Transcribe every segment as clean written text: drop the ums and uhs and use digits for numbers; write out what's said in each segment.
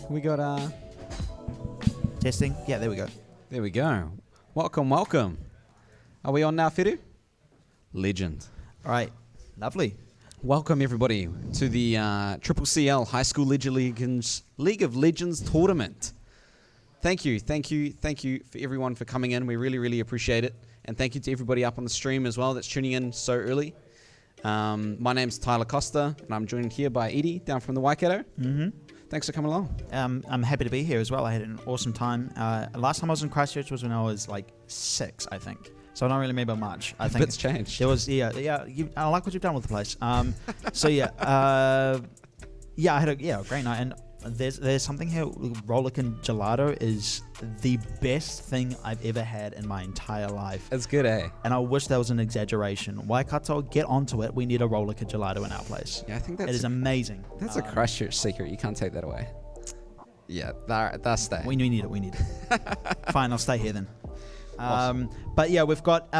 We got Testing. Yeah, there we go. There we go. Welcome, welcome. Are we on now, Firu? Legend. All right. Lovely. Welcome everybody to the CCCL High School League of Legends tournament. Thank you for everyone for coming in. We really appreciate it. And thank you to everybody up on the stream as well that's tuning in so early. My name's Tyler Costa, and I'm joined here by Edie down from the Waikato. Thanks for coming along. I'm happy to be here as well. I had an awesome time. Last time I was in Christchurch was when I was like 6, I think. So I don't really remember much. I think it's changed. There was I like what you've done with the place. I had a great night. And there's something here. Rollickin' gelato is the best thing I've ever had in my entire life. It's good, eh? And I wish that was an exaggeration. Waikato, get onto it. We need a Rollickin' gelato in our place. Yeah, I think it is amazing. That's a Christchurch secret. You can't take that away. Yeah, that's that. We need it. Fine, I'll stay here then. Awesome. But yeah, we've got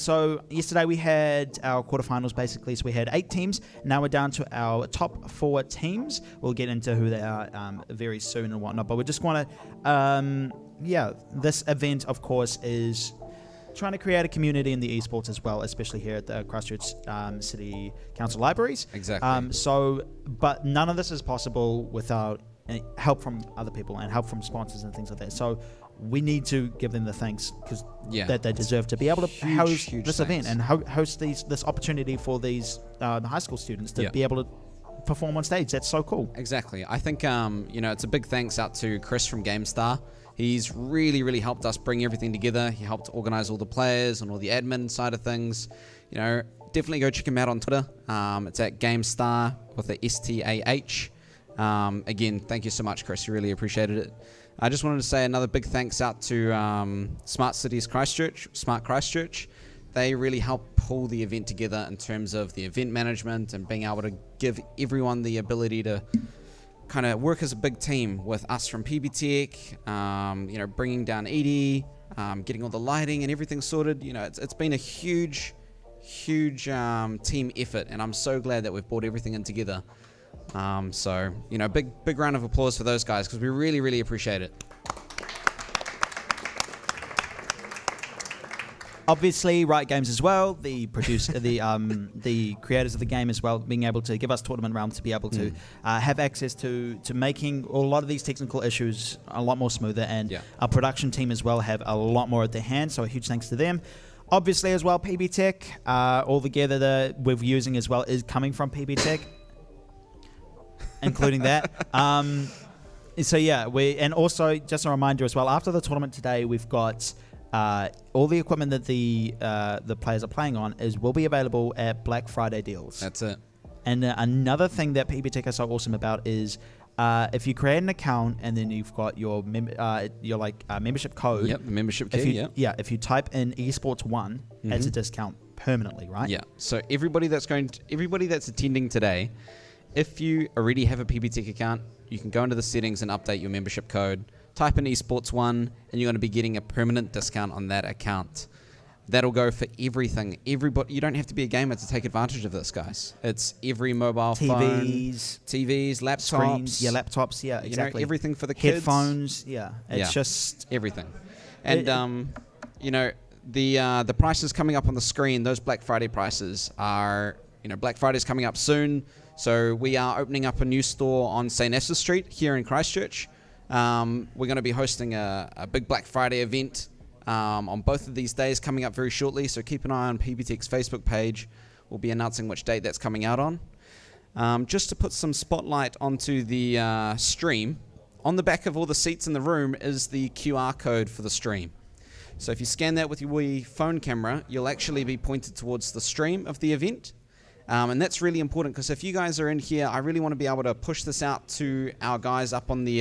so yesterday we had our quarterfinals basically, so we had 8 teams. Now we're down to our top 4 teams. We'll get into who they are very soon and whatnot, but we just want to this event of course is trying to create a community in the esports as well, especially here at the Christchurch City Council Libraries. Exactly. But none of this is possible without help from other people and help from sponsors and things like that. So we need to give them the thanks that they deserve to be able to host this event and host this opportunity for these high school students to be able to perform on stage. That's so cool. Exactly. I think it's a big thanks out to Chris from GameStar. He's really helped us bring everything together. He helped organize all the players and all the admin side of things. Definitely go check him out on Twitter. It's at GameStar with the STAH. Again, thank you so much, Chris. You really appreciated it. I just wanted to say another big thanks out to Smart Christchurch. They really helped pull the event together in terms of the event management and being able to give everyone the ability to kind of work as a big team with us from PBTech, bringing down Edie, getting all the lighting and everything sorted. It's been a huge team effort, and I'm so glad that we've brought everything in together. Big round of applause for those guys because we really appreciate it. Obviously, Riot Games as well, the creators of the game as well, being able to give us tournament realms to be able to have access to making a lot of these technical issues a lot more smoother, and our production team as well have a lot more at their hand. So a huge thanks to them. Obviously as well, PBTech, all the gear that we're using as well is coming from PBTech. Including that. And also just a reminder as well, after the tournament today, we've got all the equipment that the players are playing on will be available at Black Friday deals. That's it. And another thing that PBTech is so awesome about is if you create an account and then you've got your membership code. Yep, the membership key. If you type in Esports 1 as a discount permanently, right? Yeah. So everybody that's attending today, if you already have a PBTech account, you can go into the settings and update your membership code, type in Esports 1, and you're going to be getting a permanent discount on that account. That'll go for everything. Everybody, you don't have to be a gamer to take advantage of this, guys. It's every mobile phone, TVs, laptops. Screens, laptops, exactly. Everything for the kids. Headphones, it's just everything. And the prices coming up on the screen, those Black Friday prices are, Black Friday's coming up soon. So we are opening up a new store on St. Esther Street here in Christchurch. We're going to be hosting a big Black Friday event on both of these days coming up very shortly. So keep an eye on PBTech's Facebook page. We'll be announcing which date that's coming out on. Just to put some spotlight onto the stream, on the back of all the seats in the room is the QR code for the stream. So if you scan that with your Wii phone camera, you'll actually be pointed towards the stream of the event. And that's really important because if you guys are in here, I really want to be able to push this out to our guys up on the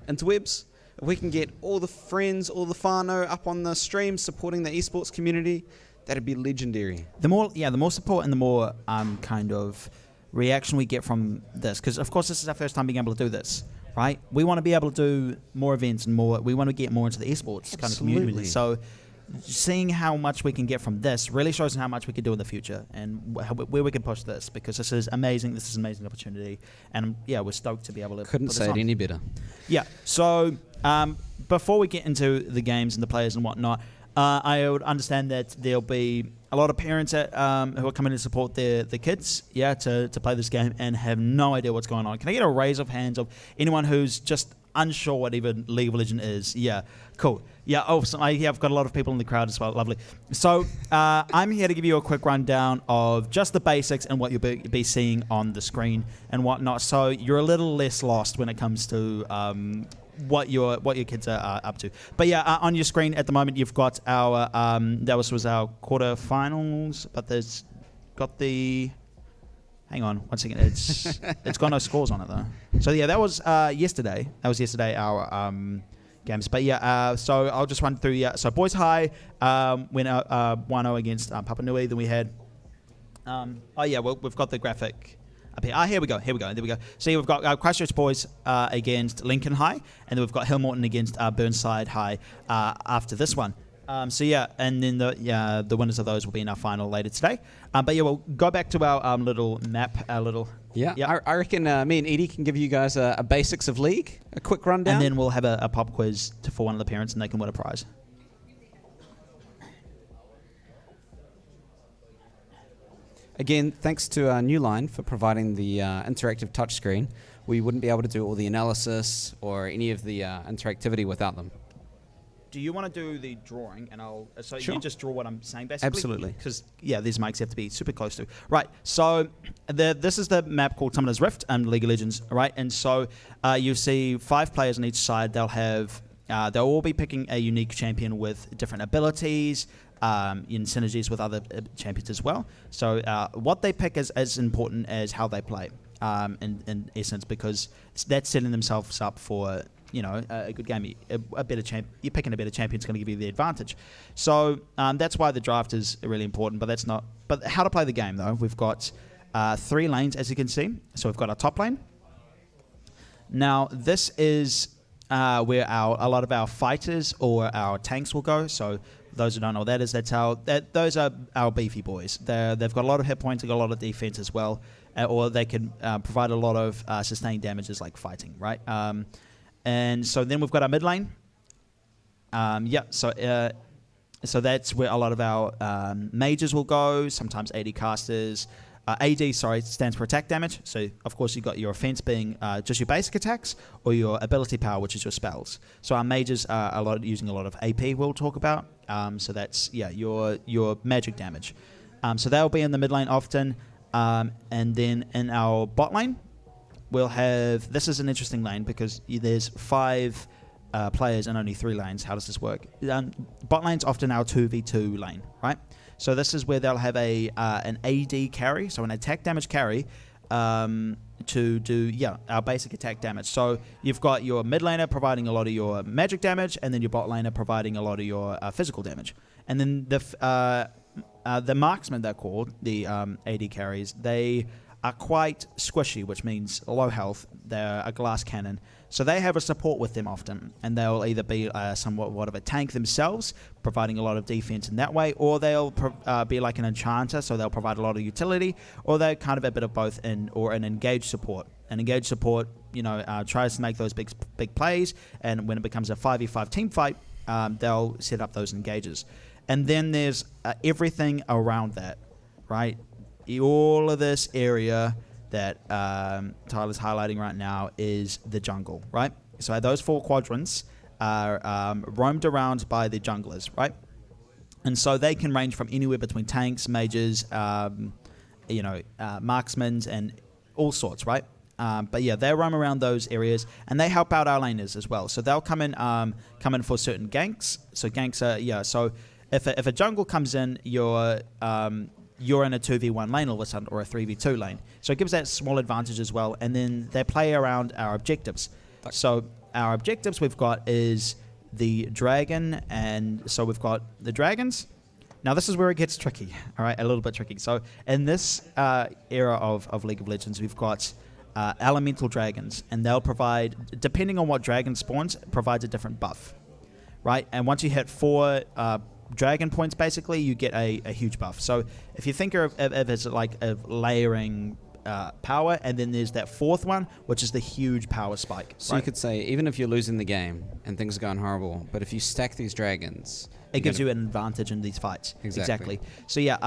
interwebs. If we can get all the friends, all the whānau up on the stream supporting the esports community, that'd be legendary. The more support and the more kind of reaction we get from this, because of course this is our first time being able to do this, right? We want to be able to do more events and more. We want to get more into the esports kind of community. So seeing how much we can get from this really shows how much we can do in the future and where we can push this, because this is amazing. This is an amazing opportunity, and we're stoked to be able to. Couldn't put say this it on. any better. Yeah. So before we get into the games and the players and whatnot, I would understand that there'll be a lot of parents who are coming to support their kids, to play this game and have no idea what's going on. Can I get a raise of hands of anyone who's just unsure what even League of Legends is? Yeah, cool. Yeah, awesome. I've got a lot of people in the crowd as well. Lovely. So I'm here to give you a quick rundown of just the basics and what you'll be seeing on the screen and whatnot. So you're a little less lost when it comes to what your kids are up to. But on your screen at the moment you've got our that was our quarterfinals, but there's got the. Hang on, 1 second. It's got no scores on it though. So that was yesterday. That was yesterday our games. But so I'll just run through. So Boys High went 1-0 against Papua Nui. Then we had. We've got the graphic up here. Here we go. There we go. So we've got Christchurch Boys against Lincoln High, and then we've got Hillmorton against Burnside High after this one. And then the winners of those will be in our final later today. We'll go back to our little map, I reckon me and Edie can give you guys a basics of League, a quick rundown. And then we'll have a pop quiz for one of the parents, and they can win a prize. Again, thanks to Newline for providing the interactive touchscreen. We wouldn't be able to do all the analysis or any of the interactivity without them. Do you want to do the drawing, and Sure. You just draw what I'm saying, basically? Absolutely. Because, these mics have to be super close to. Right, so this is the map called Summoner's Rift and League of Legends, right? And so you see 5 players on each side. They'll all be picking a unique champion with different abilities, in synergies with other champions as well. So what they pick is as important as how they play, in essence, because that's setting themselves up for a good game. You're picking a better champion is going to give you the advantage. So that's why the draft is really important. But how to play the game though? We've got 3 lanes, as you can see. So we've got our top lane. Now this is where a lot of our fighters or our tanks will go. So those who don't know what that is, those are our beefy boys. They've got a lot of hit points, they've got a lot of defense as well, or they can provide a lot of sustained damages like fighting, right? And so then we've got our mid lane. So that's where a lot of our mages will go, sometimes AD casters. AD, stands for attack damage. So, of course, you've got your offense being just your basic attacks or your ability power, which is your spells. So our mages are using a lot of AP we'll talk about. So that's, your magic damage. So they'll be in the mid lane often. And then in our bot lane, we'll have, this is an interesting lane because there's 5 players and only 3 lanes. How does this work? Bot lane's often our 2v2 lane, right? So this is where they'll have an AD carry, so an attack damage carry, to do our basic attack damage. So you've got your mid laner providing a lot of your magic damage, and then your bot laner providing a lot of your physical damage. And then the marksmen, they're called, the AD carries, they are quite squishy, which means low health. They're a glass cannon. So they have a support with them often, and they'll either be somewhat of a tank themselves, providing a lot of defense in that way, or they'll be like an enchanter, so they'll provide a lot of utility, or they're kind of a bit of both, or an engaged support. An engaged support, tries to make those big plays, and when it becomes a 5v5 team fight, they'll set up those engages. And then there's everything around that, right? All of this area that Tyler's highlighting right now is the jungle, right? So those 4 quadrants are roamed around by the junglers, right? And so they can range from anywhere between tanks, mages, marksmen, and all sorts, right? They roam around those areas, and they help out our laners as well. So they'll come in for certain ganks. So ganks are, so if a jungle comes in, you're in a 2v1 lane all of a sudden, or a 3v2 lane. So it gives that small advantage as well. And then they play around our objectives. So our objectives we've got is the dragon, and so we've got the dragons. Now this is where it gets tricky, all right, a little bit tricky. So in this era of League of Legends, we've got elemental dragons, and they'll provide, depending on what dragon spawns, provides a different buff, right? And once you hit 4 dragon points, basically, you get a huge buff. So if you think of it as like a layering power, and then there's that fourth one, which is the huge power spike. So you could say, even if you're losing the game and things are going horrible, but if you stack these dragons, it gives you an advantage in these fights. Exactly. So yeah,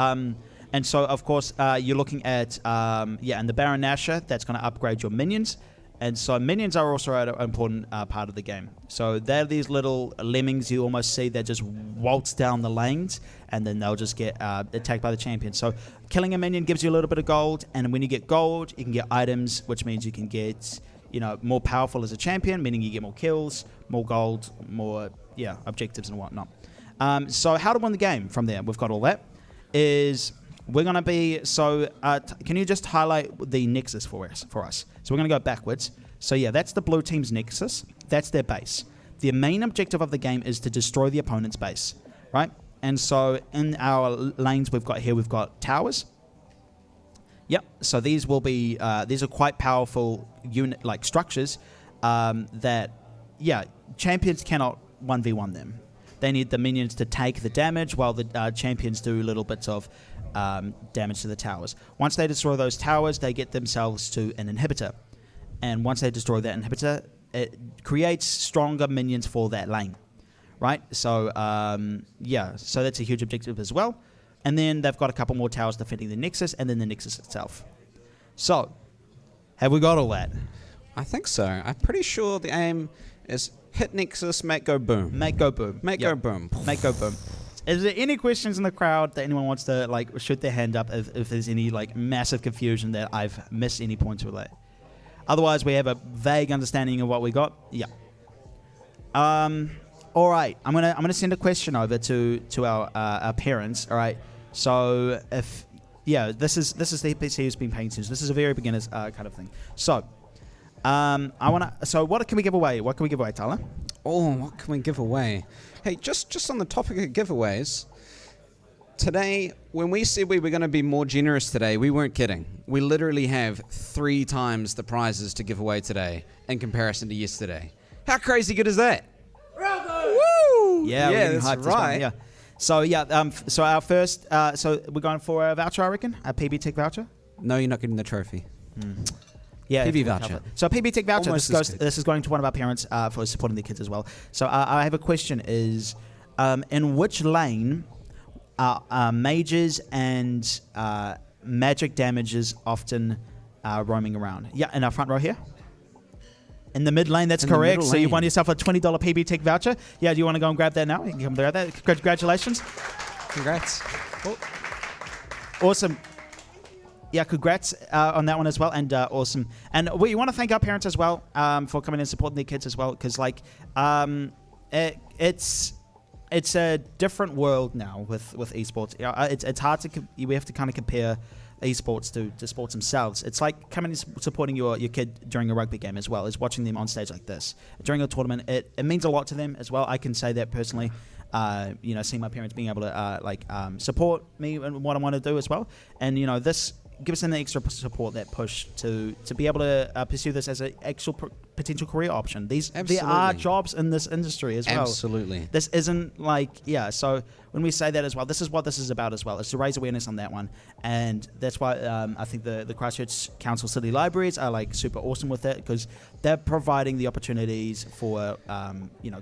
and so of course you're looking at and the Baron Nashor, that's going to upgrade your minions. And so minions are also an important part of the game. So they're these little lemmings you almost see that just waltz down the lanes, and then they'll just get attacked by the champion. So killing a minion gives you a little bit of gold, and when you get gold, you can get items, which means you can get more powerful as a champion, meaning you get more kills, more gold, more objectives and whatnot. So how to win the game from there? We've got all that. We're going to be, can you just highlight the nexus for us? So we're going to go backwards. So yeah, that's the blue team's nexus. That's their base. The main objective of the game is to destroy the opponent's base, right? And so in our lanes we've got towers. Yep, so these will be, these are quite powerful like structures that, champions cannot 1v1 them. They need the minions to take the damage while the champions do little bits of damage to the towers. Once they destroy those towers, they get themselves to an inhibitor. And once they destroy that inhibitor, it creates stronger minions for that lane. Right? So, so that's a huge objective as well. And then they've got a couple more towers defending the Nexus and then the Nexus itself. So, have we got all that? I think so. I'm pretty sure the aim is hit Nexus, make go boom. Make go boom. Make go boom. Make go boom. Is there any questions in the crowd that anyone wants to shoot their hand up if there's any massive confusion that I've missed any points relay? Otherwise, we have a vague understanding of what we got. Yeah. All right. I'm gonna send a question over to our parents. All right. So this is the EPC who's been paying attention. This is a very beginner's kind of thing. So So what can we give away? What can we give away, Tyler? Oh, what can we give away? Hey, just on the topic of giveaways, today, when we said we were going to be more generous today, we weren't kidding. We literally have 3 times the prizes to give away today in comparison to yesterday. How crazy good is that? Woo! Yeah, that's right. Yeah. So so our first, so we're going for a voucher, I reckon, a PBTech voucher. No, you're not getting the trophy. Yeah, PB voucher. So PBTech voucher. Almost This is going to one of our parents for supporting their kids as well. So I have a question: is in which lane are mages and magic damages often roaming around? Yeah, in our front row here. In the mid lane, that's correct. So you won yourself a $20 PBTech voucher. Yeah, do you want to go and grab that now? You can come grab that. Congratulations. Congrats. Oh. Awesome. Yeah, congrats on that one as well, and awesome. And we want to thank our parents as well for coming and supporting their kids as well, because it's a different world now with esports. It's hard to we have to kind of compare esports to sports themselves. It's like coming and supporting your kid during a rugby game as well as watching them on stage like this during a tournament. It means a lot to them as well. I can say that personally. Seeing my parents being able to support me and what I want to do as well, and this gives them the extra support, that push to be able to pursue this as an actual potential career option. There are jobs in this industry as well. Absolutely. This isn't so when we say that as well, this is what this is about as well. It's to raise awareness on that one, and that's why I think the Christchurch Council City Libraries are super awesome with that, because they're providing the opportunities for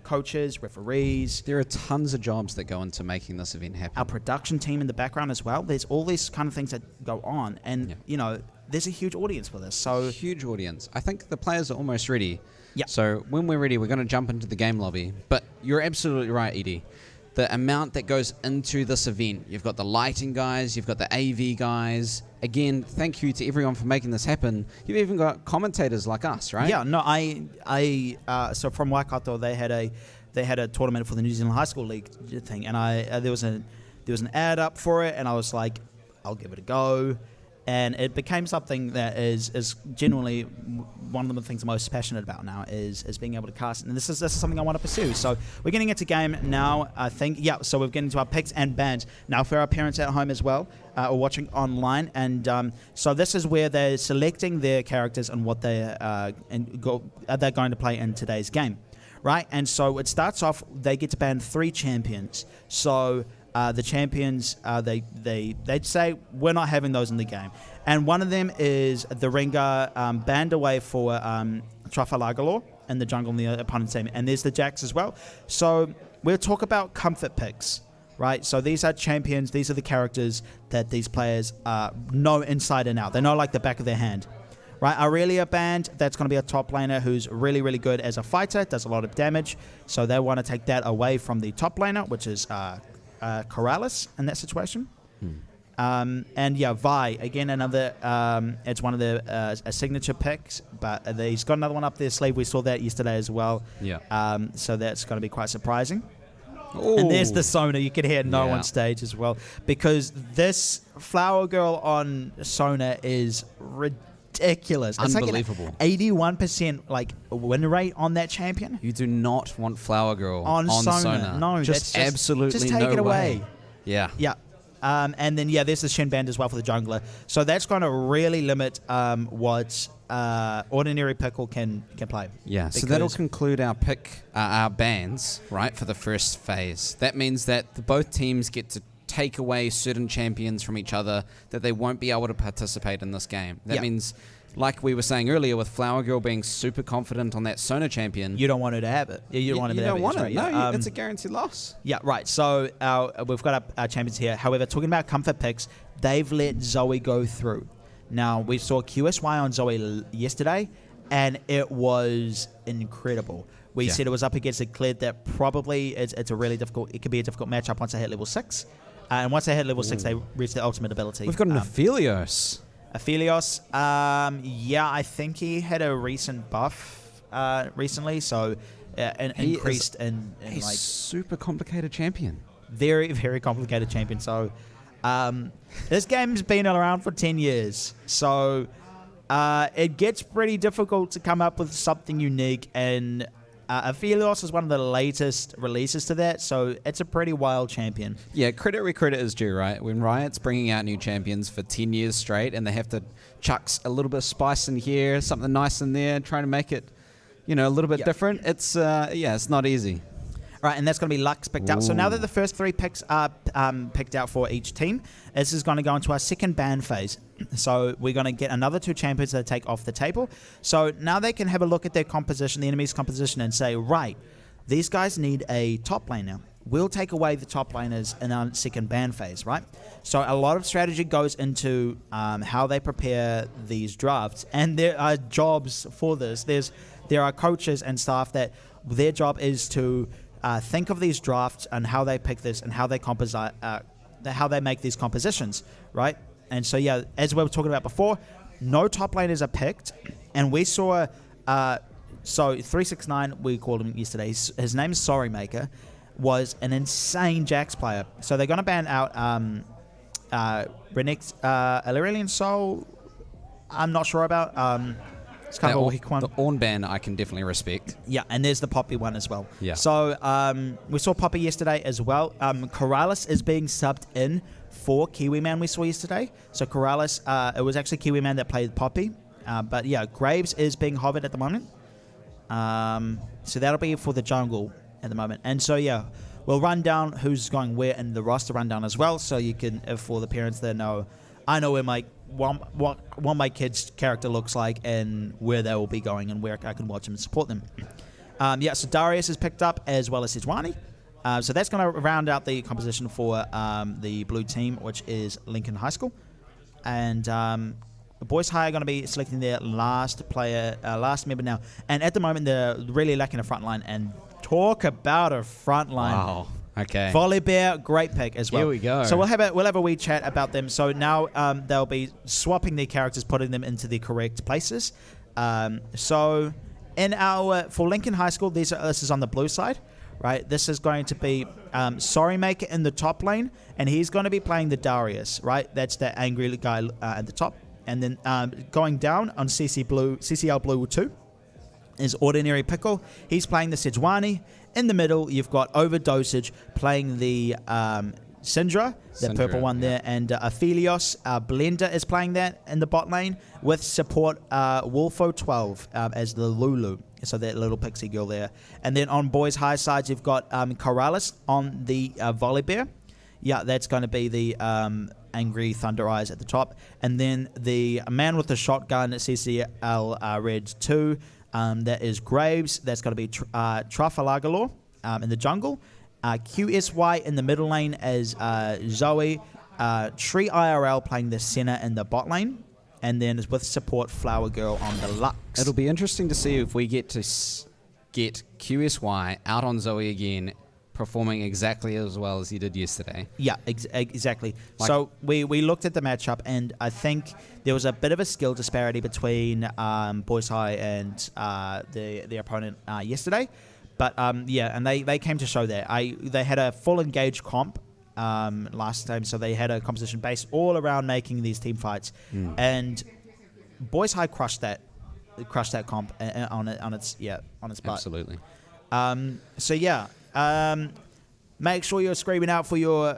coaches, referees. There are tons of jobs that go into making this event happen. Our production team in the background as well. There's all these kind of things that go on, and there's a huge audience for this. So huge audience. I think the players are almost ready. Yeah. So when we're ready, we're going to jump into the game lobby. But you're absolutely right, Edie. The amount that goes into this event. You've got the lighting guys, you've got the AV guys. Again, thank you to everyone for making this happen. You've even got commentators like us, right? Yeah, no, so from Waikato, they had a tournament for the New Zealand High School League thing, and there was an ad up for it, and I was like, I'll give it a go. And it became something that is genuinely one of the things I'm most passionate about now is being able to cast. And this is something I want to pursue. So we're getting into game now, I think. Yeah, so we're getting into our picks and bans. Now for our parents at home as well, or watching online. And so this is where they're selecting their characters and what they're going to play in today's game. right? And so it starts off, they get to ban 3 champions. So the champions, they'd say, we're not having those in the game. And one of them is the Ringa, banned away for Trafalgar in the jungle in the opponent's team. And there's the Jacks as well. So we'll talk about comfort picks, right? So these are champions. These are the characters that these players know inside and out. They know like the back of their hand. Right, Aurelia banned, that's going to be a top laner who's really, really good as a fighter, does a lot of damage. So they want to take that away from the top laner, which is Corrales in that situation. And yeah, Vi, again, another, it's one of the signature picks, but he's got another one up their sleeve. We saw that yesterday as well. Yeah. So that's going to be quite surprising. Ooh. And there's the Sona. You can hear no on stage as well, because this Flower Girl on Sona is ridiculous. It's unbelievable. Like an 81% like win rate on that champion. You do not want Flower Girl on Sona. No, just that's absolutely just take no it away. way. Yeah. Yeah. And then there's the Shin band as well for the jungler. So that's going to really limit what Ordinary Pickle can play. Yeah. So that'll conclude our bans, right, for the first phase. That means that both teams get to take away certain champions from each other that they won't be able to participate in this game. That means, like we were saying earlier, with Flower Girl being super confident on that Sona champion, you don't want her to have it. You don't want her to have it. You don't want it. Right? No, it's a guaranteed loss. Yeah, right. So we've got our champions here. However, talking about comfort picks, they've let Zoe go through. Now, we saw QSY on Zoe yesterday, and it was incredible. We said it was up against a Kled that probably it's a really difficult. It could be a difficult matchup once they hit level 6. And once they hit level 6, they reach their ultimate ability. We've got an Aphelios. Aphelios, I think he had a recent buff recently, so increased in like super complicated champion. Very, very complicated champion. So this game's been around for 10 years, so it gets pretty difficult to come up with something unique, and Aphelios is one of the latest releases to that, so it's a pretty wild champion. Yeah, credit where credit is due, right? When Riot's bringing out new champions for 10 years straight and they have to chuck a little bit of spice in here, something nice in there, trying to make it, a little bit different, it's not easy. Right, and that's going to be Lux picked out. So now that the first 3 picks are picked out for each team, this is going to go into our second ban phase. So we're going to get another 2 champions that take off the table. So now they can have a look at their composition, the enemy's composition, and say, right, these guys need a top laner. We'll take away the top laners in our second ban phase, right? So a lot of strategy goes into how they prepare these drafts, and there are jobs for this. There are coaches and staff that their job is to think of these drafts and how they pick this and how they how they make these compositions, right? And so, as we were talking about before, no top laners are picked, and we saw, 369, we called him yesterday, his name is Sorry Maker, was an insane Jax player. So they're going to ban out Renek's Illyrian Soul, I'm not sure about. It's kind of a weak one. The Ornn ban I can definitely respect. Yeah, and there's the Poppy one as well. Yeah. So we saw Poppy yesterday as well. Corrales is being subbed in for Kiwiman we saw yesterday. So Corrales, it was actually Kiwiman that played Poppy. But yeah, Graves is being hovered at the moment. So that'll be for the jungle at the moment. And so we'll run down who's going where in the roster rundown as well. So you can, for the parents that know, I know where what my kid's character looks like and where they will be going and where I can watch them and support them. So Darius is picked up as well as Sejuani. So that's going to round out the composition for the blue team, which is Lincoln High School. And the boys high are going to be selecting their last member now. And at the moment, they're really lacking a front line. And talk about a front line. Wow. Okay. Volibear, great pick as well. Here we go. So we'll have a wee chat about them. So now they'll be swapping their characters, putting them into the correct places. So in for Lincoln High School, this is on the blue side, right? This is going to be Sorry Maker in the top lane, and he's going to be playing the Darius, right? That's the angry guy at the top. And then going down on CCL Blue 2 is Ordinary Pickle. He's playing the Sejuani. In the middle, you've got Overdosage playing the Syndra, the purple one there, and Aphelios. Blender is playing that in the bot lane with support Wolfo 12 as the Lulu. So that little pixie girl there. And then on boys' high sides, you've got Corrales on the volley bear. Yeah, that's going to be the Angry Thunder Eyes at the top. And then the man with the shotgun at CCCL Red 2, that is Graves. That's going to be Trafalagalore in the jungle. QSY in the middle lane as Zoe. Tree IRL playing the center in the bot lane. And then with support, Flower Girl on the Lux. It'll be interesting to see if we get to get QSY out on Zoe again, performing exactly as well as he did yesterday. Yeah, exactly. So we looked at the matchup, and I think there was a bit of a skill disparity between Boys High and the opponent yesterday. But yeah, and they came to show that. They had a full engaged comp last time, so they had a composition based all around making these team fights, and Boys High crushed that comp on its butt. Absolutely. So yeah, make sure you're screaming out for your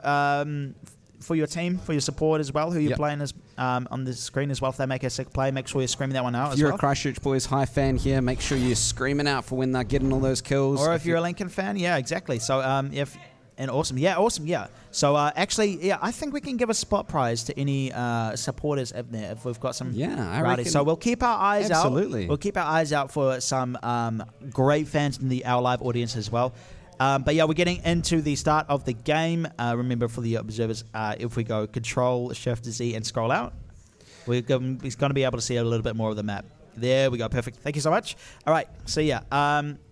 team, for your support as well, who you're playing as on the screen as well. If they make a sick play, make sure you're screaming that one out as well. If you're a Christchurch Boys High fan here, make sure you're screaming out for when they're getting all those kills. Or if you're a Lincoln fan, yeah, exactly. So awesome. So actually, I think we can give a spot prize to any supporters in there if we've got some. Yeah, I rowdies. reckon. So we'll keep our eyes out. Absolutely. We'll keep our eyes out for some great fans in our live audience as well. But yeah, we're getting into the start of the game. Remember, for the observers, if we go Control Shift Z and scroll out, we're going to be able to see a little bit more of the map. There we go. Perfect. Thank you so much. All right. So yeah,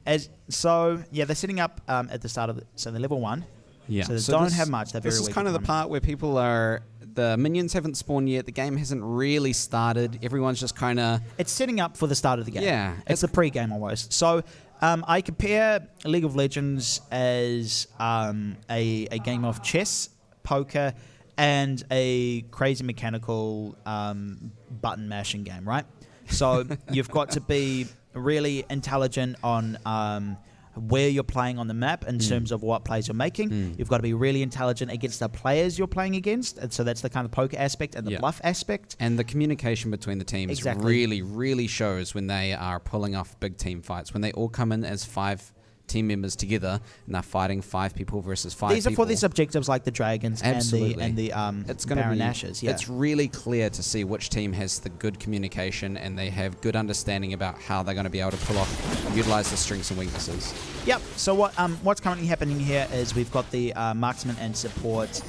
they're setting up at the start of the level 1. Yeah. So they don't have much. They're very This is weak kind of the part where people are. The minions haven't spawned yet. The game hasn't really started. Everyone's just kind of. It's setting up for the start of the game. Yeah. It's the pre-game almost. So I compare League of Legends as a game of chess, poker, and a crazy mechanical button mashing game, right? So you've got to be really intelligent on where you're playing on the map in terms of what plays you're making. You've got to be really intelligent against the players you're playing against. And so that's the kind of poker aspect and the bluff aspect. And the communication between the teams really, really shows when they are pulling off big team fights. When they all come in as 5 team members together and they're fighting 5 people versus 5 people. These are for these objectives like the Dragons Absolutely. and the it's gonna Baron be, Ashes. Yeah. It's really clear to see which team has the good communication and they have good understanding about how they're going to be able to pull off and utilize the strengths and weaknesses. Yep. So what's currently happening here is we've got the marksman and support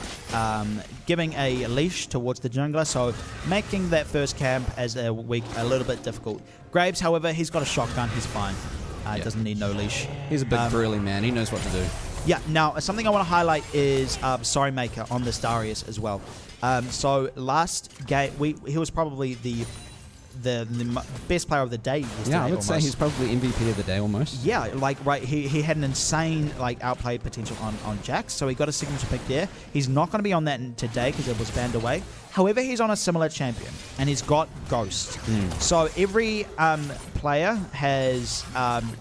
giving a leash towards the jungler, so making that first camp as a weak a little bit difficult. Graves, however, he's got a shotgun. He's fine. Doesn't need no leash. He's a big burly man. He knows what to do. Yeah. Now, something I want to highlight is Sorry Maker on this Darius as well. So last game, he was probably the best player of the day yesterday. Yeah, I would say he's probably MVP of the day almost. Yeah, he had an insane outplayed potential on Jax, so he got a signature pick there. He's not going to be on that today because it was banned away. However, he's on a similar champion, and he's got Ghost. So every player has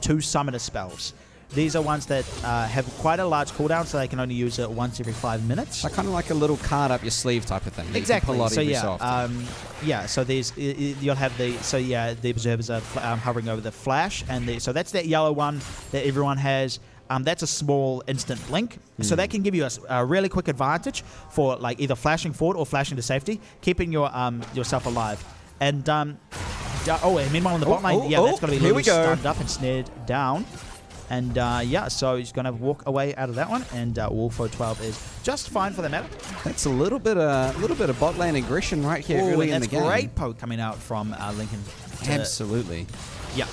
2 summoner spells. These are ones that have quite a large cooldown, so they can only use it once every 5 minutes. Like kind of like a little card up your sleeve type of thing. Exactly. You can pull out so every yeah, so often. So there's you'll have the observers are hovering over the flash, and so that's that yellow one that everyone has. That's a small instant blink, so that can give you a really quick advantage for either flashing forward or flashing to safety, keeping yourself alive. And meanwhile in the bot lane, that's going to be really stunned up and snared down. And so he's going to walk away out of that one, and Wolfo 12 is just fine for the meta. That's a little bit of bot lane aggression right here early in the game. That's great poke coming out from Lincoln. Absolutely. Yeah.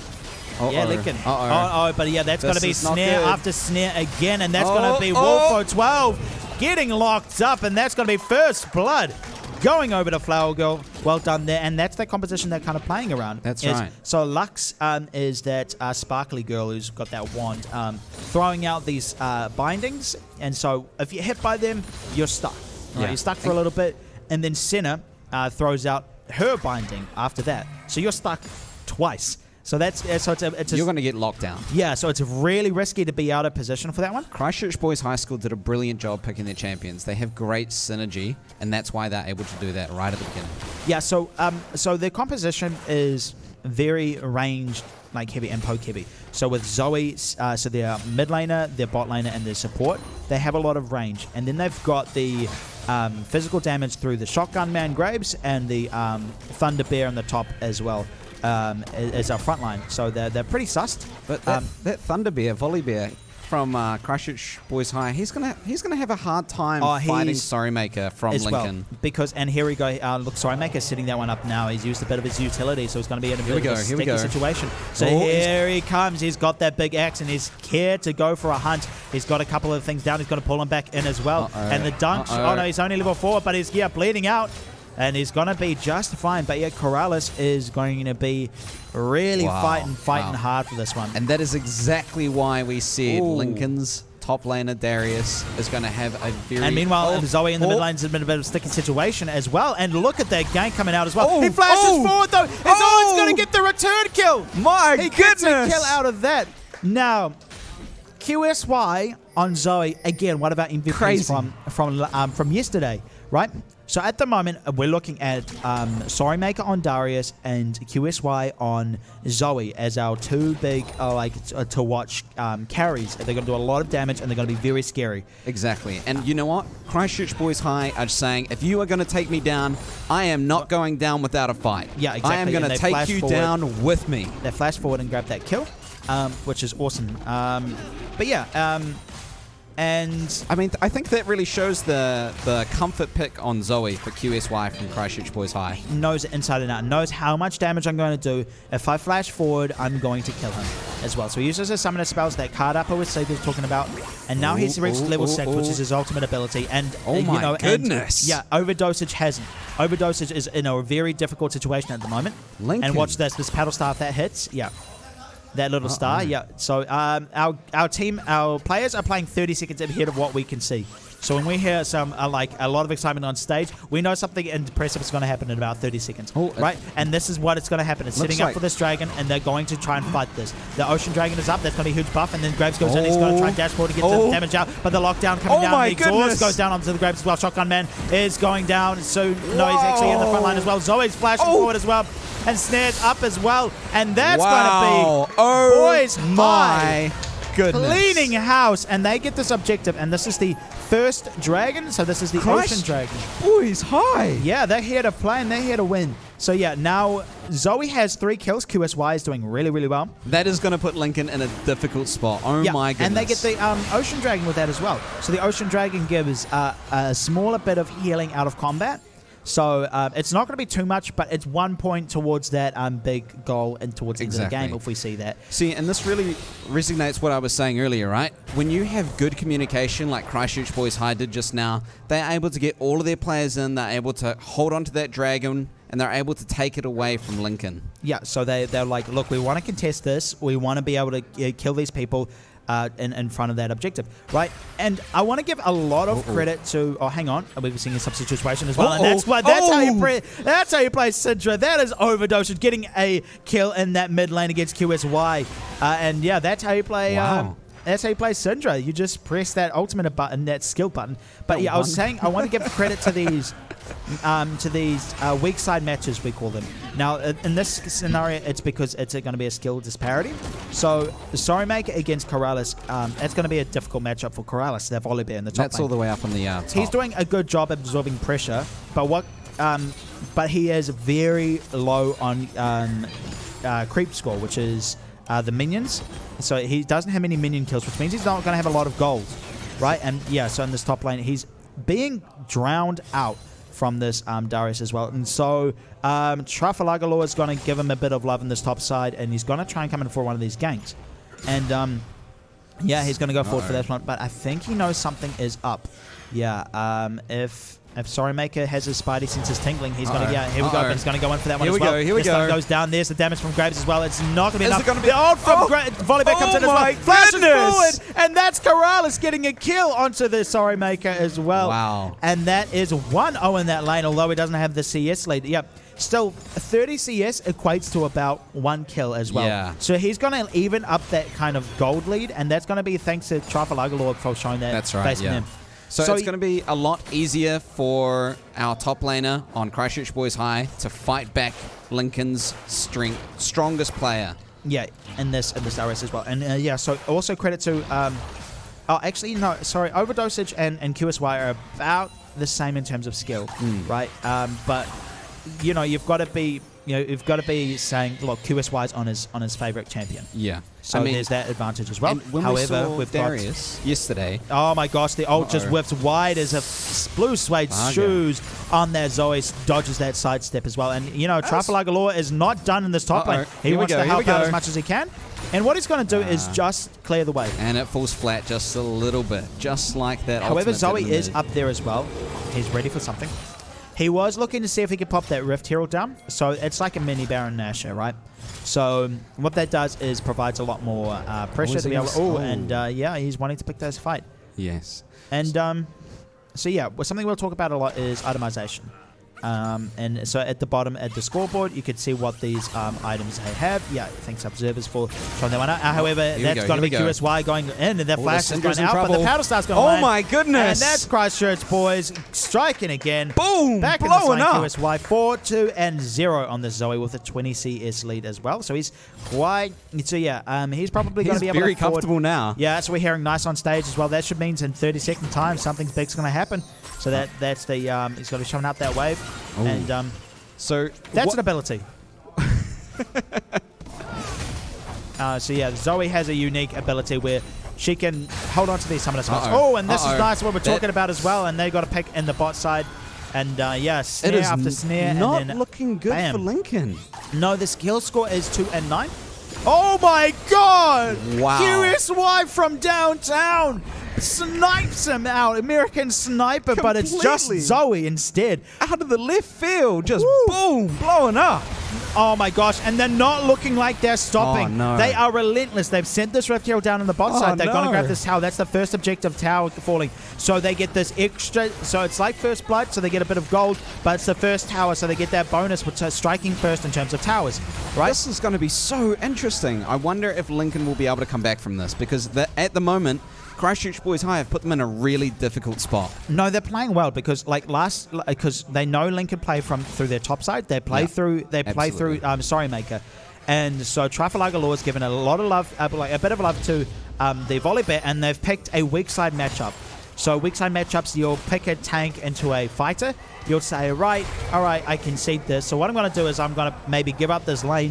Yeah, Lincoln. But that's going to be snare after snare again, and that's going to be Wolfo 12 getting locked up, and that's going to be first blood going over to Flower Girl. Well done there, and that's the composition they're kind of playing around. That's right. So Lux is that sparkly girl who's got that wand, throwing out these bindings, and so if you're hit by them, you're stuck. Right? You're stuck for a little bit, and then Senna throws out her binding after that, so you're stuck twice. So you're going to get locked down. Yeah, so it's really risky to be out of position for that one. Christchurch Boys High School did a brilliant job picking their champions. They have great synergy, and that's why they're able to do that right at the beginning. Yeah, so their composition is very ranged, like heavy and poke heavy. So with Zoe, so their mid laner, their bot laner, and their support, they have a lot of range. And then they've got the physical damage through the Shotgun Man Graves and the Thunder Bear on the top as well as our front line. So they're pretty sussed. But that Thunder Bear, Volley Bear from Christchurch Boys High, he's gonna have a hard time fighting Storymaker from Lincoln. Well, because, and here we go, look, Storymaker's setting that one up now. He's used a bit of his utility, so he's going to be in a very sticky situation. So here he comes. He's got that big axe, and he's here to go for a hunt. He's got a couple of things down. He's going to pull him back in as well. And the dunks, oh no, he's only level 4, but he's bleeding out. And he's going to be just fine. But yeah, Corrales is going to be really fighting hard for this one. And that is exactly why we said Lincoln's top laner Darius is going to have a very... And meanwhile, Zoe in the mid lane is in a bit of a sticky situation as well. And look at that gank coming out as well. He flashes forward though. And Zoe's going to get the return kill. My goodness. Gets a kill out of that. Now, QSY on Zoe, again, one of our MVPs from yesterday, right? So at the moment, we're looking at Storymaker on Darius and QSY on Zoe as our two big to watch carries. They're going to do a lot of damage and they're going to be very scary. Exactly. And you know what? Christchurch Boys High are saying, if you are going to take me down, I am not going down without a fight. Yeah, exactly. I am going to take you down with me. They flash forward and grab that kill, which is awesome. But yeah... and I mean, I think that really shows the comfort pick on Zoe for QSY from Christchurch Boys High. Knows it inside and out. Knows how much damage I'm going to do. If I flash forward, I'm going to kill him as well. So he uses his summoner spells, that card upper which Steve was talking about. And now he's reached level 6, which is his ultimate ability. And my goodness. And, yeah, Overdosage hasn't. Overdosage is in a very difficult situation at the moment. Lincoln. And watch this Paddle Staff that hits. Yeah. That little star, yeah. So our team, our players are playing 30 seconds ahead of what we can see. So when we hear some like a lot of excitement on stage, we know something impressive is going to happen in about 30 seconds, right? And this is what it's going to happen. It's setting up for this dragon, and they're going to try and fight this. The Ocean Dragon is up. That's going to be a huge buff, and then Graves goes in. He's going to try and dash forward to get the damage out, but the lockdown coming down. The exhaust goes down onto the Graves as well. Shotgun Man is going down. So no, he's actually in the front line as well. Zoe's flashing forward as well. And snares up as well. And that's going to be Boys High. Goodness. Cleaning house. And they get this objective. And this is the first dragon. So this is the Ocean Dragon. Boys High. Yeah, they're here to play and they're here to win. So yeah, now Zoe has 3 kills. QSY is doing really, really well. That is going to put Lincoln in a difficult spot. Oh my goodness. And they get the Ocean Dragon with that as well. So the Ocean Dragon gives a smaller bit of healing out of combat. So it's not going to be too much, but it's 1 point towards that big goal and towards the end of the game if we see that. See, and this really resonates what I was saying earlier, right? When you have good communication like Christchurch Boys High did just now, they're able to get all of their players in, they're able to hold on to that dragon, and they're able to take it away from Lincoln. Yeah, so they're like, look, we want to contest this. We want to be able to kill these people. In front of that objective, right? And I want to give a lot of credit to... Oh, hang on. We've seen a substitute situation as well. And that's how you play Syndra. That is Overdose, getting a kill in that mid lane against QSY. And yeah, that's how you play... That's how you play Syndra. You just press that ultimate button, that skill button. But yeah, I was saying I want to give credit to these weak side matches, we call them. Now, in this scenario, it's because it's going to be a skill disparity. So, the Storymaker against Corrales, it's going to be a difficult matchup for Corrales, that volley bear in the top lane. That's all the way up on the top. He's doing a good job absorbing pressure, but he is very low on creep score, which is the minions. So he doesn't have many minion kills, which means he's not going to have a lot of gold, right? And yeah, so in this top lane, he's being drowned out from this Darius as well. And so Trafalgar is going to give him a bit of love in this top side, and he's going to try and come in for one of these ganks. And yeah, he's going to go forward for that one, but I think he knows something is up. Yeah, if Storymaker has his spidey senses tingling, he's going to... Yeah, here we go. But he's going to go in for that one as well. Here we go. Goes down. There's the damage from Graves as well. It's not going to be enough. The ult from Volleyback comes in as well. Flashes forward, and that's Corrales getting a kill onto the Storymaker as well. Wow. And that is 1-0 in that lane, although he doesn't have the CS lead. Yep. Still, 30 CS equates to about 1 kill as well. Yeah. So he's going to even up that kind of gold lead, and that's going to be thanks to Trafalgar for showing that. That's right, him. So it's going to be a lot easier for our top laner on Christchurch Boys High to fight back Lincoln's strongest player. Yeah, in this RS as well. And yeah, so also credit to Overdosage and QSY are about the same in terms of skill, right? But you've got to be saying, look, QSY is on his favorite champion. Yeah. So there's that advantage as well. However, with Darius yesterday. Oh my gosh, the ult just whips wide as a blue suede shoes on that. Zoe dodges that sidestep as well. And Trafalgar Law is not done in this top lane. He wants to help out as much as he can. And what he's going to do is just clear the way. And it falls flat just a little bit, just like that. However, Zoe is up there as well. He's ready for something. He was looking to see if he could pop that Rift Herald down. So it's like a mini Baron Nashor, right? So what that does is provides a lot more pressure to be able to... yeah, he's wanting to pick this fight. Yes. And so yeah, something we'll talk about a lot is itemization. And so at the bottom at the scoreboard, you can see what these items they have. Yeah, thanks observers for showing that one out. However, that's going to be QSY going in, and that flash is going out, but the Powder Star's going to land. Oh my goodness! And that's Christchurch Boys striking again. Boom! Back blowing in the up. QSY 4-2-0 on the Zoe with a 20 CS lead as well. So he's quite. So yeah, he's probably going to be able to very comfortable now. Yeah, so we're hearing nice on stage as well. That should mean in 30-second time something big's going to happen. So that's the he's got to be showing out that wave. Ooh. And so that's an ability. So yeah, Zoe has a unique ability where she can hold on to these summoner spots. Oh, and this is nice what we're talking about as well. And they got to pick in the bot side. And yeah, snare after snare. Not and then looking good for Lincoln. No, the skill score is 2 and 9. Oh my God! Wow. QSY from downtown snipes him out. American Sniper, but it's just Zoe instead. Out of the left field, just boom, blowing up. Oh my gosh, and they're not looking like they're stopping. Oh, no. They are relentless. They've sent this Rift Hero down on the bot side. They're going to grab this tower. That's the first objective, tower falling. So they get this extra, so it's like First Blood, so they get a bit of gold, but it's the first tower, so they get that bonus with striking first in terms of towers, right? This is going to be so interesting. I wonder if Lincoln will be able to come back from this, because at the moment, Christchurch Boys High have put them in a really difficult spot. No, they're playing well because because they know Lincoln play through their top side. They play through Storymaker, and so Trafalgar Law has given a lot of love, like a bit of love to the volley bet, and they've picked a weak side matchup. So weak side matchups, you'll pick a tank into a fighter. You'll say, all right, I concede this. So what I'm going to do is I'm going to maybe give up this lane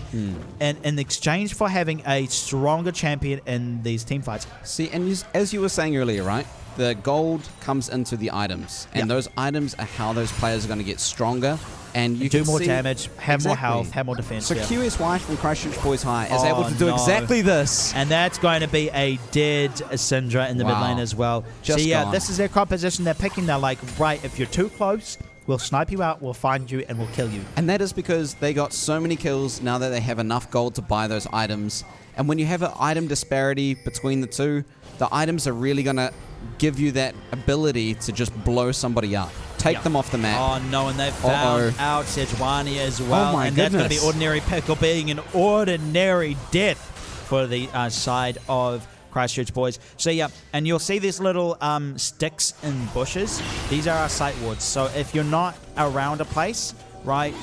and in exchange for having a stronger champion in these team fights. See, and as you were saying earlier, right, the gold comes into the items. And those items are how those players are going to get stronger. And you do more damage, have more health, have more defense. So QSY from Christchurch Boys High is able to do exactly this. And that's going to be a dead Syndra in the mid lane as well. Just gone. This is their composition they're picking. They're like, right, if you're too close, we'll snipe you out, we'll find you, and we'll kill you. And that is because they got so many kills now that they have enough gold to buy those items. And when you have an item disparity between the two, the items are really going to give you that ability to just blow somebody up. Take them off the map. Oh no, and they've found out Sejuani as well. Oh my and goodness. That's going to be Ordinary Pickle being an ordinary death for the side of Christchurch Boys. So yeah, and you'll see these little sticks and bushes. These are our sight wards. So if you're not around a place, right,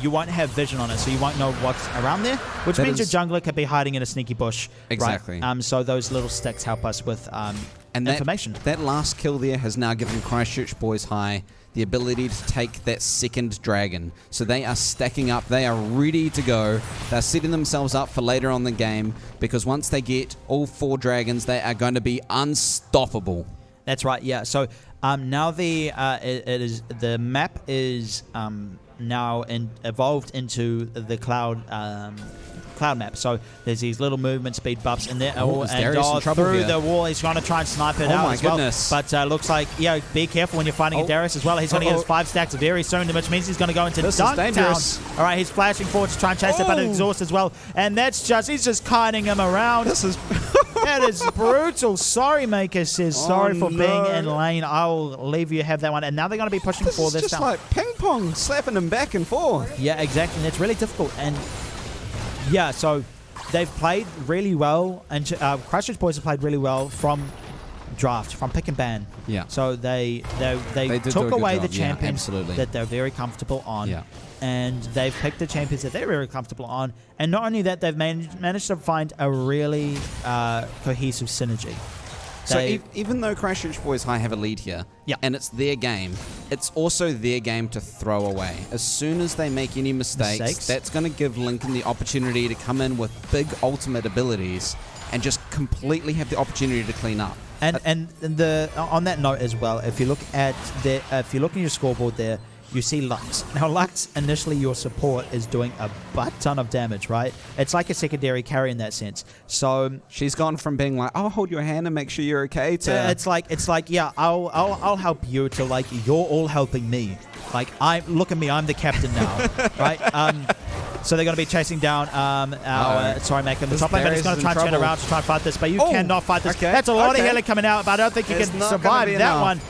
you won't have vision on it, so you won't know what's around there, which means your jungler could be hiding in a sneaky bush. Exactly. Right? So those little sticks help us with information. That last kill there has now given Christchurch Boys High the ability to take that second dragon. So they are stacking up. They are ready to go. They're setting themselves up for later on in the game, because once they get all 4 dragons, they are going to be unstoppable. That's right, yeah. So now the map is now evolved into the cloud map. So there's these little movement speed buffs in there. Through the wall, he's going to try and snipe it out as well. But looks like, be careful when you're fighting a Darius as well. He's going to get his 5 stacks very soon, which means he's going to go into Dunktown. All right, he's flashing forward to try and chase it, but exhaust as well. And he's just kiting him around. That is brutal. Sorry, Maker says sorry for being in lane. I'll leave you have that one. And now they're going to be pushing for this. It's just like ping pong, slapping them back and forth. Yeah, exactly. And it's really difficult. And yeah, so they've played really well, and Christchurch Boys have played really well from draft, from pick and ban. Yeah. So they did do a took good away job. the Yeah, champions absolutely. that they're very comfortable on. Yeah. And they've picked the champions that they're very comfortable on. And not only that, they've managed to find a really cohesive synergy. So even though Christchurch Boys High have a lead here, Yeah. and it's their game, it's also their game to throw away. As soon as they make any mistakes. That's going to give Lincoln the opportunity to come in with big ultimate abilities and just completely have the opportunity to clean up. And on that note as well, if you look at your scoreboard there, you see Lux. Now, Lux, initially your support is doing a butt ton of damage, right? It's like a secondary carry in that sense. So She's gone from being like, I'll hold your hand and make sure you're okay, to it's like yeah, I'll help you, to like, you're all helping me. Like, look at me, I'm the captain now, right? So they're going to be chasing down sorry, Mac, in the top lane, but he's going to try and turn around to try and fight this, but you cannot fight this. Okay, That's a lot of healing coming out, but I don't think you It's can not survive gonna be that enough. one.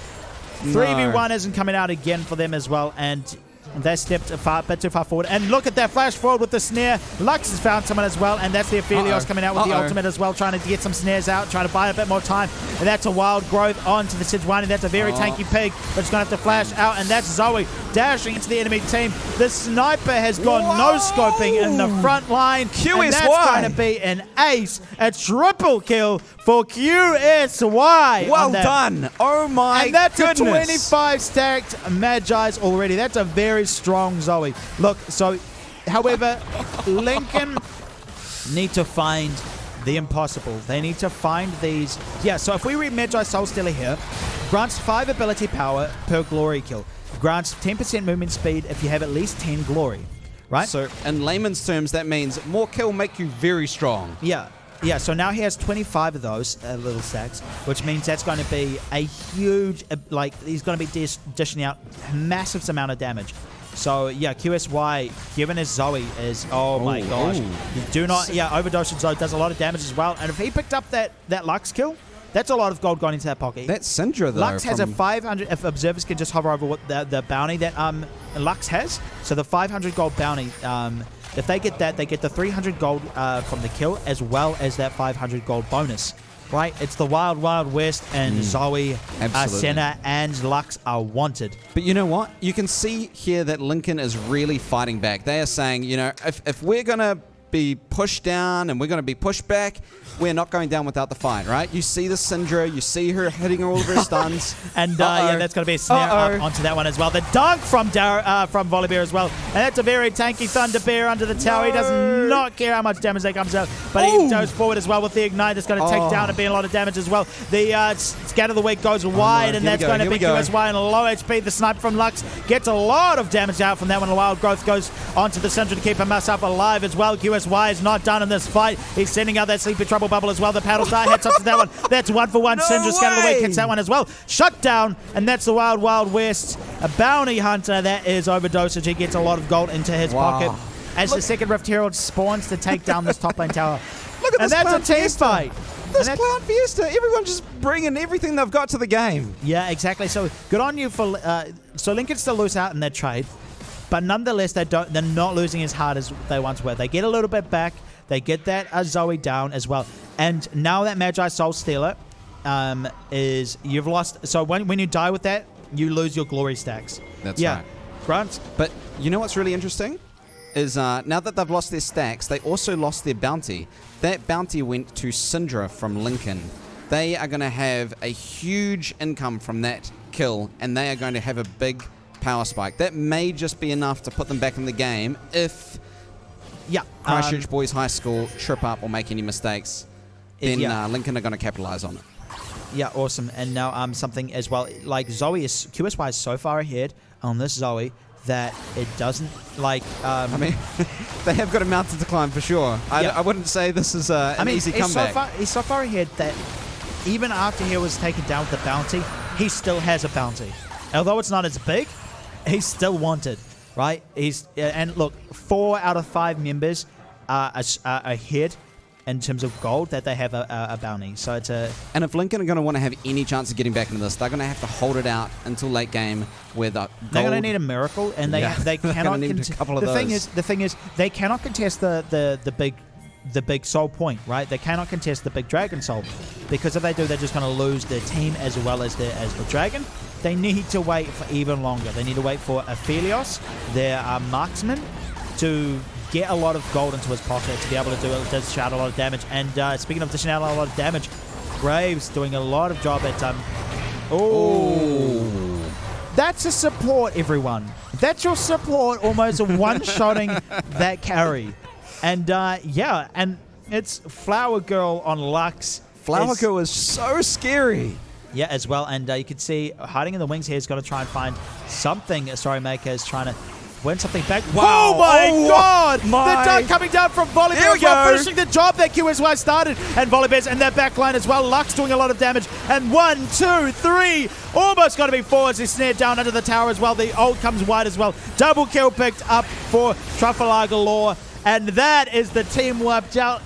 3v1 isn't coming out again for them as well, and they stepped a bit too far forward. And look at that flash forward with the snare. Lux has found someone as well, and that's the Aphelios coming out with the ultimate as well, trying to get some snares out, trying to buy a bit more time. And that's a wild growth onto the Sejuani. That's a very tanky pig, but it's going to have to flash out, and that's Zoe dashing into the enemy team. The sniper has gone no-scoping in the front line, QSY. and that's going to be an ace, a triple kill for QSY. well done. Oh my And that's goodness. a 25 stacked Magi's already. That's a very strong Zoe. Look, so, however, Lincoln need to find the impossible. They need to find these. Yeah, so if we read Magi Soul Stealer here, grants 5 ability power per glory kill. Grants 10% movement speed if you have at least 10 glory. Right? So in layman's terms, that means more kill make you very strong. Yeah. Yeah, so now he has 25 of those little stacks, which means that's going to be a huge, he's going to be dishing out a massive amount of damage. So, yeah, QSY, given his Zoe, is, oh my gosh. You do not, Overdose Zoe does a lot of damage as well. And if he picked up that Lux kill, that's a lot of gold going into that pocket. That's Syndra, though. Lux has a 500, if observers can just hover over what the bounty that Lux has. So the 500 gold bounty, if they get that, they get the 300 gold from the kill, as well as that 500 gold bonus. Right? It's the Wild Wild West, and Zoe, Senna, and Lux are wanted. But you know what? You can see here that Lincoln is really fighting back. They are saying, you know, if we're going to be pushed down and we're going to be pushed back, we're not going down without the fight, right? You see the Syndra, you see her hitting all of her stuns. And yeah, that's going to be a snare up onto that one as well. The dunk from Volibear as well. And that's a very tanky Thunder Bear under the tower. He does not care how much damage that comes out. But he goes forward as well with the Ignite. That's going to take down and be a lot of damage as well. The Scatter the Weak goes wide, and that's going to be QSY and a low HP. The sniper from Lux gets a lot of damage out from that one. The Wild Growth goes onto the Syndra to keep himself alive as well. QSY is not done in this fight. He's sending out that Sleepy Trouble Bubble as well. The Paddle Star heads up to that one. That's 1-for-1. Syndra Scatter the Weak hits that one as well. Shut down, and that's the Wild Wild West. A bounty hunter, that is Overdosage. He gets a lot of gold into his pocket as the second Rift Herald spawns to take down this top lane tower. Look at this. And that's a team fight. This Cloud Fiesta, everyone just bringing everything they've got to the game. Yeah, exactly. So good on you for. So Lincoln still lose out in their trade, but nonetheless they're not losing as hard as they once were. They get a little bit back. They get that Zoe down as well. And now that Magi Soul Stealer is, you've lost. So when you die with that, you lose your glory stacks. That's right. Grant. But you know what's really interesting? Is now that they've lost their stacks, they also lost their bounty. That bounty went to Syndra from Lincoln. They are going to have a huge income from that kill, and they are going to have a big power spike. That may just be enough to put them back in the game if Christchurch Boys High School trip up or make any mistakes. Then Lincoln are going to capitalize on it. Yeah, awesome. And now something as well, like QSY is so far ahead on this Zoe that it doesn't, I mean, they have got a mountain to climb for sure. I wouldn't say this is an easy comeback. He's so far ahead that even after he was taken down with the bounty, he still has a bounty. Although it's not as big, he's still wanted, right? And look, 4 out of 5 members are ahead in terms of gold that they have a bounty. So it's and if Lincoln are going to want to have any chance of getting back into this, they're going to have to hold it out until late game where they're going to need a miracle, and they cannot. need a couple of the thing is they cannot contest the big the big soul point, right? They cannot contest the big dragon soul, because if they do, they're just going to lose their team as well as the dragon. They need to wait for even longer. They need to wait for Aphelios, their marksman, to get a lot of gold into his pocket to be able to dish out a lot of damage. And speaking of dishing out a lot of damage, Graves doing a lot of job at that's a support, everyone. That's your support, almost one-shotting that carry. And yeah, and it's Flower Girl on Lux. Flower Girl is so scary. Yeah, as well. And you can see hiding in the wings here is going to try and find something. Storymaker is trying to win something back. Wow. Oh my God! My. The dunk coming down from Volley Here we as well, go. finishing the job that QSY started. And Volley Bears and their back line as well. Lux doing a lot of damage. And 1, 2, 3. Almost going to be 4 as they snare down under the tower as well. The ult comes wide as well. Double kill picked up for Trafalgar Law. And that is the team wiped out.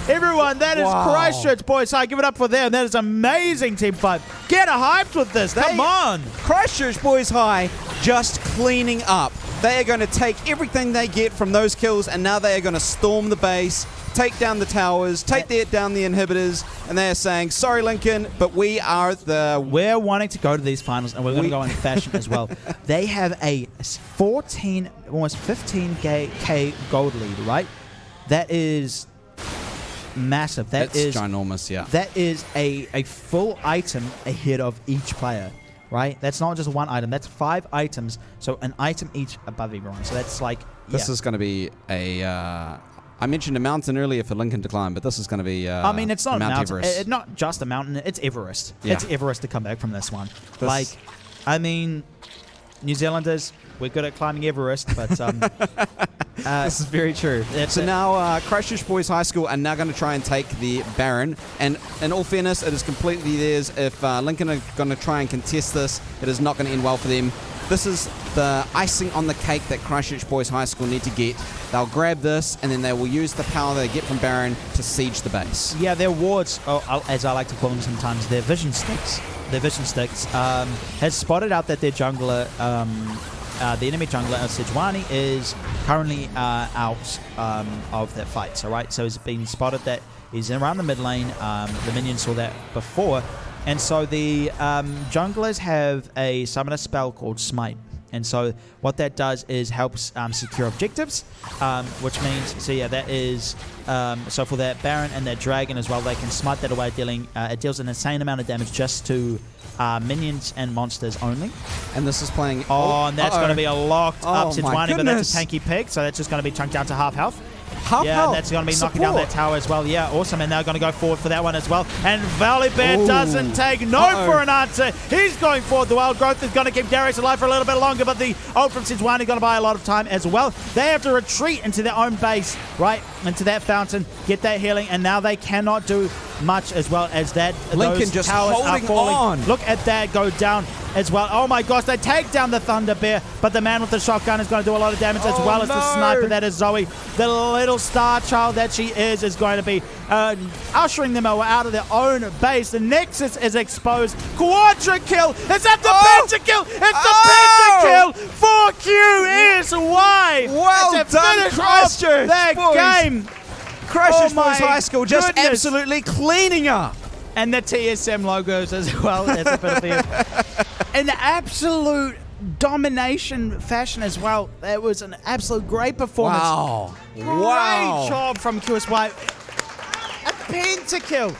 Everyone, that is Christchurch Boys High. Give it up for them. That is amazing team fight. Get hyped with this. Come on. Christchurch Boys High just cleaning up. They are going to take everything they get from those kills, and now they are going to storm the base, take down the towers, take down the inhibitors, and they are saying, sorry, Lincoln, but we are the... We're wanting to go to these finals, and we're going to go in fashion as well. They have a 14, almost 15K gold lead, right? That is massive. That's ginormous, yeah. That is a full item ahead of each player, right? That's not just one item. That's 5 items, so an item each above everyone. So that's like... This is going to be a... I mentioned a mountain earlier for Lincoln to climb, but this is going to be I mean, it's not Mount a mountain. Everest. It's not just a mountain. It's Everest. Yeah. It's Everest to come back from this one. I mean, New Zealanders, we're good at climbing Everest, but... this is very true. So now Christchurch Boys High School are now going to try and take the Baron. And in all fairness, it is completely theirs. If Lincoln are going to try and contest this, it is not going to end well for them. This is the icing on the cake that Christchurch Boys High School need to get. They'll grab this, and then they will use the power they get from Baron to siege the base. Yeah, their wards, as I like to call them sometimes, their vision sticks. Has spotted out that their jungler, the enemy jungler, Sejuani, is currently out of that fight. So, right, so it's been spotted that he's around the mid lane. The minions saw that before. And so the junglers have a summoner spell called Smite. And so what that does is helps secure objectives, which means, so yeah, that is, so for that Baron and that Dragon as well, they can smite that away, it deals an insane amount of damage just to minions and monsters only. And this is playing... and that's going to be a locked up Sejuani, but that's a goodness. tanky pick, so that's just going to be chunked down to half health. Yeah, that's going to be knocking down that tower as well. Yeah, awesome. And they're going to go forward for that one as well. And Valley Bear doesn't take no for an answer. He's going forward. The Wild Growth is going to keep Darius alive for a little bit longer, but the ult from Sejuani is going to buy a lot of time as well. They have to retreat into their own base, right, into that fountain, get that healing, and now they cannot do much as well as that. Lincoln those just towers holding are falling. on. Look at that go down as well. Oh my gosh, they take down the Thunder Bear, but the man with the shotgun is going to do a lot of damage as well as the sniper. That is Zoe, the little star child that she is going to be ushering them out of their own base. The Nexus is exposed. Quadra kill. Is that the pentakill? It's the pentakill for QSY. Well done, Christchurch that Boys. Game. Christchurch Boys High School just absolutely cleaning up. And the TSM logos as well. That's a bit of an absolute domination fashion as well. That was an absolute great performance. Wow. Great job from QSY. A pentakill.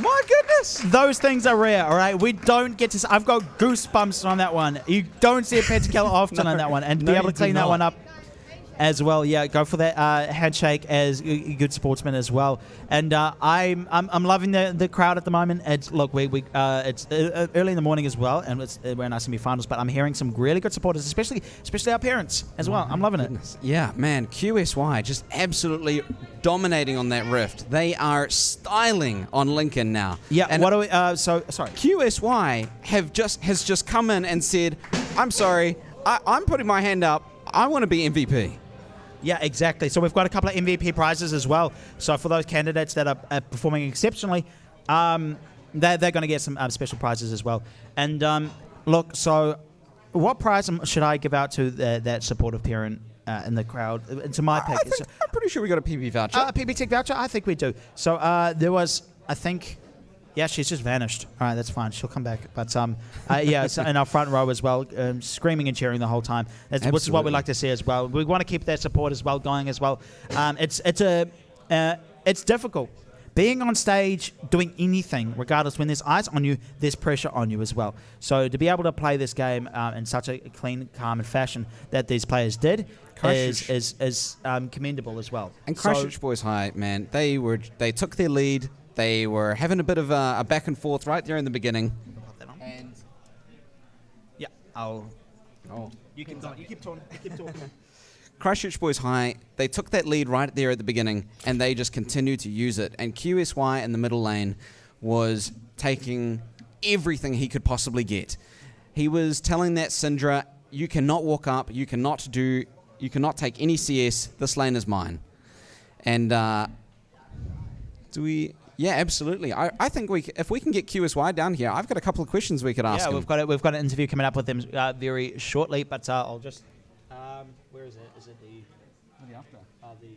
My goodness. Those things are rare, all right? We don't get to... I've got goosebumps on that one. You don't see a pentakill often on that one. And be able to clean that one up as well. Yeah, go for that handshake as a good sportsman as well. And I'm loving the crowd at the moment. It's it's early in the morning as well, and we're in our semi-finals. But I'm hearing some really good supporters, especially our parents as well. I'm loving it. Yeah, man, QSY just absolutely dominating on that rift. They are styling on Lincoln now. Yeah. And what do we? Sorry. QSY has just come in and said, "I'm sorry, I'm putting my hand up. I want to be MVP." Yeah, exactly. So we've got a couple of MVP prizes as well. So for those candidates that are performing exceptionally, they're going to get some special prizes as well. And look, so what prize should I give out to that supportive parent in the crowd. Into my pick. I'm pretty sure we got a PB voucher. A PBTech voucher? I think we do. So there was, I think, yeah, she's just vanished. All right, that's fine. She'll come back. But yeah, so in our front row as well, screaming and cheering the whole time. Which is what we like to see as well. We want to keep that support as well going as well. It's difficult. Being on stage, doing anything, regardless, when there's eyes on you, there's pressure on you as well. So to be able to play this game in such a clean, calm and fashion that these players did is commendable as well. And Christchurch Boys High, man, they took their lead. They were having a bit of a back and forth right there in the beginning. And yeah, you keep talking. Christchurch Boys High, they took that lead right there at the beginning, and they just continued to use it. And QSY in the middle lane was taking everything he could possibly get. He was telling that Syndra, you cannot walk up, you cannot take any CS, this lane is mine. And yeah, absolutely. I think if we can get QSY down here, I've got a couple of questions we could ask him. Yeah, we've got an interview coming up with them very shortly, but I'll just... where is it? Is it the after? The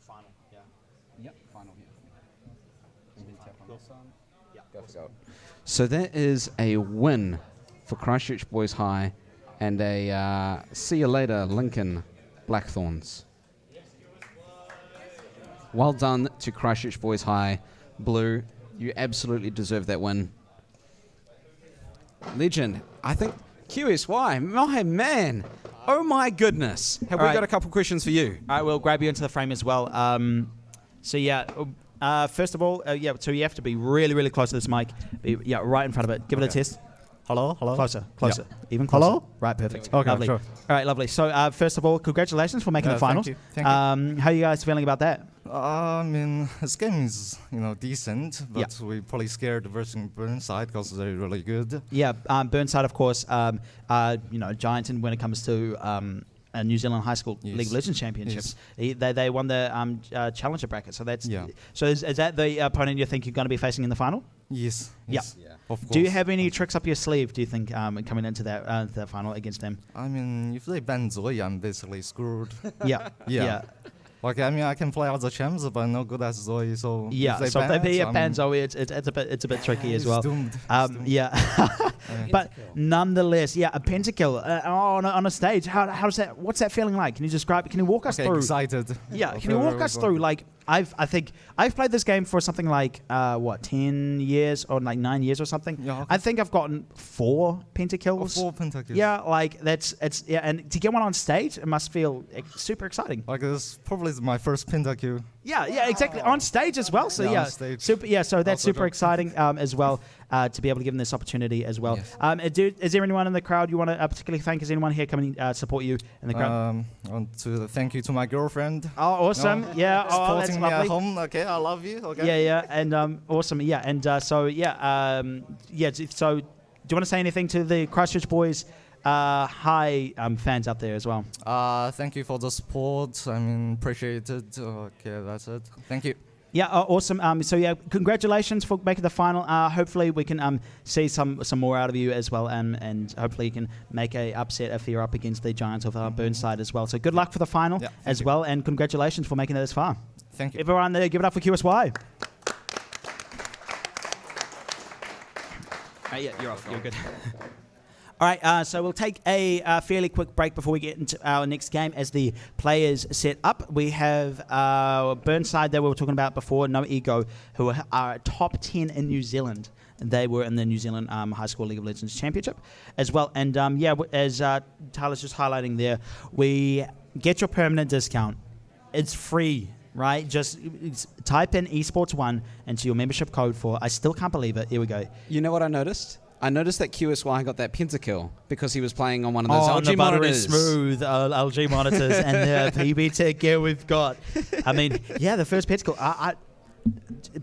final. Yeah. Yep, final. Yeah. Go. So that is a win for Christchurch Boys High, and a see you later, Lincoln Blackthorns. Well done to Christchurch Boys High. Blue, you absolutely deserve that win. Legend, I think QSY, my man. Oh my goodness. Have we got a couple questions for you? All right, we'll grab you into the frame as well. So yeah, first of all, so you have to be really, really close to this mic. Right in front of it. Give it a test. Hello? Closer. Yeah. Even closer. Hello? Right, perfect. Okay, lovely. sure. All right, lovely. So first of all, congratulations for making the finals. Thank you. How are you guys feeling about that? I mean, this game is, decent, but we probably scared versus Burnside because they're really good. Yeah, Burnside, of course, giant when it comes to New Zealand High School League of Legends Championships. Yes. They won the Challenger bracket, so that's... Yeah. So is that the opponent you think you're going to be facing in the final? Yes. Yeah. Of course. Do you have any tricks up your sleeve, do you think, coming into that final against them? I mean, if they ban Zoe, I'm basically screwed. Yeah. Like, I mean, I can play other champs, but I'm not good as Zoe, so... Yeah, if they ban Zoe, it's a bit tricky as well. Doomed. Yeah. But nonetheless, a pentakill on a stage. How's that? What's that feeling like? Can you describe? Can you walk us through? Excited. Yeah. Can you walk us through? Like, I think I've played this game for something like 10 years or like 9 years or something. Yeah, okay. I think I've gotten 4 pentakills. 4 pentakills. Yeah, like and to get one on stage, it must feel super exciting. Like, this probably is my first pentakill. Yeah, exactly. On stage as well. So on stage. So that's Also super good. exciting as well to be able to give them this opportunity as well. Yes. Is there anyone in the crowd you want to particularly thank? Is anyone here coming support you in the crowd? I want to thank you to my girlfriend. Oh, awesome. Yeah. Oh, that's Supporting me lovely. at home. Okay, I love you. Okay. Yeah. And awesome. Yeah. And so do you want to say anything to the Christchurch Boys High fans out there as well? Thank you for the support. I mean, appreciate it. Okay, that's it. Thank you. Yeah, awesome. Congratulations for making the final. Hopefully we can see some more out of you as well, and hopefully you can make a upset if you're up against the Giants of Burnside as well. So good luck for the final as well, and congratulations for making it this far. Thank you. Everyone there, give it up for QSY. You're off. You're good. All right, so we'll take a fairly quick break before we get into our next game as the players set up. We have Burnside that we were talking about before, No Ego, who are top 10 in New Zealand. They were in the New Zealand High School League of Legends Championship as well. And as Tyler's just highlighting there, we get your permanent discount. It's free. Right, just type in Esports 1 into your membership code for. I still can't believe it. Here we go. You know what I noticed? I noticed that QSY got that pentakill because he was playing on one of those LG monitors. Smooth LG monitors and the PBTech gear we've got. I mean, the first pentakill.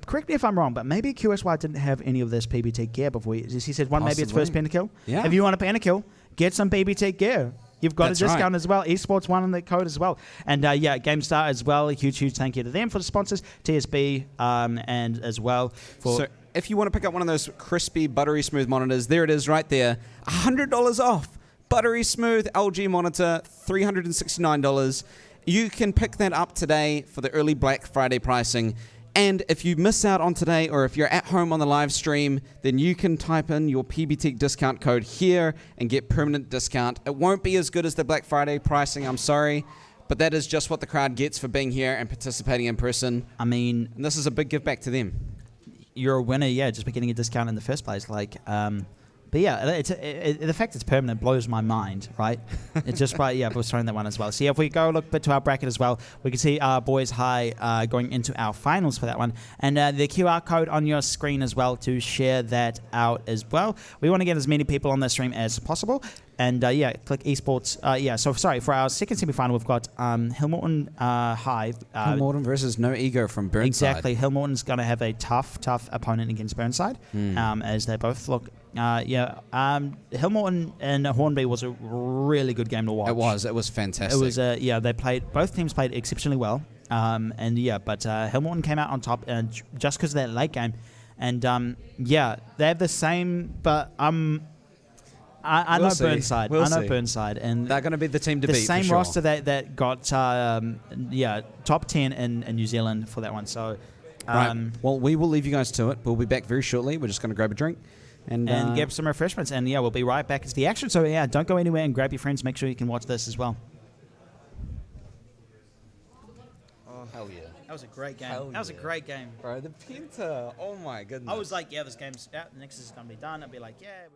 Correct me if I'm wrong, but maybe QSY didn't have any of this PBTech gear before. He said maybe it's first pentakill. Yeah. If you want a pentakill, get some PBTech gear. You've got a discount as well. Esports 1 on the code as well. And GameStar as well. A huge thank you to them for the sponsors. TSB and as well for... So if you want to pick up one of those crispy, buttery smooth monitors, there it is right there. $100 off. Buttery smooth LG monitor, $369. You can pick that up today for the early Black Friday pricing. And if you miss out on today, or if you're at home on the live stream, then you can type in your PBTech discount code here and get permanent discount. It won't be as good as the Black Friday pricing, I'm sorry, but that is just what the crowd gets for being here and participating in person. I mean, And this is a big give back to them. you're a winner, yeah, just by getting a discount in the first place. But yeah, the fact it's permanent blows my mind, right? It's just right, yeah, we're throwing that one as well. So yeah, if we go look to our bracket as well, we can see our boys high going into our finals for that one. And the QR code on your screen as well to share that out as well. We want to get as many people on the stream as possible. And yeah, click esports. For our second semi-final, we've got Hillmorton High. Hillmorton versus No Ego from Burnside. Exactly. Hillmorton's going to have a tough opponent against Burnside, as they both look. Hillmorton and Hornby was a really good game to watch. It was fantastic. It was both teams played exceptionally well. But Hillmorton came out on top just because of that late game. And they have the same, but I know see. Burnside. We'll I know see. Burnside, and They're going to be the team to the beat. same for sure. roster that got top 10 in New Zealand for that one. So, Right. Well, we will leave you guys to it. We'll be back very shortly. We're just going to grab a drink and get some refreshments, and we'll be right back into the action. So don't go anywhere and grab your friends. Make sure you can watch this as well. Oh hell yeah! That was a great game. Hell That was a yeah. great game. Bro, the Penta. Oh my goodness. I was like, this game's out. The next is gonna be done. I'd be like, yeah.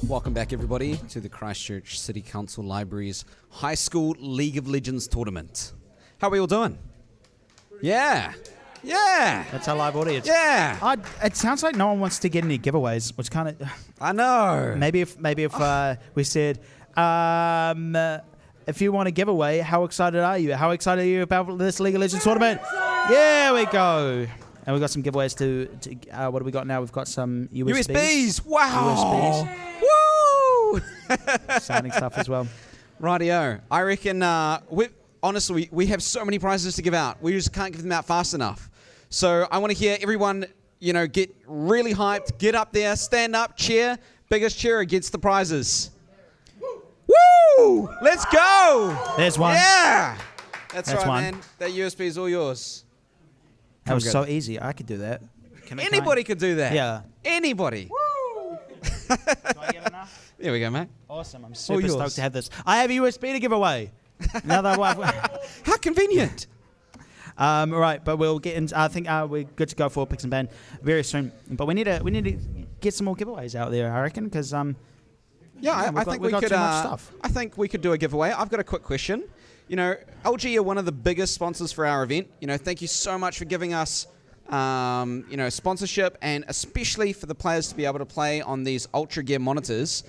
Welcome back, everybody, to the Christchurch City Council Libraries High School League of Legends Tournament. How are we all doing? Yeah. Yeah. That's our live audience. Yeah. It sounds like no one wants to get any giveaways, which kind of... I know. Maybe if we said, if you want a giveaway, how excited are you? How excited are you about this League of Legends tournament? Yeah, we go. And we've got some giveaways to what do we got now? We've got some USBs. Wow. USBs. Woo. Exciting stuff as well. Rightio. I reckon, honestly, we have so many prizes to give out. We just can't give them out fast enough. So I want to hear everyone, get really hyped, get up there, stand up, cheer. Biggest cheer gets the prizes. Woo! Let's go! There's one. Yeah! That's right, one. man. That USB is all yours. That was so easy. I could do that. Anybody could do that. Yeah. Anybody. Woo! Do I get enough? There we go, mate. Awesome. I'm super stoked to have this. I have a USB to give away. Another one. How convenient. Right, but we'll get in. I think we're good to go for Picks and Ban very soon. But we need to get some more giveaways out there, I reckon, because I think we could. I think we could do a giveaway. I've got a quick question. LG are one of the biggest sponsors for our event. Thank you so much for giving us, sponsorship, and especially for the players to be able to play on these Ultra Gear monitors.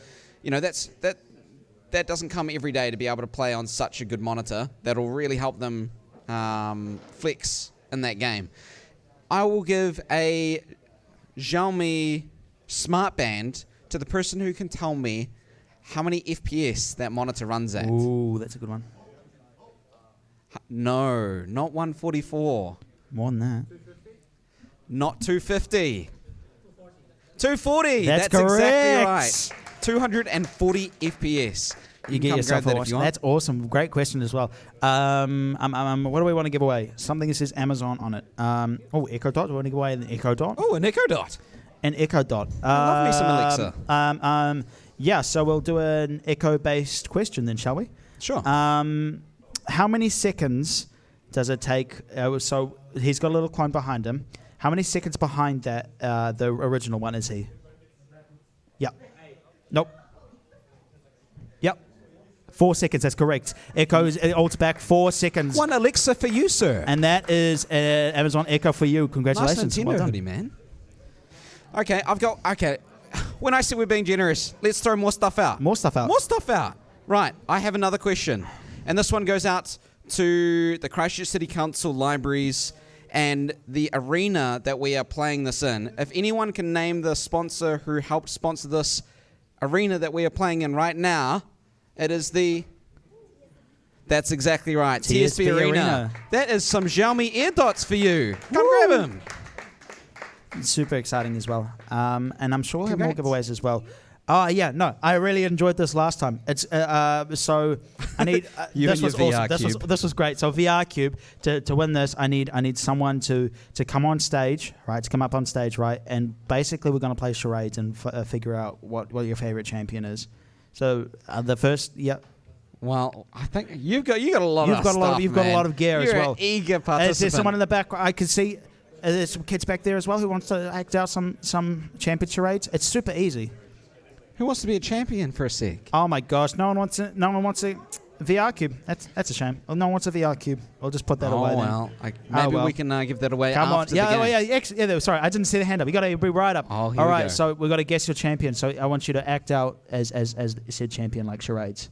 That doesn't come every day to be able to play on such a good monitor. That'll really help them flex in that game. I will give a Xiaomi Smart Band to the person who can tell me how many FPS that monitor runs at. Ooh, that's a good one. No, not 144. More than that. Not 250. 240. That's exactly correct. right. 240 FPS. You get yourself a watch. That's awesome. Great question as well. What do we want to give away? Something that says Amazon on it. Echo Dot. We want to give away an Echo Dot. Oh, an Echo Dot. An Echo Dot. I love me some Alexa. Yeah, so we'll do an Echo-based question then, shall we? Sure. How many seconds does it take? So he's got a little clone behind him. How many seconds behind that, the original one, is he? Yep. Nope. Yep. 4 seconds, that's correct. Echo's ults back 4 seconds. One Alexa for you, sir. And that is Amazon Echo for you. Congratulations. Nice Nintendo hoodie, man. Okay, when I said we're being generous, let's throw more stuff out. More stuff out. More stuff out. Right, I have another question. And this one goes out to the Christchurch City Council Libraries and the arena that we are playing this in. If anyone can name the sponsor who helped sponsor this arena that we are playing in right now, it is the... That's exactly right. TSB Arena. That is some Xiaomi AirDots for you. Come grab them. Super exciting as well. And I'm sure we'll have more giveaways as well. I really enjoyed this last time. It's so I need this was awesome. This was great. So VR Cube to win this, I need someone to come on stage, right? To come up on stage, right? And basically we're going to play charades and figure out what your favorite champion is. So the first, Well, I think you've got a lot of stuff. You've got a lot of gear as well. You're an eager participant. Is there someone in the back? I can see. There's some kids back there as well who wants to act out some champion charades. It's super easy. Who wants to be a champion for a sec? Oh my gosh, no one wants a VR Cube. That's a shame. Well, no one wants a VR Cube. I'll just put that away. Maybe we can give that away after the game. Sorry, I didn't see the hand up. You got to be right up. Oh, all right, so we got to guess your champion. So I want you to act out as said champion, like charades.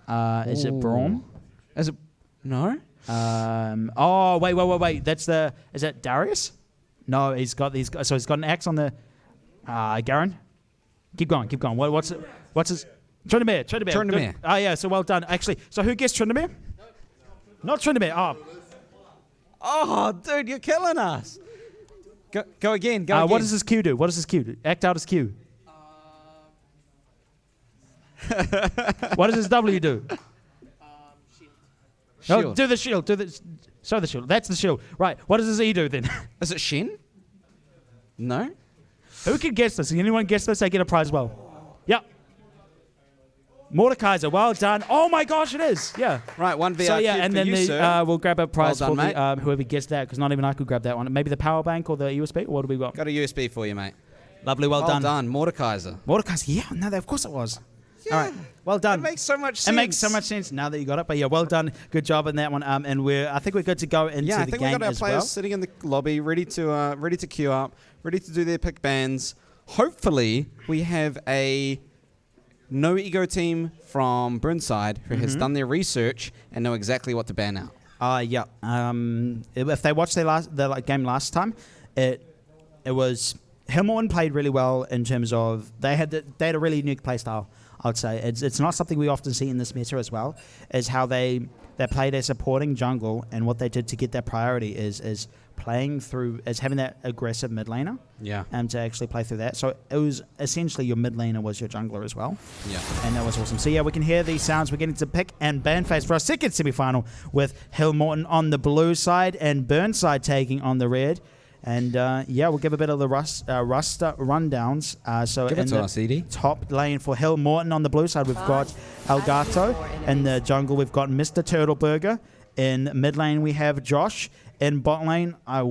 Is it Braum? Is it no? Wait. Is that Darius? No, he's got these. So he's got an axe on the. Garen, keep going. What's his? Tryndamere. Oh yeah, so well done. Actually, so who guessed Tryndamere? Not Tryndamere. Oh, dude, you're killing us. Go again. Go again. What does his Q do? Act out his Q. What does his W do? Shield. No, do the shield. Show the shield. That's the shield. Right. What does his E do then? Is it Shen? No. Who can guess this? Can anyone guess this? They get a prize as well. Yep. Mordekaiser. Well done. Oh my gosh, it is. Yeah. Right. One VR. So yeah, and then sir. We'll grab a prize well done, for whoever guessed that, because not even I could grab that one. Maybe the power bank or the USB. Or what do we got? Got a USB for you, mate. Lovely, well done. Mordekaiser. Mordekaiser, yeah, no, of course it was. Yeah. All right, well done. It makes so much sense. It makes so much sense now that you got it. But yeah, well done. Good job in that one. And I think we're good to go into the game as well. Yeah, I think we got our players sitting in the lobby, ready to queue up, ready to do their pick bans. Hopefully, we have a no ego team from Burnside who has done their research and know exactly what to ban out. Yeah. If they watched their game last time, it was Hillmorton played really well in terms of they had a really unique play style. I would say it's not something we often see in this meta as well. Is how they play their supporting jungle, and what they did to get their priority is playing through as having that aggressive mid laner. Yeah. And to actually play through that. So it was essentially your mid laner was your jungler as well. Yeah. And that was awesome. So yeah, we can hear these sounds. We're getting to pick and ban phase for our second semi-final with Hillmorton on the blue side and Burnside taking on the red. And yeah, we'll give a bit of the roster rundowns. So give in it to us, Edie. Top lane for Hillmorton on the blue side, we've got Elgato. In the jungle, we've got Mr. Turtleburger. In mid lane, we have Josh. In bot lane, I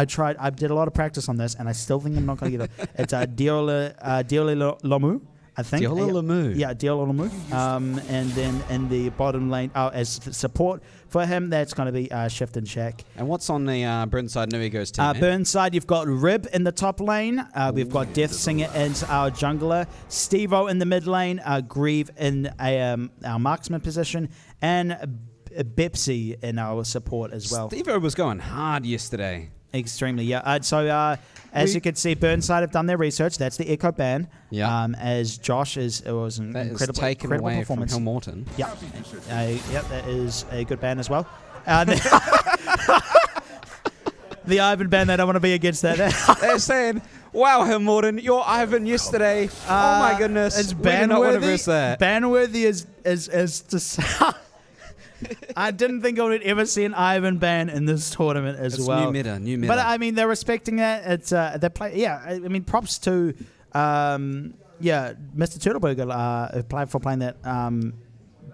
did a lot of practice on this, and I still think I'm not going to get it. It's Diole Lomu, I think. Diole Lomu. Yeah, Diole Lomu. And then in the bottom lane, as support for him, that's going to be Shift and Shack. And what's on the Burnside No Egos team? Burnside, you've got Rib in the top lane. We've got Death Singer as our jungler. Steve-O in the mid lane. Grieve in our marksman position. And Bepsy in our support as well. Steve-O was going hard yesterday. Extremely, yeah. So as you can see, Burnside have done their research. That's the Echo ban. Yeah. As Josh it was an incredible away performance. From Hillmorton. Yeah. Yeah, that is a good ban as well. The Ivan ban, they don't want to be against that. They're saying, wow, Hillmorton, your Ivan yesterday. Oh my goodness. It's ban-worthy. Ban-worthy is to say. I didn't think I would ever see an Ivan ban in this tournament as well. New meta. But I mean, they're respecting that. It's they play. Yeah, I mean, props to Mr. Turtleburger for playing that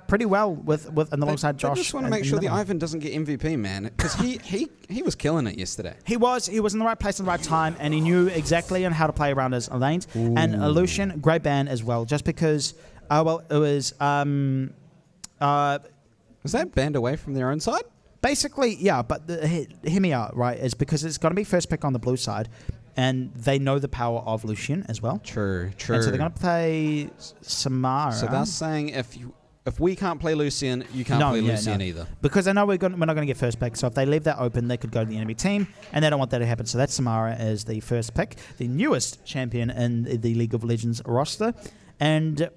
pretty well with and alongside Josh. I just want to make sure the Ivan doesn't get MVP, man, because he was killing it yesterday. He was in the right place at the right time, and he knew exactly on how to play around his lanes. Ooh. And Lucian, great ban as well, just because. It was. Was that banned away from their own side? Basically, yeah, but hear me out, right? It's because it's going to be first pick on the blue side, and they know the power of Lucian as well. True. And so they're going to play Samara. So they're saying if we can't play Lucian, you can't play Lucian either. Because I know we're not going to get first pick, so if they leave that open, they could go to the enemy team, and they don't want that to happen. So that's Samara as the first pick, the newest champion in the League of Legends roster, and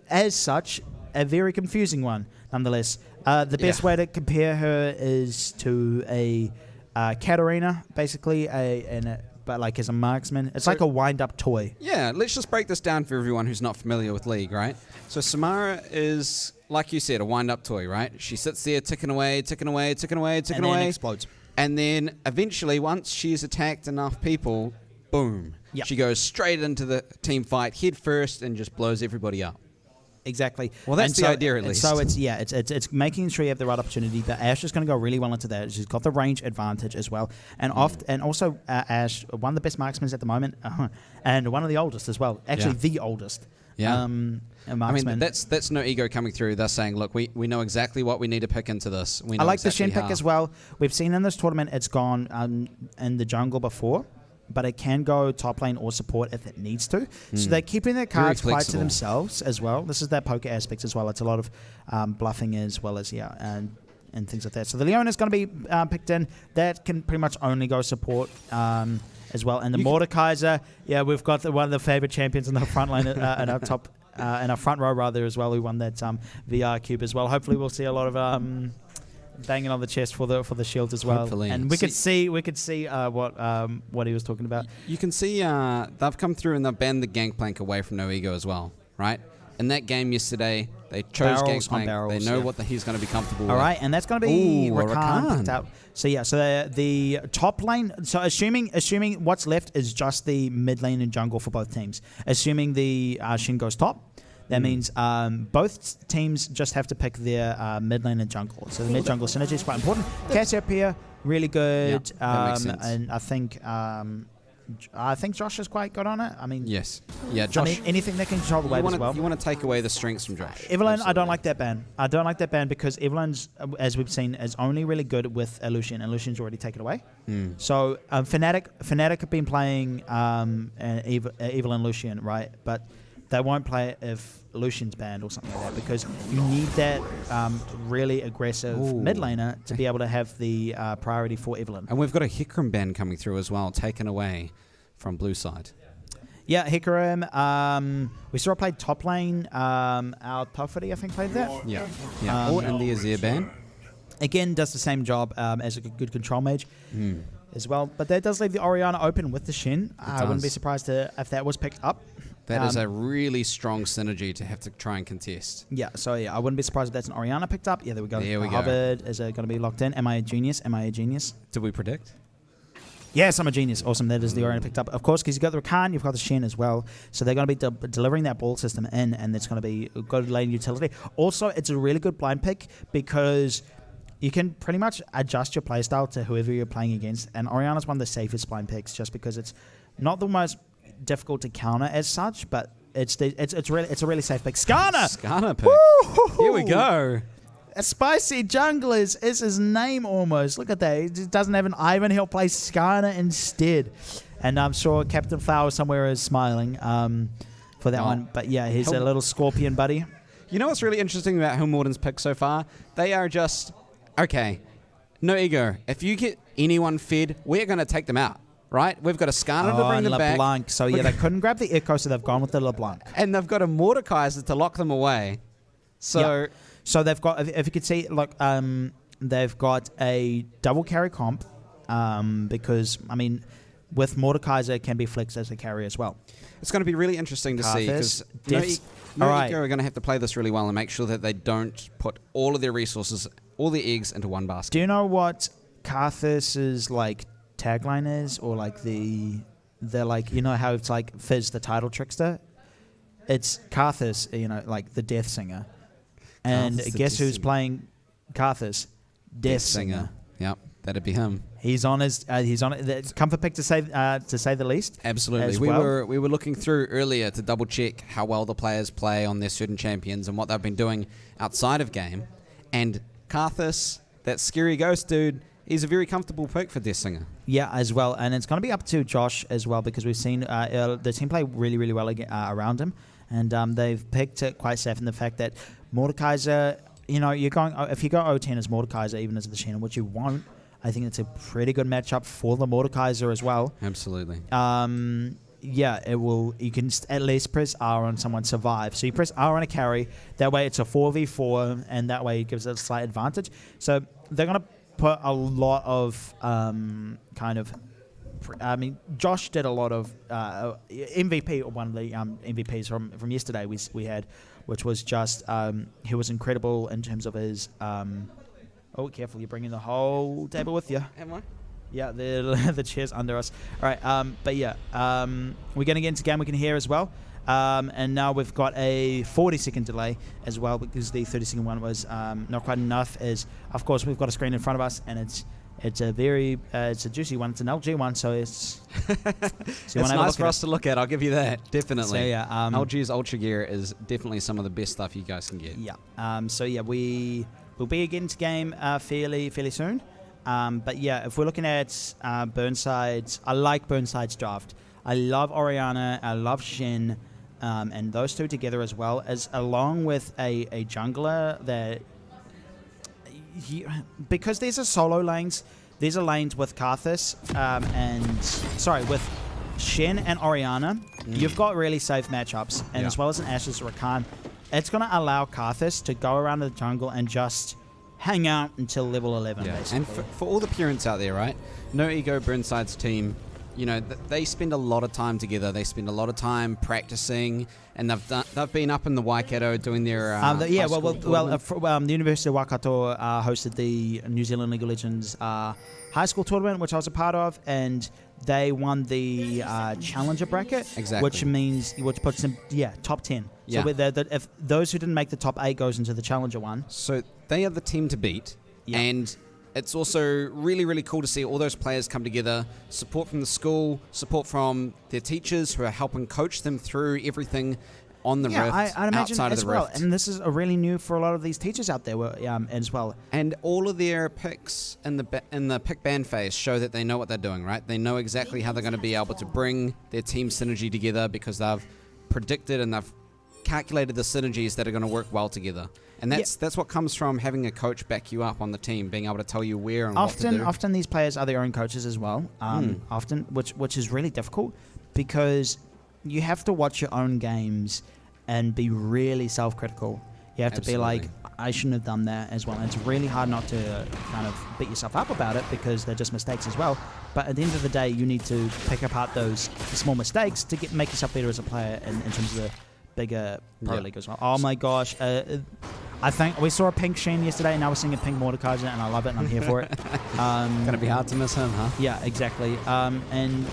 as such, a very confusing one, nonetheless. The best way to compare her is to a Katarina, basically, but like as a marksman. It's like a wind-up toy. Yeah, let's just break this down for everyone who's not familiar with League, right? So Samara is, like you said, a wind-up toy, right? She sits there ticking away, and then explodes. And then eventually, once she's attacked enough people, boom. Yep. She goes straight into the team fight, head first, and just blows everybody up. Exactly. Well, that's the idea, at least. So it's making sure you have the right opportunity. But Ash is going to go really well into that. She's got the range advantage as well, and also Ash, one of the best marksmen at the moment, and one of the oldest as well. Actually, the oldest. Yeah. I mean, that's no ego coming through. They're saying, look, we know exactly what we need to pick into this. We know I like exactly the Shen pick as well. We've seen in this tournament it's gone in the jungle before, but it can go top lane or support if it needs to. So they're keeping their cards quite to themselves as well. This is their poker aspect as well. It's a lot of bluffing as well as, and things like that. So the Leona is going to be picked in. That can pretty much only go support as well. And the Mordekaiser, we've got one of the favorite champions in the front lane in our top, in our front row rather as well, who won that VR cube as well. Hopefully we'll see a lot of banging on the chest for the shields as well. Hopefully. And we could see what he was talking about. You can see they've come through and they've banned the Gangplank away from No Ego as well, right? In that game yesterday, they chose Gangplank. They know what he's going to be comfortable with. All right, and that's going to be Rakan picked out. So the top lane. So assuming what's left is just the mid lane and jungle for both teams. Assuming the Shin goes top. That means both teams just have to pick their mid lane and jungle. So the mid jungle synergy is quite important. Cassiopeia, really good. Yeah, that makes sense. And I think I think Josh is quite good on it. I mean, Yes. Yeah, Josh. I mean, anything that can control the wave as well. You want to take away the strengths from Josh. Evelyn, I don't Absolutely. like that ban. I don't like that ban because Evelyn's, as we've seen, is only really good with Lucian, and Lucian's already taken away. So Fnatic have been playing Evelyn Lucian, right? But they won't play it if Lucian's banned or something like that because you need that really aggressive mid laner to be able to have the priority for Evelyn. And we've got a Hikram ban coming through as well, taken away from blue side. Yeah, Hikarim. We saw her play top lane. Our Puffity, I think, played that. Yeah. Yeah. Or in the Azir ban. Again, does the same job as a good control mage as well. But that does leave the Orianna open with the Shen. I wouldn't be surprised if that was picked up. That is a really strong synergy to have to try and contest. Yeah, so yeah, I wouldn't be surprised if that's an Orianna picked up. Yeah, there we go. There we go. Hubbard is going to be locked in. Am I a genius? Am I a genius? Did we predict? Yes, I'm a genius. Awesome. That is the Orianna picked up. Of course, because you've got the Rakan, you've got the Shen as well. So they're going to be delivering that ball system in, and it's going to be a good lane utility. Also, it's a really good blind pick because you can pretty much adjust your playstyle to whoever you're playing against. And Orianna's one of the safest blind picks just because it's not the most difficult to counter as such, but it's a really safe pick. Skarner pick. Here we go. A spicy junglers is his name almost. Look at that. He just doesn't have an Ivan. He'll play Skarner instead. And I'm sure Captain Flower somewhere is smiling for that one. But yeah, he's a little scorpion buddy. You know what's really interesting about Hillmorden's pick so far? They are just, okay, no ego. If you get anyone fed, we're going to take them out. Right? We've got a Skarner to bring them back. LeBlanc. So yeah, they couldn't grab the Echo, so they've gone with the LeBlanc. And they've got a Mordekaiser to lock them away. So, yeah. So they've got, if you could see, look, they've got a double carry comp because, I mean, with Mordekaiser, it can be flexed as a carry as well. it's going to be really interesting to see because no Ego are going to have to play this really well and make sure that they don't put all of their resources, all their eggs into one basket. Do you know what Karthus's like tagline is, or like they're like, you know how it's like Fizz the title trickster? It's Karthus, you know, like the Death Singer. And Karthus the guess Death who's Singer. playing Karthus? Death Singer. Yep, that'd be him. He's on his. He's on it. Comfort pick to say the least. Absolutely. as We well. were looking through earlier to double check how well the players play on their certain champions and what they've been doing outside of game. And Karthus, that scary ghost dude, he's a very comfortable pick for Death Singer. Yeah, as well, and it's going to be up to Josh as well because we've seen the team play really, really well around him, and they've picked it quite safe in the fact that Mordekaiser, you know, you're going if you go O10 as Mordekaiser, even as the Shannon, which you won't. I think it's a pretty good matchup for the Mordekaiser as well. Absolutely. Yeah, it will. You can at least press R on someone survive. So you press R on a carry. That way it's a 4v4, and that way it gives it a slight advantage. So they're going to put a lot of kind of. I mean, Josh did a lot of MVP, or one of the MVPs from yesterday we had, which was just he was incredible in terms of his. Oh, careful! You're bringing the whole table with you. Am I? Yeah, the chair's under us. All right, but yeah, we're going to get into game we can hear as well. And now we've got a 40-second delay as well because the 30-second one was not quite enough. As of course we've got a screen in front of us, and it's a very it's a juicy one. It's an LG one, so it's It's nice for us to look at. I'll give you that. Definitely. So, yeah, LG's Ultra Gear is definitely some of the best stuff you guys can get. Yeah. So yeah, we'll be getting to game fairly soon. But yeah, if we're looking at Burnside's, I like Burnside's draft. I love Orianna, I love Shen, and those two together as well, as along with a jungler that because these are solo lanes. These are lanes with Karthus with Shen and Orianna. You've got really safe matchups, and as well as an Ashes Rakan. It's going to allow Karthus to go around the jungle and just hang out until level 11, basically. And for all the parents out there, right? No Ego Burnside's team, you know, they spend a lot of time together. They spend a lot of time practicing, and they've been up in the Waikato doing their the University of Waikato hosted the New Zealand League of Legends high school tournament, which I was a part of, and they won the challenger bracket, exactly, which puts them top 10. Yeah. So if those who didn't make the top 8 goes into the challenger one. So they are the team to beat, and it's also really, really cool to see all those players come together, support from the school, support from their teachers who are helping coach them through everything on the Rift, I'd imagine outside of as the well. Rift. And this is a really new for a lot of these teachers out there as well. And all of their picks in the pick ban phase show that they know what they're doing, right? They know exactly how they're going to be able to bring their team synergy together because they've predicted and they've calculated the synergies that are going to work well together. And that's what comes from having a coach back you up on the team, being able to tell you where and what to do. Often these players are their own coaches as well. Often, which is really difficult because you have to watch your own games and be really self-critical. You have to be like, I shouldn't have done that as well. And it's really hard not to kind of beat yourself up about it because they're just mistakes as well. But at the end of the day, you need to pick apart those small mistakes to make yourself better as a player in terms of the bigger pro league as well. Oh my gosh. I think we saw a pink Sheen yesterday, and now we're seeing a pink Mordekaiser, and I love it, and I'm here for it. Gonna be hard to miss him, huh? Yeah, exactly. And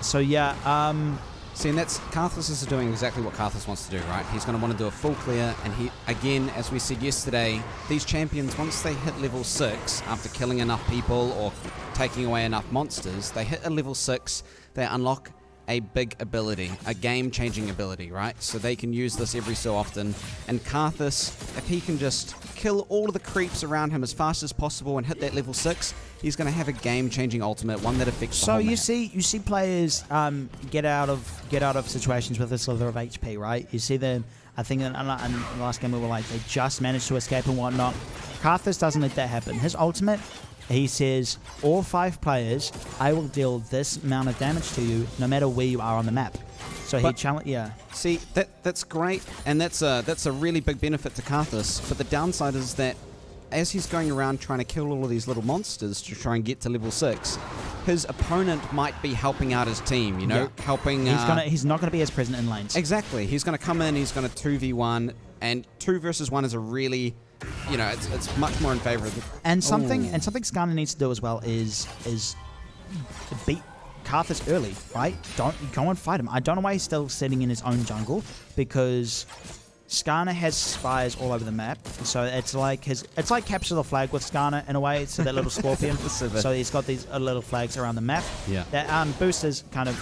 so, see, and that's Karthus is doing exactly what Karthus wants to do, right? He's going to want to do a full clear, and he, again, as we said yesterday, these champions, once they hit level 6, after killing enough people or taking away enough monsters, they hit a level 6, they unlock a big ability, a game-changing ability, right? So they can use this every so often. And Karthus, if he can just kill all of the creeps around him as fast as possible and hit that level 6, he's going to have a game-changing ultimate, one that affects the whole map. So you see players get out of situations with a sliver of HP, right? You see them. I think in the last game we were like they just managed to escape and whatnot. Karthus doesn't let that happen. His ultimate, he says, all 5 players, I will deal this amount of damage to you no matter where you are on the map. So he challenge, See, that's great, and that's a really big benefit to Karthus. But the downside is that as he's going around trying to kill all of these little monsters to try and get to level 6, his opponent might be helping out his team, helping... He's not going to be as present in lanes. Exactly. He's going to come in, he's going to 2v1, and 2 versus 1 is a really... it's much more in favor of the... And something Skarner needs to do as well is beat Karthus early, right? Don't go and fight him. I don't know why he's still sitting in his own jungle, because Skarner has spies all over the map. So it's like capture the flag with Skarner in a way. So that little scorpion. So he's got these little flags around the map. Yeah. That boosts his kind of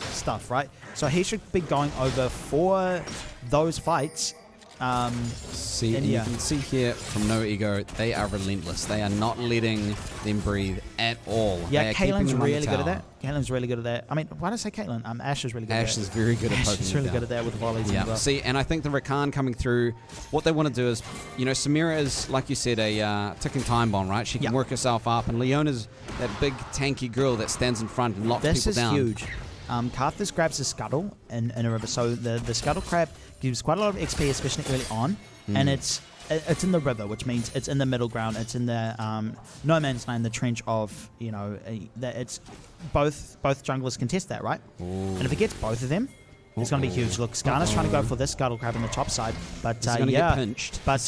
stuff, right? So he should be going over for those fights. You can see here from No Ego, they are relentless. They are not letting them breathe at all. Yeah, Caitlin's really good at that. Caitlin's really good at that. I mean, why did I say Caitlin? Ash is really good at that. Ash is very good at poking. Ash is really good at that with volleys as well. See, and I think the Rakan coming through, what they want to do is, Samira is, like you said, a ticking time bomb, right? She can work herself up, and Leona's that big tanky girl that stands in front and locks people down. This is huge. Karthus grabs a scuttle in a river. So the scuttle crab gives quite a lot of XP, especially early on, and it's in the river, which means it's in the middle ground. It's in the no man's land, the trench of that. It's both junglers contest that, right? Ooh. And if he gets both of them, it's going to be huge. Look, Skarner's trying to go for this scuttle crab on the top side, but he's going to get pinched. But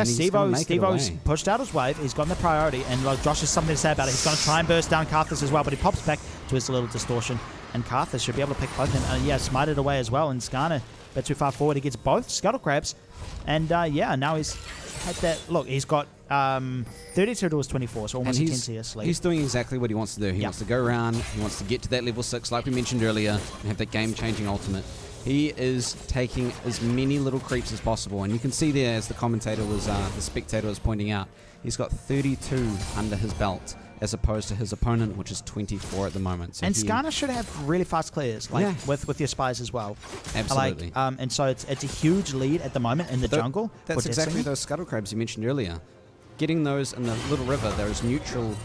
Stevo's pushed out his wave. He's gotten the priority, and like Josh has something to say about it. He's going to try and burst down Karthus as well, but he pops back to his little distortion, and Karthus should be able to pick both of them. Smite it away as well, and Skarner a bit too far forward. He gets both scuttle crabs, and now he's had that. Look, he's got 32 to his 24, so almost a 10 CS lead. He's doing exactly what he wants to do. He wants to go around. He wants to get to that level 6, like we mentioned earlier, and have that game-changing ultimate. He is taking as many little creeps as possible, and you can see there, as the spectator was pointing out, he's got 32 under his belt, as opposed to his opponent, which is 24 at the moment. So Skarner should have really fast clears, with your spies as well. Absolutely. And so it's a huge lead at the moment in the jungle. That's exactly those scuttle crabs you mentioned earlier. Getting those in the little river, those neutral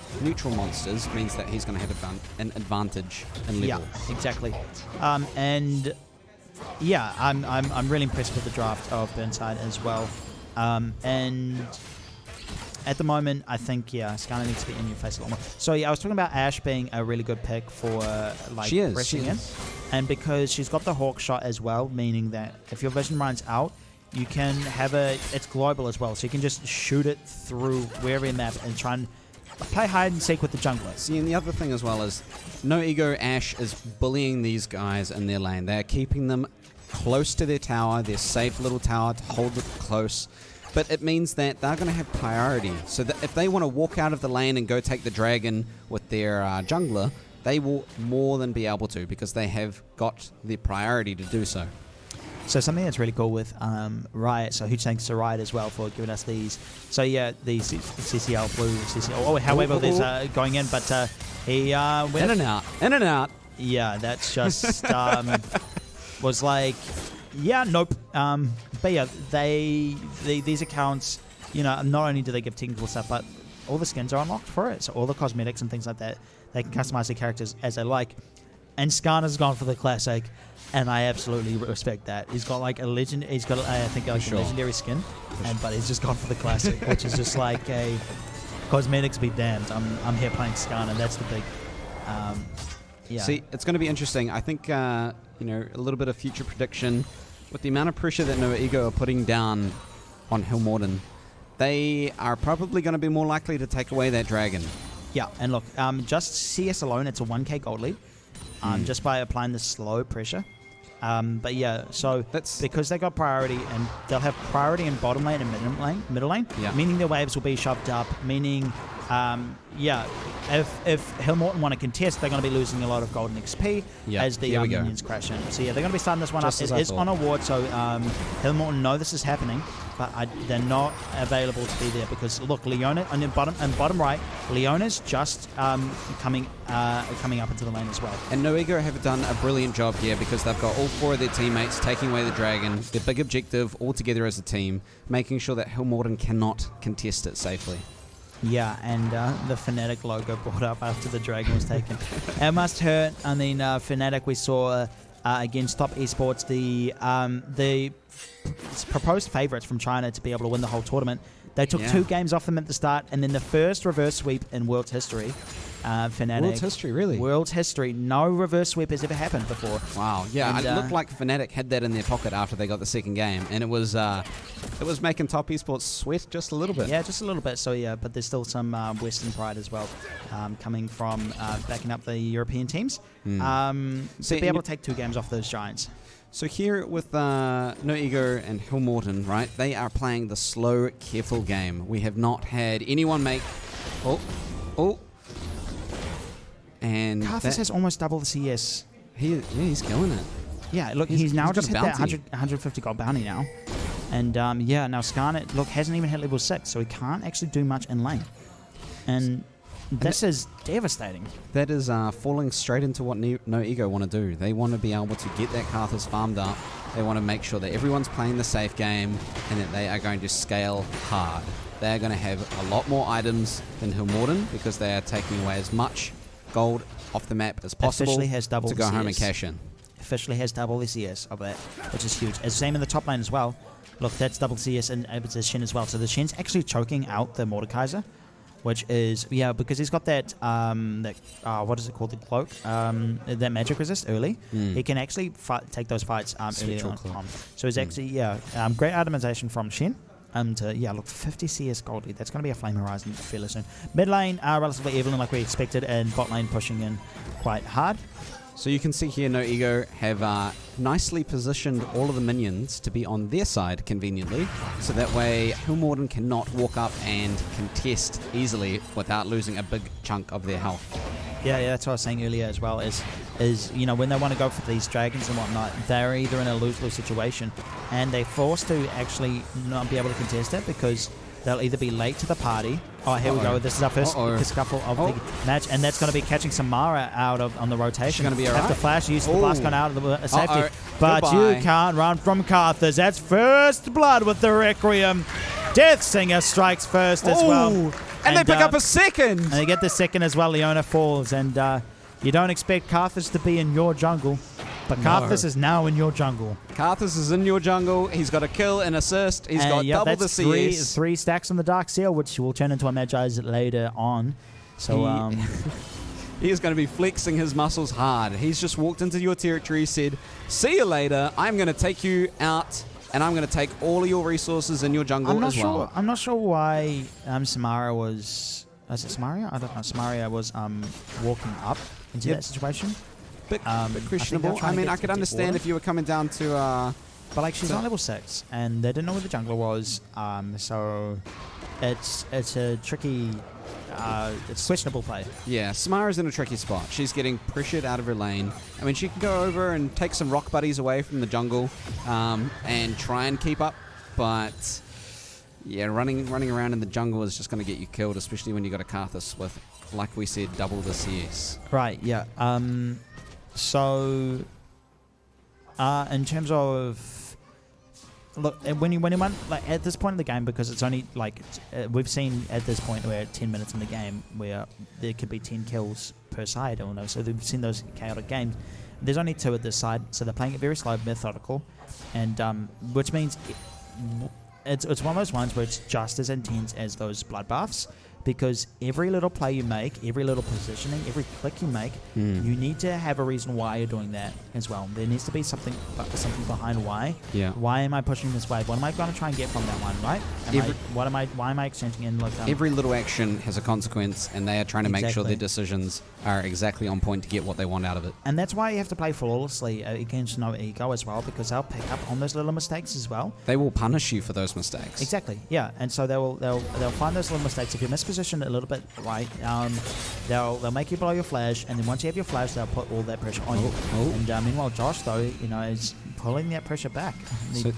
monsters, means that he's going to have an advantage in level. Yeah, exactly. I'm really impressed with the draft of Burnside as well. And at the moment, I think, Skarner needs to be in your face a lot more. So, I was talking about Ash being a really good pick for, pressing in. And because she's got the Hawk shot as well, meaning that if your vision runs out, you can have it's global as well. So you can just shoot it through wherever you map and try and play hide and seek with the junglers. See, and the other thing as well is No Ego Ash is bullying these guys in their lane. They're keeping them close to their tower, their safe little tower, to hold it close. but it means that they're going to have priority. So that if they want to walk out of the lane and go take the dragon with their jungler, they will more than be able to because they have got the priority to do so. So something that's really cool with Riot, so huge thanks to Riot as well for giving us these. So yeah, the CCL blue, CCL, however there's going in, but he went in and out. Yeah, that's just was like, yeah, nope. But yeah, these accounts, you know, not only do they give technical stuff, but all the skins are unlocked for it. So all the cosmetics and things like that, they can customize their characters as they like. And Skarner's gone for the classic, and I absolutely respect that. He's got like a legend. He's got I think like a legendary skin, but he's just gone for the classic, which is just like a cosmetics be damned. I'm here playing Skarner. That's the big. Yeah. See, it's going to be interesting. I think you know, a little bit of future prediction with the amount of pressure that No Ego are putting down on Hillmorden. They are probably going to be more likely to take away that dragon. Yeah, and look, just CS alone, it's a 1k gold lead. Just by applying the slow pressure. But yeah, so that's because they got priority, and they'll have priority in bottom lane and middle lane, meaning their waves will be shoved up, meaning, yeah, if Hillmorden want to contest, they're going to be losing a lot of golden XP as the minions crash in. So yeah, they're going to be starting this one up. It is on a ward, so Hillmorden know this is happening, but they're not available to be there because look, Leona on the bottom right, Leona's just coming up into the lane as well. And No Ego have done a brilliant job here because they've got all 4 of their teammates taking away the dragon. Their big objective all together as a team, making sure that Hillmorden cannot contest it safely. Yeah, and the Fnatic logo brought up after the dragon was taken. It must hurt. I mean, Fnatic we saw against top esports, the proposed favourites from China to be able to win the whole tournament. They took 2 games off them at the start, and then the first reverse sweep in world's history. Fnatic. World's history, really? World's history. No reverse sweep has ever happened before. Wow. Yeah, and, it looked like Fnatic had that in their pocket after they got the second game, and it was making top esports sweat just a little bit. Yeah, just a little bit. So yeah, but there's still some Western pride as well, coming from backing up the European teams. To be able to take 2 games off those giants. So here with No Ego and Hillmorden, right, they are playing the slow, careful game. We have not had anyone make... Oh. And Karthus has almost double the CS. He's killing it. Yeah, look, he's now just hit that 150 gold bounty now. And yeah, now Skarner, look, hasn't even hit level 6, so he can't actually do much in lane. And this is devastating. That is falling straight into what No Ego want to do. They want to be able to get that Karthus farmed up. They want to make sure that everyone's playing the safe game and that they are going to scale hard. They are going to have a lot more items than Hillmorden because they are taking away as much gold off the map as possible to go home and cash in. Officially has double the CS of that, which is huge. As same in the top lane as well. Look, that's double CS and it's a Shen as well. So the Shen's actually choking out the Mordekaiser, which is, yeah, because he's got that, what is it called, the cloak, that magic resist early. He can actually take those fights early on. So it's actually, great itemization from Shen. Look, 50 CS gold lead. That's going to be a Flame Horizon fairly soon. Mid lane, relatively even like we expected, and bot lane pushing in quite hard. So you can see here No Ego have nicely positioned all of the minions to be on their side conveniently, so that way Hillmorden cannot walk up and contest easily without losing a big chunk of their health. Yeah, that's what I was saying earlier as well, is you know, when they want to go for these dragons and whatnot, they're either in a lose-lose situation, and they're forced to actually not be able to contest it because they'll either be late to the party. Oh, here we go. This is our first scuffle of the match, and that's going to be catching Samara out on the rotation. She's going to be alright. Have to flash, use the blast gun out of the safety. But you can't run from Karthus. That's first blood with the Requiem. Death Singer strikes first as well. And they pick up a second. And they get the second as well. Leona falls, and you don't expect Karthus to be in your jungle. But Karthus is now in your jungle. Karthus is in your jungle. He's got a kill and assist. He's got double the CS. Three stacks on the Dark Seal, which will turn into a Magi's later on. So he is going to be flexing his muscles hard. He's just walked into your territory, said, "See you later. I'm going to take you out, and I'm going to take all of your resources in your jungle as well." I'm not sure why Samara was... Is it Samaria? I don't know. Samaria was walking up into that situation. Bit questionable. I mean, I could understand if you were coming down to But like she's on level 6, and they didn't know where the jungler was, so it's a tricky, it's questionable play. Yeah, Samara's in a tricky spot. She's getting pressured out of her lane. I mean, she can go over and take some rock buddies away from the jungle and try and keep up, but yeah, running around in the jungle is just going to get you killed, especially when you got a Karthus with, like we said, double the CS. Right. Yeah. So in terms of look, when you want, like at this point in the game, because it's only like we've seen at this point we're at 10 minutes in the game where there could be 10 kills per side, or no, so we've seen those chaotic games. There's only 2 at this side, so they're playing it very slow, methodical, and which means it's one of those ones where it's just as intense as those bloodbaths, because every little play you make, every little positioning, every click you make, you need to have a reason why you're doing that as well. There needs to be something behind why. Yeah. Why am I pushing this wave? What am I going to try and get from that one, right? Why am I exchanging in? Like, every little action has a consequence, and they are trying to make sure their decisions are exactly on point to get what they want out of it. And that's why you have to play flawlessly against no ego as well, because they'll pick up on those little mistakes as well. They will punish you for those mistakes. Exactly. Yeah. And so they'll find those little mistakes. If you misposition a little bit right, they'll make you blow your flash, and then once you have your flash, they'll put all that pressure on you. And meanwhile, Josh though, is pulling that pressure back. So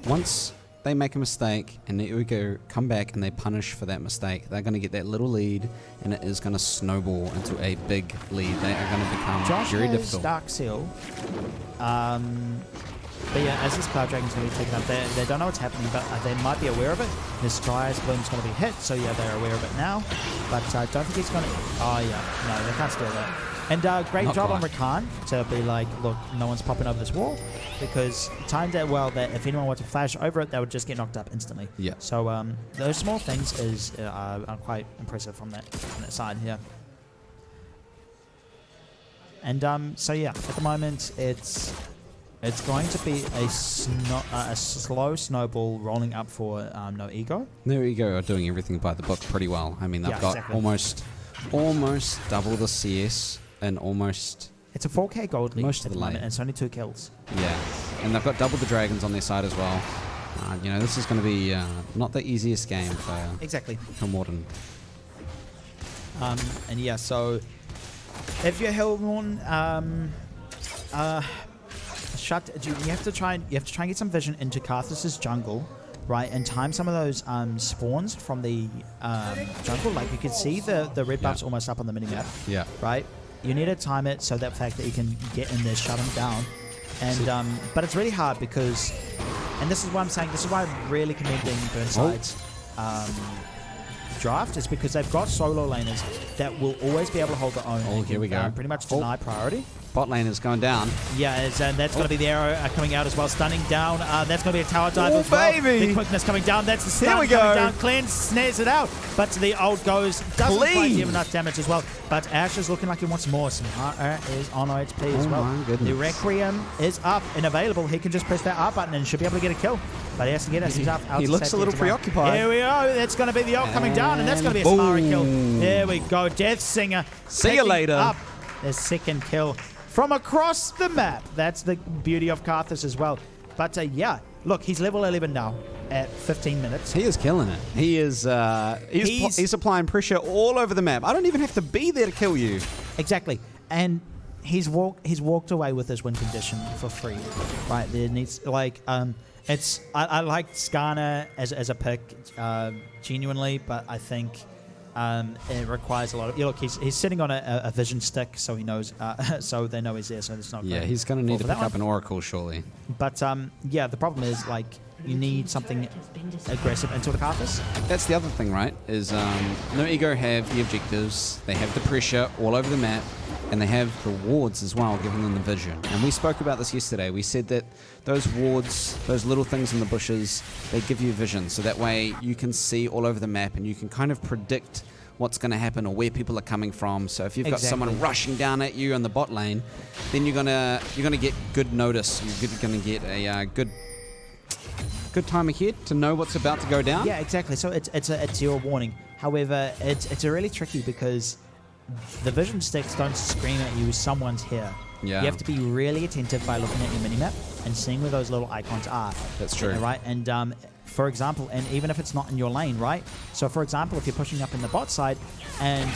once they make a mistake and the Ugo come back and they punish for that mistake, they're going to get that little lead, and it is going to snowball into a big lead. They are going to become very difficult. Dark Seal. But yeah, as this Cloud Dragon's going to be taken up, they don't know what's happening, but they might be aware of it. This Dryas Bloom's going to be hit, so yeah, they're aware of it now. But I don't think he's going to... Oh yeah, no, they can't steal that. And great job on Rakan to be like, look, no one's popping over this wall, because timed it well that if anyone were to flash over it, they would just get knocked up instantly. Yeah. So those small things are quite impressive from that side here. And so yeah, at the moment it's going to be a slow snowball rolling up for No Ego. No Ego are doing everything by the book pretty well. I mean, they've got almost double the CS and almost... It's a 4k gold lead most of the lane. And it's only 2 kills. Yeah, and they've got double the dragons on their side as well. This is going to be not the easiest game for Morton. And yeah, so if you're Hellborn, you have to try and get some vision into Karthus's jungle, right, and time some of those spawns from the jungle. Like you can see the red buff's almost up on the minimap. Yeah. Right. You need to time it so that fact that you can get in there, shut them down, and but it's really hard because, and this is why I'm saying, this is why I'm really commending Burnside's draft, is because they've got solo laners that will always be able to hold their own. Oh, here we go. Pretty much deny priority. Bot lane is going down. Yeah, and that's going to be the arrow coming out as well. Stunning down. That's going to be a tower dive as well. Baby. The quickness coming down. That's the stun Here we coming go. down. Cleanse snares it out. But the ult goes. Doesn't quite give enough damage as well. But Ash is looking like he wants more. Samara is on HP as well. My goodness. The Requiem is up and available. He can just press that R button and should be able to get a kill. But he has to get us. He's up. He looks a little preoccupied. Here we go. That's going to be the ult coming down, and that's going to be a Samara kill. There we go. Death Singer. See you later. Up the second kill from across the map. That's the beauty of Karthus as well. But yeah, look, he's level 11 now at 15 minutes. He is killing it. He is. He's applying pressure all over the map. I don't even have to be there to kill you. Exactly, and he's walked away with his win condition for free. Right there needs like it's. I like Skarner as a pick genuinely, but I think. It requires a lot of... look, he's sitting on a vision stick, so he knows... so they know he's there, so it's not... Yeah, he's going to need to pick up an Oracle, surely. But, yeah, the problem is, like, you need something aggressive into the Karthus. That's the other thing, right? Is No Ego have the objectives, they have the pressure all over the map, and they have the wards as well, giving them the vision. And we spoke about this yesterday. We said that those wards, those little things in the bushes, they give you vision. So that way you can see all over the map and you can kind of predict what's going to happen or where people are coming from. So if you've got someone rushing down at you on the bot lane, then you're gonna get good notice. You're going to get a good time ahead to know what's about to go down. Yeah, exactly. So it's your warning. However, it's really tricky because the vision sticks don't scream at you, someone's here. Yeah. You have to be really attentive by looking at your minimap. and seeing where those little icons are. That's true. Right? And for example, and even if it's not in your lane, right? So for example, if you're pushing up in the bot side and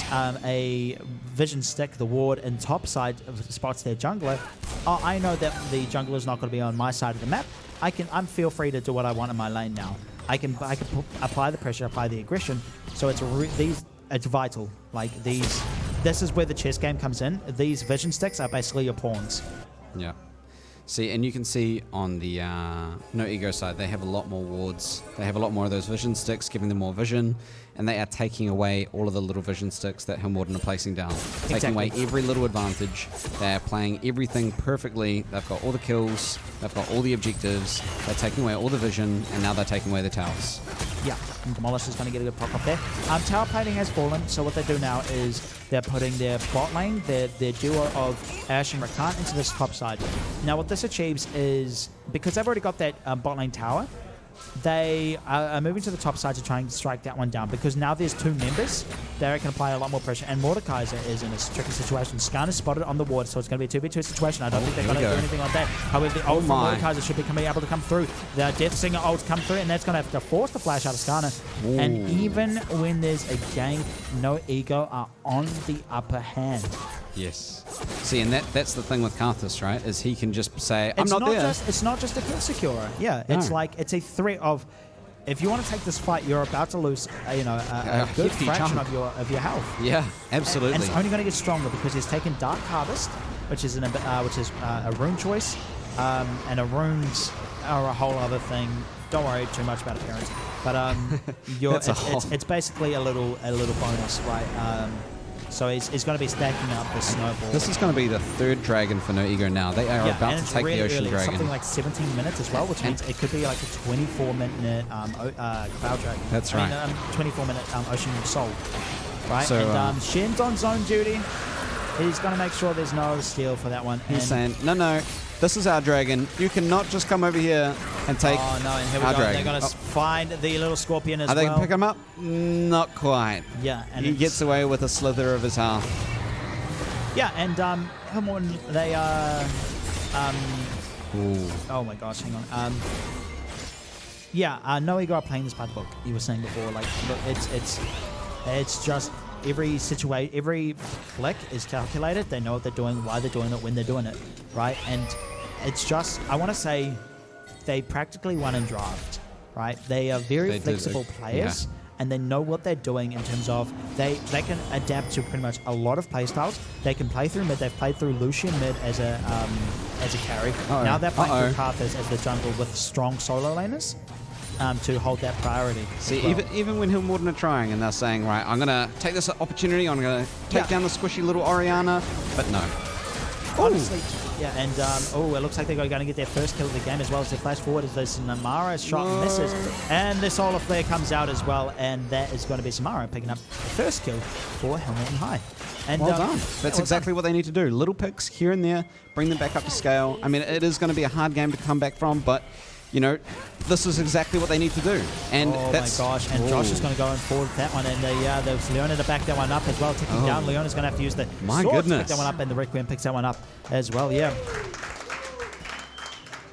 a vision stick, the ward and top side spots their jungler, I know that the jungler is not going to be on my side of the map. I'm feel free to do what I want in my lane now. I can apply the pressure, apply the aggression. So it's vital. Like this is where the chess game comes in. These vision sticks are basically your pawns. Yeah. See, and you can see on the No Ego side, they have a lot more wards. They have a lot more of those vision sticks, giving them more vision, and they are taking away all of the little vision sticks that Hillmorden are placing down. Taking away every little advantage. They're playing everything perfectly. They've got all the kills. They've got all the objectives. They're taking away all the vision, and now they're taking away the towers. Yeah, and Demolish is going to get a good pop up there. Tower plating has fallen, so what they do now is they're putting their bot lane, their duo of Ashe and Rakan into this top side. Now what this achieves is, because they've already got that bot lane tower, they are moving to the top side to try and strike that one down, because now there's two members that can apply a lot more pressure, and Mordekaiser is in a tricky situation. Skarn is spotted on the ward, so it's going to be a 2v2 situation. I don't think they're going to do anything like that. However, the ult from Mordekaiser should be able to come through. The Death Singer ult come through, and that's going to have to force the flash out of Skarner. And even when there's a gank, No Ego are on the upper hand. Yes. See, and that's the thing with Karthus, right? Is he can just say, I'm not there. It's not just a kill securer. Yeah, it's like, it's a threat of, if you want to take this fight, you're about to lose, a good fraction of your health. Yeah, absolutely. And it's only going to get stronger because he's taken Dark Harvest, which is a rune choice, and a runes are a whole other thing. Don't worry too much about appearance, but it's basically a little bonus, right? So he's going to be stacking up the snowball. This is going to be the third dragon for No Ego now. They are about to take the Ocean Dragon. It's something like 17 minutes as well, which means it could be like a 24-minute Cloud Dragon. That's right. 24-minute Ocean Soul. Right? So, and Shen's on zone duty. He's going to make sure there's no steal for that one. He's saying, no, this is our dragon. You cannot just come over here and take and here we our go. dragon. They're going to find the little scorpion as well. Are they going to pick him up? Not quite. Yeah. And he gets away with a slither of his half. Yeah, and Hillmorden, they are... Ooh. Oh my gosh, hang on. No Ego are playing this by the book. You were saying before, like, look, it's just... Every flick is calculated. They know what they're doing, why they're doing it, when they're doing it, right? And it's just, I want to say, they practically won in draft, right? They are very flexible players, and they know what they're doing in terms of they can adapt to pretty much a lot of playstyles. They can play through mid. They've played through Lucian mid as a carry. Now they're playing through Karthus as the jungle with strong solo laners. To hold that priority. See, even when Hillmorden are trying and they're saying, right, I'm going to take this opportunity, I'm going to take down the squishy little Orianna, but no. Honestly, and it looks like they're going to get their first kill of the game as well as they flash forward as this Samara shot misses. And the solar flare comes out as well, and that is going to be Samara picking up the first kill for Hillmorden High. And, well done. That's exactly what they need to do. Little picks here and there, bring them back up to scale. I mean, it is going to be a hard game to come back from, but this is exactly what they need to do. And my gosh, and Josh is going to go in forward with that one, and there's Leona to back that one up as well, ticking down. Leona's going to have to use the sword to pick that one up, and the Requiem picks that one up as well, Yeah,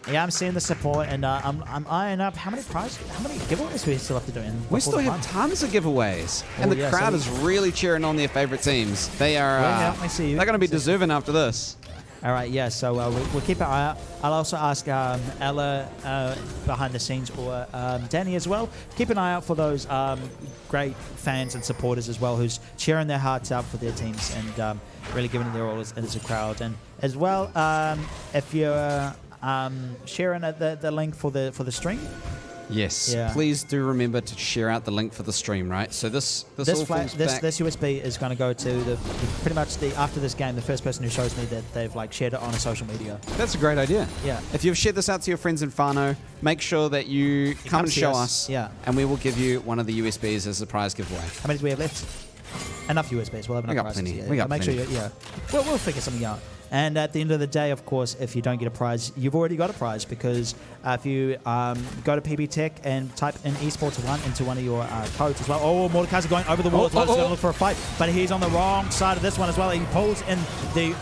I'm seeing the support, and I'm eyeing up how many giveaways we still have to do. We still have tons of giveaways, and the crowd is really cheering on their favorite teams. They are. They're going to be deserving after this. All right, so we'll keep an eye out. I'll also ask Ella behind the scenes, or Danny as well. Keep an eye out for those great fans and supporters as well, who's cheering their hearts out for their teams and really giving it their all as a crowd. And as well, if you're sharing the link for the stream. Yes, please do remember to share out the link for the stream, right? So this USB is going to go to pretty much after this game, the first person who shows me that they've shared it on a social media. That's a great idea. Yeah. If you've shared this out to your friends in whānau, make sure that you come and show us. Yeah. And we will give you one of the USBs as a prize giveaway. How many do we have left? Enough USBs. We'll have enough prizes. We got plenty. Make sure we'll figure something out. And at the end of the day, of course, if you don't get a prize, you've already got a prize, because if you go to PBTech and type in Esports 1 into one of your codes as well. Oh, Mordecai's going over the wall as well. He's going to look for a fight, but he's on the wrong side of this one as well. He pulls in the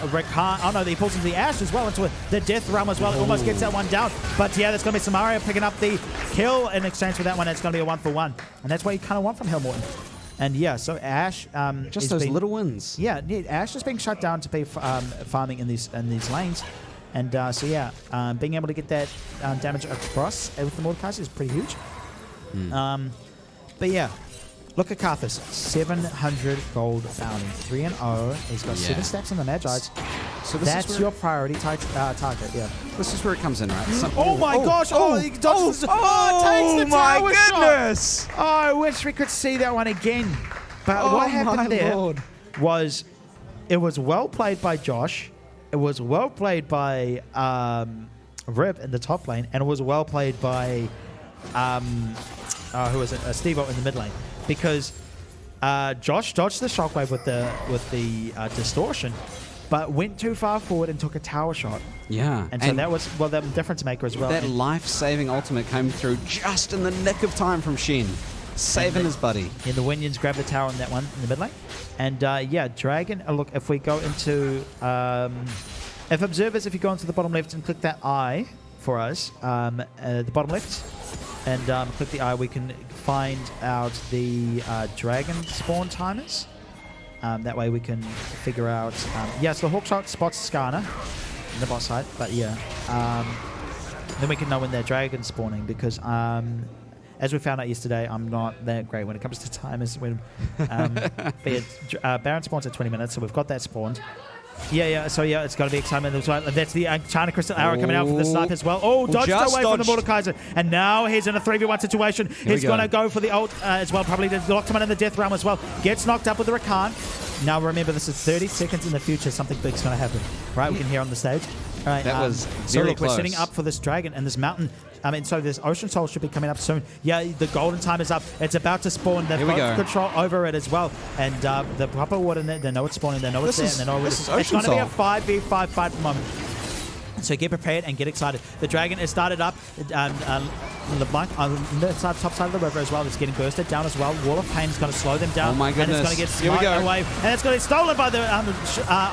he pulls into the Ash as well, into the Death Realm as well. It almost gets that one down. But yeah, there's going to be Samaria picking up the kill in exchange for that one. It's going to be a 1-for-1. And that's what you kind of want from Hill Morton. And yeah, so Ash just those little wins. Yeah, Ash is being shut down to be farming in these lanes, and so yeah, being able to get that damage across with the Mordekaiser is pretty huge. But yeah, look at Karthus, 700 gold bounty, 3-0. He's got 7 stacks on the Magi's. So that's your priority target. Yeah, this is where it comes in, right? Oh my gosh! He dodges. Takes the tower goodness! Shot. Oh, I wish we could see that one again. But what happened there was, it was well played by Josh. It was well played by Rib in the top lane, and it was well played by who was it? Steve-O in the mid lane, because Josh dodged the shockwave with the distortion, but went too far forward and took a tower shot. Yeah. And so that was, the difference maker as well. That life-saving ultimate came through just in the nick of time from Shen, saving his buddy. Yeah, the Winions grabbed the tower on that one in the mid lane. And yeah, Dragon, look, if we go into, if you go into the bottom left and click that eye for us, the bottom left, and click the eye, we can find out the Dragon spawn timers. That way we can figure out... yeah, so the Hawkshot spots Skarner on the bot side, but yeah. Then we can know when they're Dragon spawning, because as we found out yesterday, I'm not that great when it comes to timers. But yeah, Baron spawns at 20 minutes, so we've got that spawned. Yeah, so yeah, it's got to be excitement as well. That's the China Crystal Arrow coming out for the snipe as well. Oh, dodged away from the Mordekaiser. And now he's in a 3v1 situation. He's going to go for the ult as well, probably to lock him in the Death Realm as well. Gets knocked up with the Rakan. Now remember, this is 30 seconds in the future. Something big's going to happen. Right, we can hear on the stage. All right, that was so very look, close. We're setting up for this dragon and this mountain. So this Ocean Soul should be coming up soon. Yeah, the golden time is up. It's about to spawn. They've got control over it as well. And the proper water, they know it's spawning. They know it's there. And they know it's going to be a 5v5 fight at the moment. So get prepared and get excited. The dragon is started up. LeBlanc on the top side of the river as well. It's getting bursted down as well. Wall of Pain is going to slow them down. Oh my goodness. And it's going to get smoked away. And it's going to get stolen by the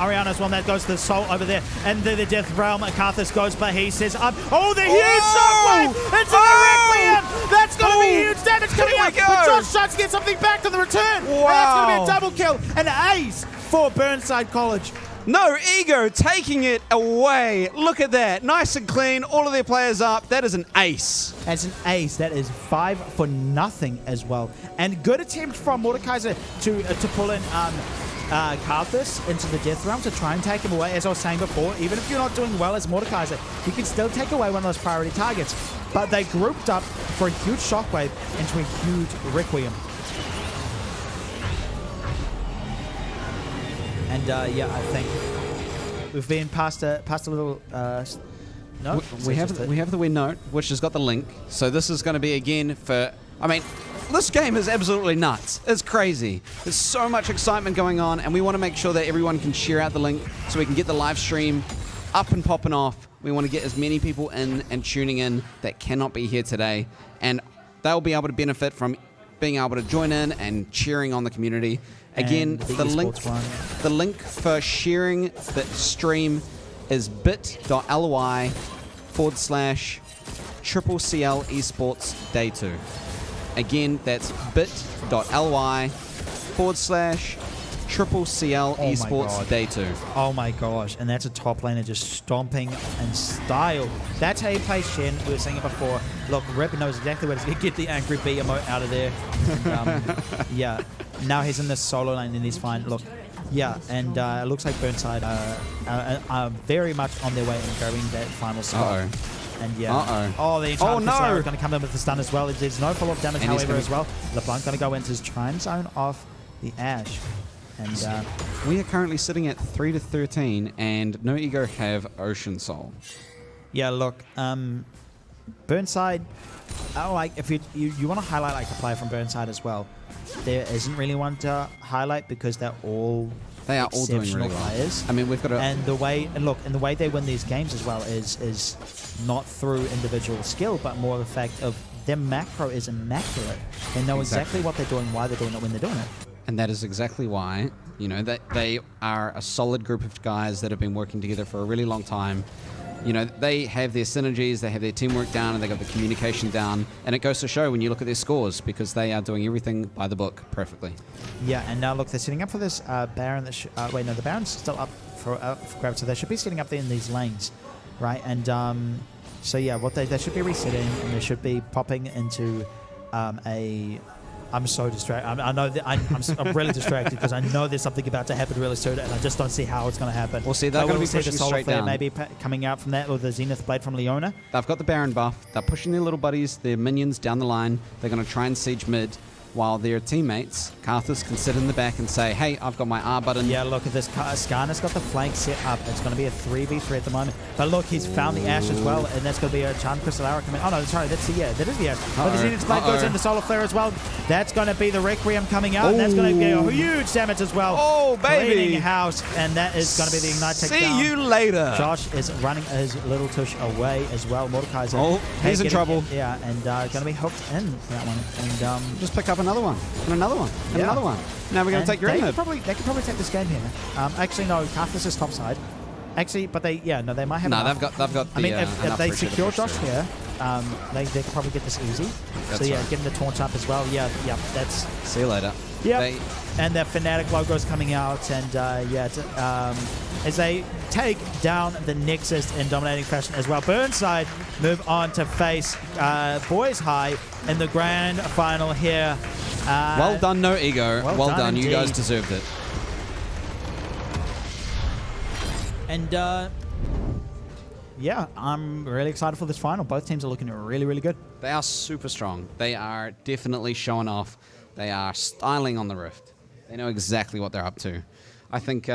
Oriana as well. And that goes to the Soul over there. And the Death Realm. Karthus goes, but he says, oh, the huge shockwave! It's a Requiem! That's going to be huge damage coming out. But Josh tries to get something back on the return. Wow. And that's going to be a double kill. An ace for Burnside College. No ego taking it away. Look at that. Nice and clean. All of their players up. That is an ace. That's an ace. That is 5-0 as well. And good attempt from Mordekaiser to pull in Karthus into the Death Realm to try and take him away. As I was saying before, even if you're not doing well as Mordekaiser, you can still take away one of those priority targets. But they grouped up for a huge shockwave into a huge Requiem. And yeah, I think we've been past a little note. We have the win note, which has got the link. So this is going to be again for. I mean, this game is absolutely nuts. It's crazy. There's so much excitement going on, and we want to make sure that everyone can share out the link so we can get the live stream up and popping off. We want to get as many people in and tuning in that cannot be here today, and they'll be able to benefit from being able to join in and cheering on the community. Again, the link for sharing the stream is bit.ly/CCCL Esports Day 2. Again, that's bit.ly/CCCL Esports Day 2. Oh my gosh, and that's a top laner just stomping in style. That's how you play Shen. We were saying it before. Look, Rip knows exactly where to get the Angry Bee emote out of there. And, yeah, now he's in this solo lane and he's fine. Look, yeah, and it looks like Burnside are very much on their way in grabbing that final spot. And yeah. Oh, the Enchantress is going to come in with the stun as well. There's no follow-up damage, and however, as well. LeBlanc going to go into his Trine Zone off the Ash. And we are currently sitting at 3-13, and No Ego have Ocean Soul. Yeah, look, Burnside. Like if you want to highlight like a player from Burnside as well, there isn't really one to highlight because they're all They are all doing exceptional really well. players. I mean, we've got And the way they win these games as well is not through individual skill, but more the fact of their macro is immaculate. They know exactly what they're doing, why they're doing it, when they're doing it. And that is exactly why, that they are a solid group of guys that have been working together for a really long time. They have their synergies, they have their teamwork down, and they got the communication down. And it goes to show when you look at their scores, because they are doing everything by the book perfectly. Yeah, and now look, they're setting up for this Baron. The Baron's still up for grabs, so they should be setting up there in these lanes, right? And so yeah, what they should be resetting, and they should be popping into a. I'm so distracted. I know that I'm really distracted because I know there's something about to happen really soon, and I just don't see how it's going to happen. We'll see. They're going to be pushing the Solar straight Flare down. maybe coming out from that, or the Zenith Blade from Leona. They've got the Baron buff. They're pushing their little buddies, their minions down the line. They're going to try and siege mid, while their teammates, Karthus, can sit in the back and say, hey, I've got my R button. Yeah, look at this. Skarner's got the flank set up. It's going to be a 3v3 at the moment. But look, he's found the Ash as well, and that's going to be a Charm Crystal Arrow coming. Oh, no, sorry, that is the Ash. But the Zenith Blade goes into Solar Flare as well. That's going to be the Requiem coming out, and that's going to be a huge damage as well. Oh, baby. Cleaning house, and that is going to be the Ignite takedown. See you later. Josh is running his little tush away as well. Mordekaiser. Oh, he's in trouble. And going to be hooked in for that one. And just pick up another one. And another one. And another one. Now we're going to take your They mid. could probably take this game here. Actually, no. Karthus is topside. Actually, but they might have. No, enough. they've got. I mean, the, if enough they pressure to secure push Josh through. here, they could probably get this easy. That's so yeah, right. getting the taunt up as well. Yeah, that's. See you later. Yep. And the Fnatic logo's coming out, and as they take down the Nexus in dominating fashion as well. Burnside move on to face Boys High in the grand final here. Well done, No Ego. Well done. You guys indeed. deserved it. And yeah, I'm really excited for this final. Both teams are looking really, really good. They are super strong. They are definitely showing off. They are styling on the Rift. They know exactly what they're up to. I think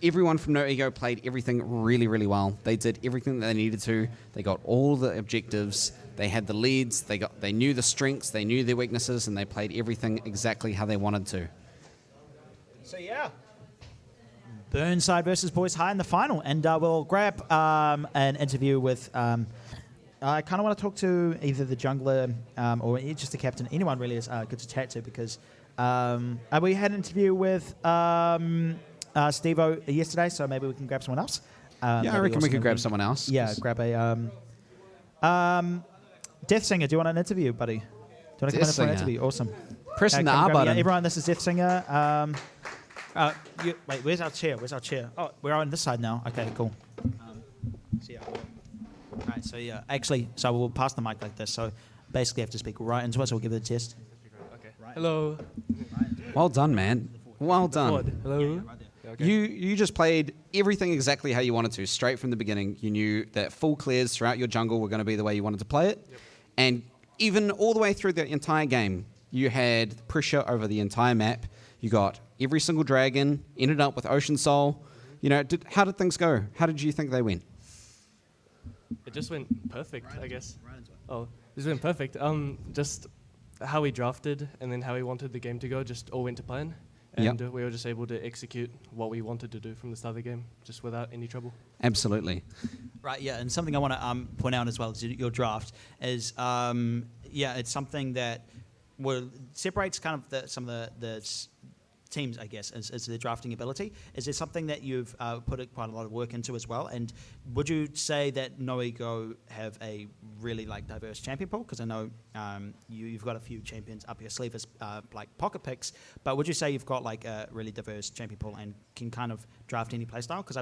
everyone from No Ego played everything really, really well. They did everything that they needed to. They got all the objectives. They had the leads. They knew the strengths. They knew their weaknesses, and they played everything exactly how they wanted to. So yeah, Burnside versus Boys High in the final, and we'll grab an interview with. I kind of want to talk to either the jungler or just the captain. Anyone really is good to chat to, because we had an interview with Steve-O yesterday, so maybe we can grab someone else. I reckon we could grab someone else. Yeah, grab a Death Singer. Do you want an interview, buddy? Do you want to come in for an interview? Awesome. Pressing the R button. Yeah, everyone, this is Death Singer. Wait, where's our chair? Oh, we're on this side now. Okay, cool. Right, so yeah, actually, so we'll pass the mic like this. So basically, I have to speak right into it. So we'll give it a test. Okay. Hello. Well done, man. Well done. Hello. Okay. You just played everything exactly how you wanted to, straight from the beginning. You knew that full clears throughout your jungle were going to be the way you wanted to play it. Yep. And even all the way through the entire game, you had pressure over the entire map. You got every single dragon, ended up with Ocean Soul. How did things go? How did you think they went? It just went perfect, I guess. Oh, it just went perfect. Just how we drafted and then how we wanted the game to go just all went to plan. And we were just able to execute what we wanted to do from the start of the game, just without any trouble. Absolutely. Right, yeah, and something I want to point out as well is your draft is, it's something that separates kind of some of the teams, I guess, as their drafting ability. Is there something that you've put quite a lot of work into as well? And would you say that No Ego have a really diverse champion pool? Because I know you've got a few champions up your sleeve as pocket picks, but would you say you've got a really diverse champion pool and can kind of draft any playstyle? Because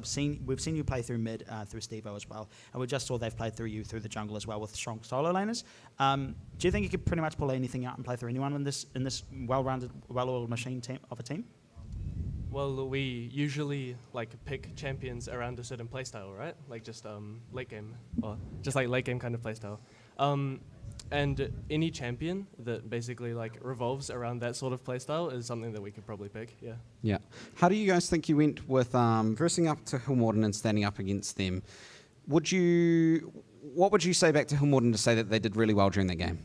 we've seen you play through mid through Steve-O as well, and we just saw they've played through you through the jungle as well with strong solo laners. Do you think you could pretty much pull anything out and play through anyone in this well-rounded, well-oiled machine team of a team? Well, we usually pick champions around a certain playstyle, right? Just late game, or just late game kind of playstyle. And any champion that basically revolves around that sort of playstyle is something that we could probably pick. Yeah. Yeah. How do you guys think you went with versing up to Hillmorden and standing up against them? What would you say back to Hillmorden to say that they did really well during that game?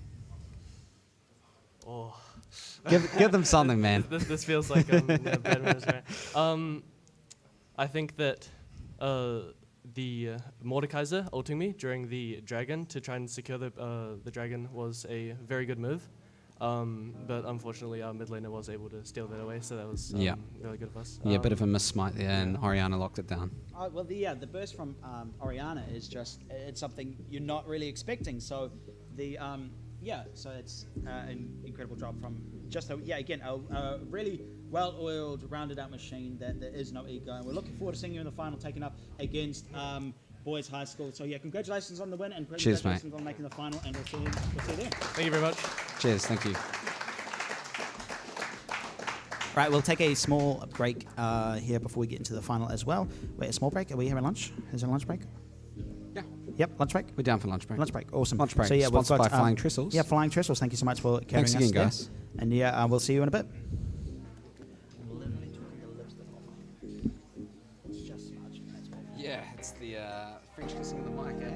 Oh. Give them something, man. This feels like bad memories, right? I think that the Mordekaiser ulting me during the dragon to try and secure the dragon was a very good move. But unfortunately, our mid laner was able to steal that away, so that was really good of us. Yeah, a bit of a miss-smite there, and Oriana locked it down. Well, the burst from Oriana is just it's something you're not really expecting. So the so it's an incredible job from just a really well-oiled, rounded-out machine that there is no ego. And we're looking forward to seeing you in the final, taking up against Boys High School. So yeah, congratulations on the win and congratulations on making the final. And we'll see you there. Thank you very much. Cheers, thank you. Right, we'll take a small break here before we get into the final as well. Wait, a small break? Are we having lunch? Is there a lunch break? Yeah. Yep, lunch break. We're down for lunch break. Lunch break, awesome. Lunch break, So yeah, we've sponsored got by Flying Trestles. Yeah, Flying Trestles. Thank you so much for carrying Thanks us again, there. guys. And yeah, we'll see you in a bit. Yeah, it's the French kissing of the mic, eh?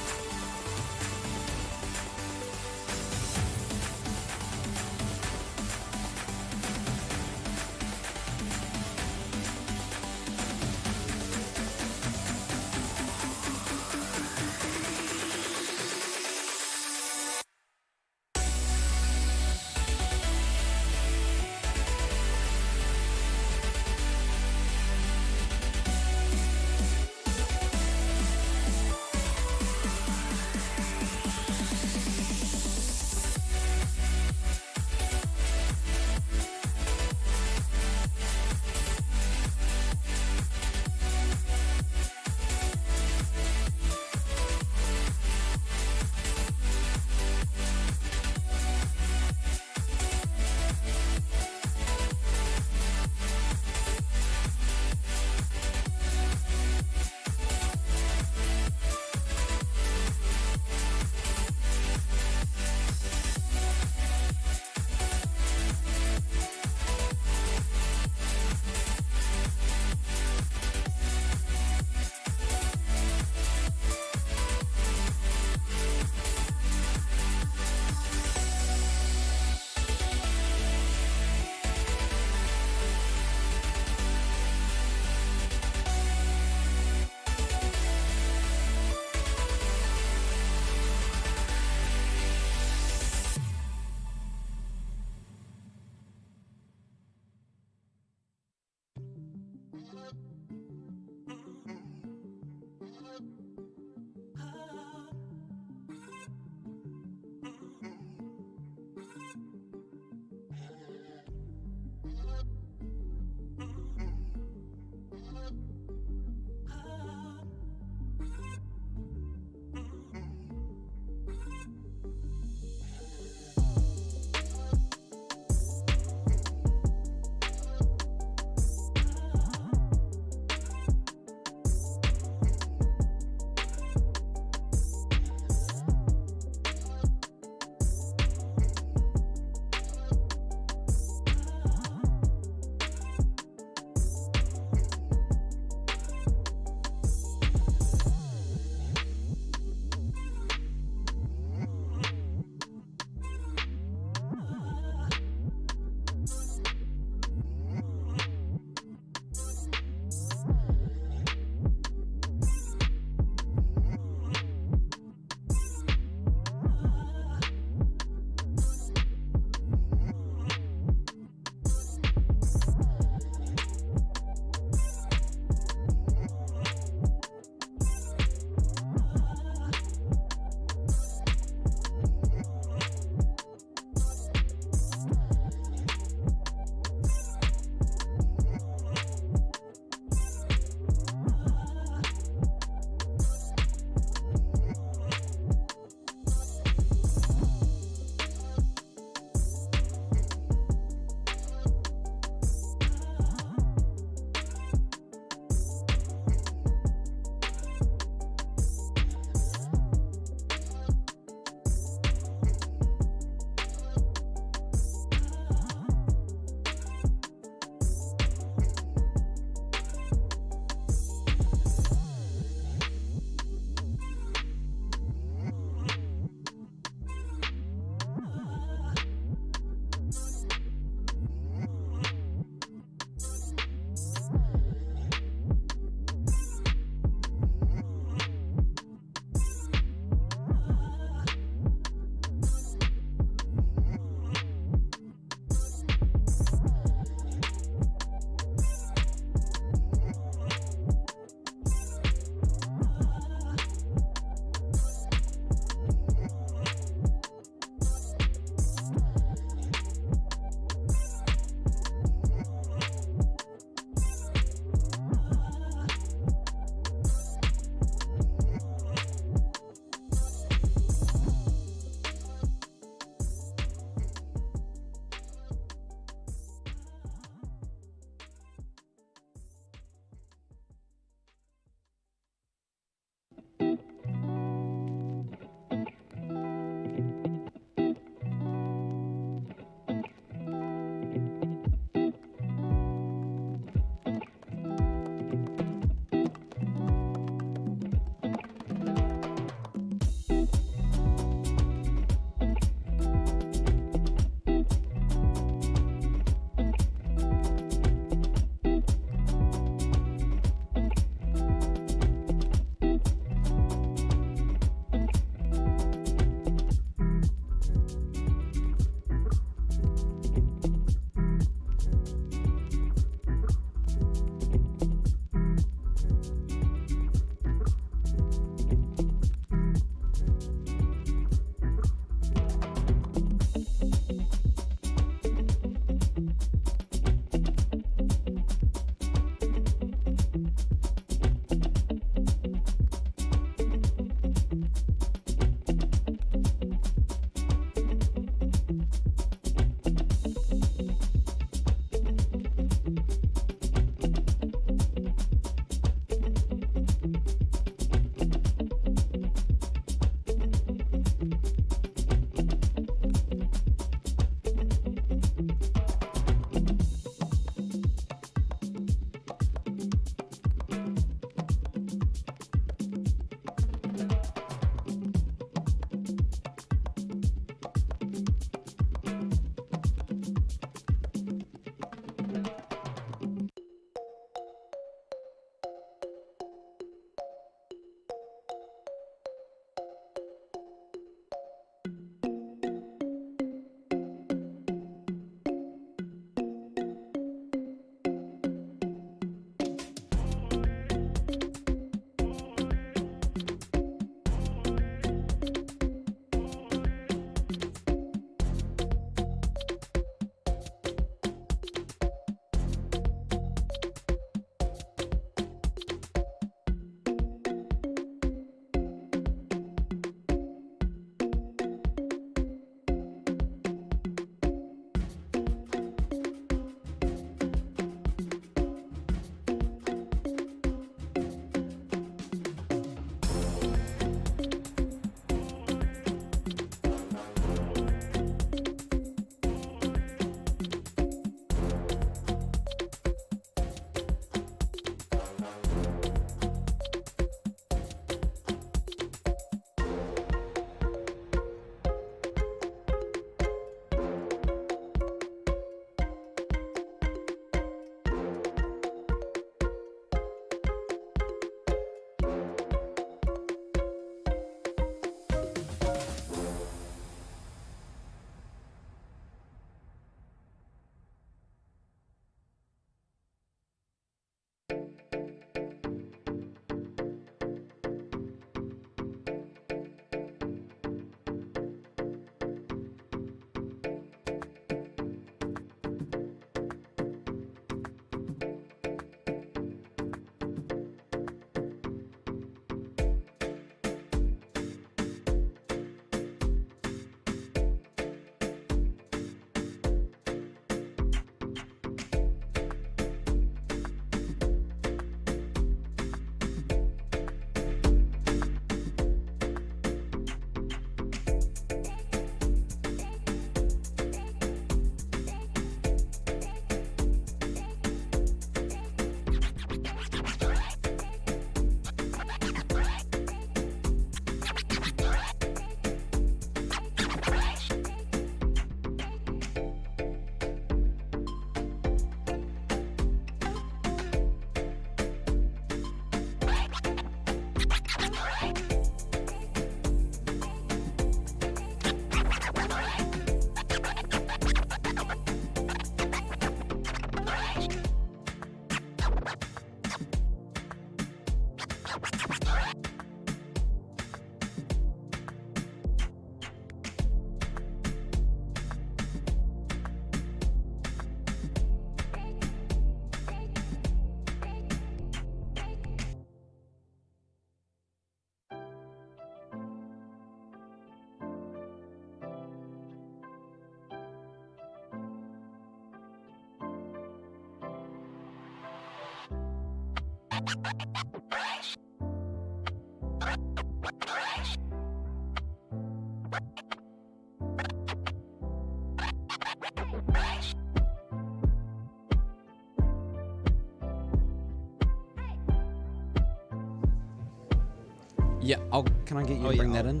Yeah. Can I get you to bring that in?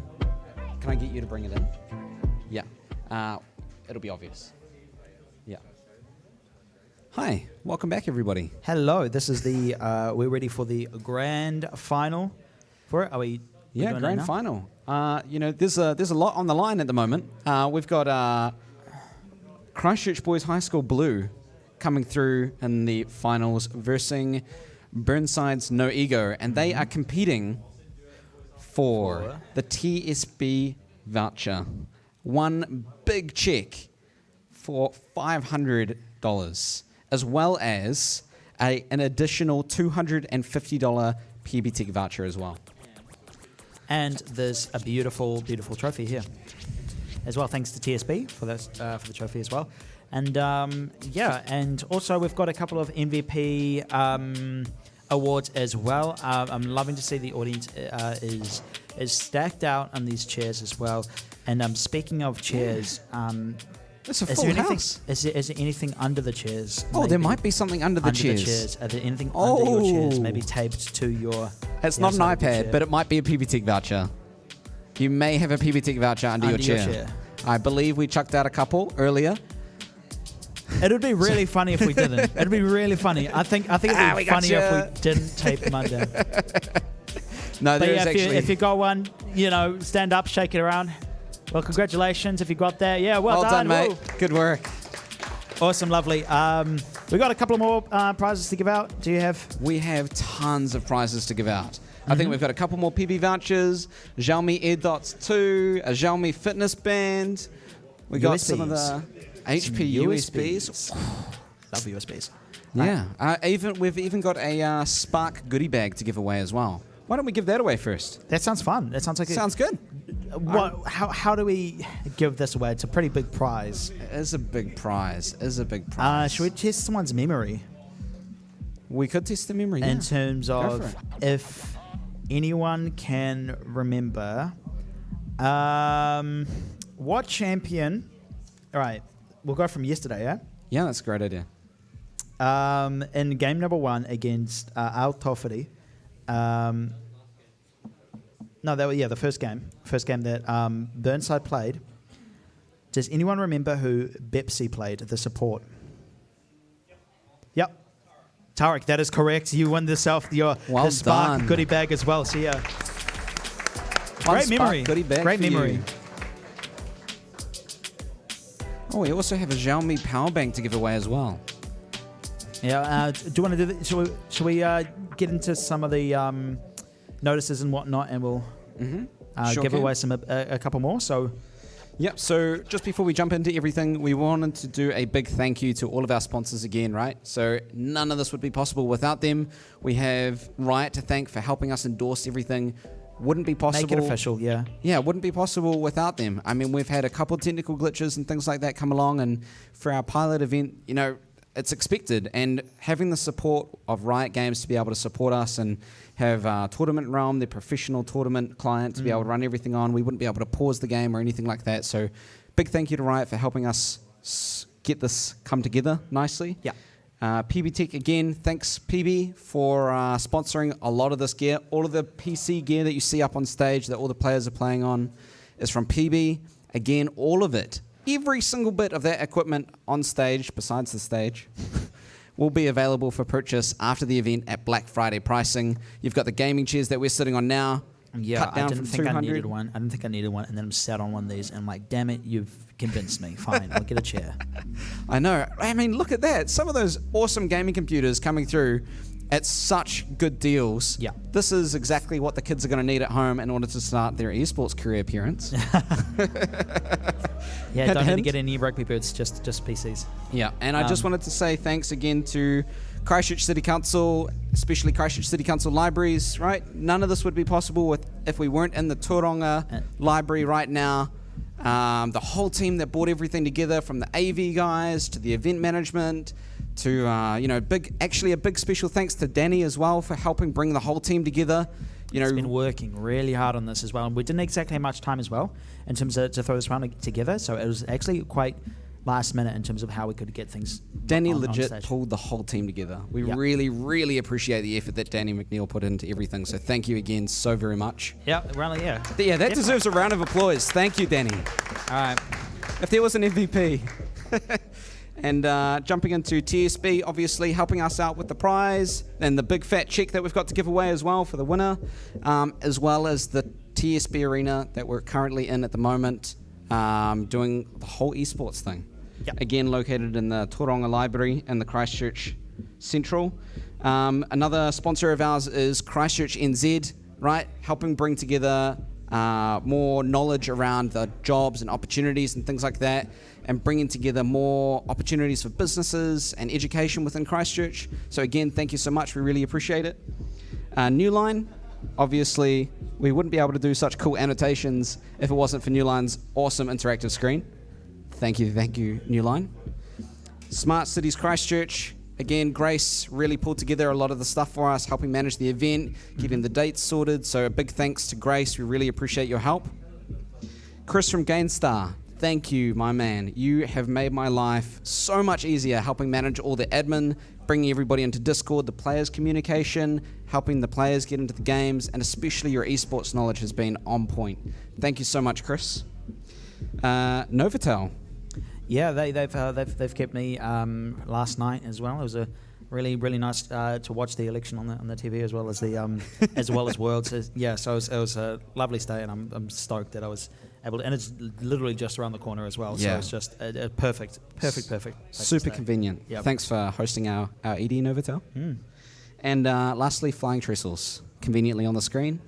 Can I get you to bring it in? Yeah. It'll be obvious. Yeah. Hi. Welcome back, everybody. Hello. This is the. We're ready for the grand final. For it, are we? Yeah, doing grand that now? final. There's a lot on the line at the moment. We've got Christchurch Boys High School Blue coming through in the finals versus Burnside's No Ego, and they are competing for the TSB voucher. One big check for $500, as well as an additional $250 PBTech voucher as well. And there's a beautiful, beautiful trophy here as well. Thanks to TSB for this for the trophy as well. And and also we've got a couple of MVP awards as well. I'm loving to see the audience is stacked out on these chairs as well. And speaking of chairs, It's a is full there anything? house. Is there anything under the chairs? Oh, there maybe? might be something under the Under chairs. the chairs. Are there anything under your chairs? Oh. Maybe taped to your. It's the not an outside of your iPad, chair? but it might be a PBTech voucher. You may have a PBTech voucher under your chair. I believe we chucked out a couple earlier. It would be really funny if we didn't. It'd be really funny. I think it'd be funny if we didn't tape them under. No, But there yeah, is actually. if you got one, stand up, shake it around. Well, congratulations if you got that. Yeah, well done, mate. Woo. Good work. Awesome, lovely. We got a couple more prizes to give out. Do you have? We have tons of prizes to give out. I think we've got a couple more PB vouchers, Xiaomi AirDots 2, a Xiaomi fitness band. We got some of the HP USBs. Love USBs. Yeah. We've even got a Spark goodie bag to give away as well. Why don't we give that away first? That sounds fun. That sounds like Sounds good. How do we give this away? It's a pretty big prize. It is a big prize. Should we test someone's memory We could test the memory. in Yeah. terms Go of for if anyone can remember what champion? All right, we'll go from yesterday. Yeah. Yeah, that's a great idea. In game number 1 against Al Toferi. The first game that Burnside played. Does anyone remember who Bepsi played, the support? Yep. Tarek, that is correct. You won the Spark done. goodie bag as well. So yeah. One Great Spark memory. goodie bag Great for you. memory. Oh, we also have a Xiaomi power bank to give away as well. Yeah. Do you want to do that? Should we get into some of the notices and whatnot, and we'll Sure give can. away a couple more? So. Yep, so just before we jump into everything, we wanted to do a big thank you to all of our sponsors again, right? So none of this would be possible without them. We have Riot to thank for helping us endorse everything. Wouldn't be possible. Make it official, yeah. Yeah, it wouldn't be possible without them. I mean, we've had a couple of technical glitches and things like that come along, and for our pilot event, it's expected. And having the support of Riot Games to be able to support us and have Tournament Realm, their professional tournament client, to be able to run everything on, we wouldn't be able to pause the game or anything like that. So big thank you to Riot for helping us get this come together nicely. Yeah. PBTech, again, thanks PB for sponsoring a lot of this gear. All of the PC gear that you see up on stage that all the players are playing on is from PB. Again, all of it, every single bit of that equipment on stage, besides the stage, will be available for purchase after the event at Black Friday pricing. You've got the gaming chairs that we're sitting on now. Yeah, cut down I didn't from think 200. I needed one. I didn't think I needed one, and then I'm sat on one of these, and I'm like, damn it, you've convinced me. Fine, I'll get a chair. I know. I mean, look at that. Some of those awesome gaming computers coming through at such good deals. Yeah. This is exactly what the kids are going to need at home in order to start their esports career appearance. Yeah, Hint, don't need to hint. get any rugby boots, just PCs. Yeah, and I just wanted to say thanks again to Christchurch City Council, especially Christchurch City Council Libraries, right? None of this would be possible if we weren't in the Tūranga Library right now. The whole team that brought everything together, from the AV guys to the event management to a big special thanks to Danny as well for helping bring the whole team together. He's been working really hard on this as well, and we didn't exactly have much time as well in terms of to throw this round together. So it was actually quite last minute in terms of how we could get things. Danny on legit stage. pulled the whole team together. We really, really appreciate the effort that Danny McNeil put into everything. So thank you again so very much. Yeah, really, yeah. Yeah, that deserves a round of applause. Thank you, Danny. All right. If there was an MVP. And jumping into TSB, obviously helping us out with the prize and the big fat check that we've got to give away as well for the winner, as well as the TSB arena that we're currently in at the moment, doing the whole esports thing. Yep. Again, located in the Tūranga Library in the Christchurch Central. Another sponsor of ours is Christchurch NZ, right? Helping bring together more knowledge around the jobs and opportunities and things like that, and bringing together more opportunities for businesses and education within Christchurch. So again, thank you so much. We really appreciate it. Newline, obviously, we wouldn't be able to do such cool annotations if it wasn't for Newline's awesome interactive screen. Thank you, Newline. Smart Cities Christchurch. Again, Grace really pulled together a lot of the stuff for us, helping manage the event, getting the dates sorted. So a big thanks to Grace. We really appreciate your help. Chris from Gainstar, thank you, my man. You have made my life so much easier, helping manage all the admin, bringing everybody into Discord, the players' communication, helping the players get into the games, and especially your esports knowledge has been on point. Thank you so much, Chris. Novotel. Yeah, they've kept me last night as well. It was a really nice to watch the election on the TV as well as the as well as Worlds. So it was a lovely stay, and I'm stoked that I was able to. And it's literally just around the corner as well. Yeah. So it's just a perfect. Super convenient. Yep. Thanks for hosting our ED Novotel. And lastly, Flying Trestles, conveniently on the screen.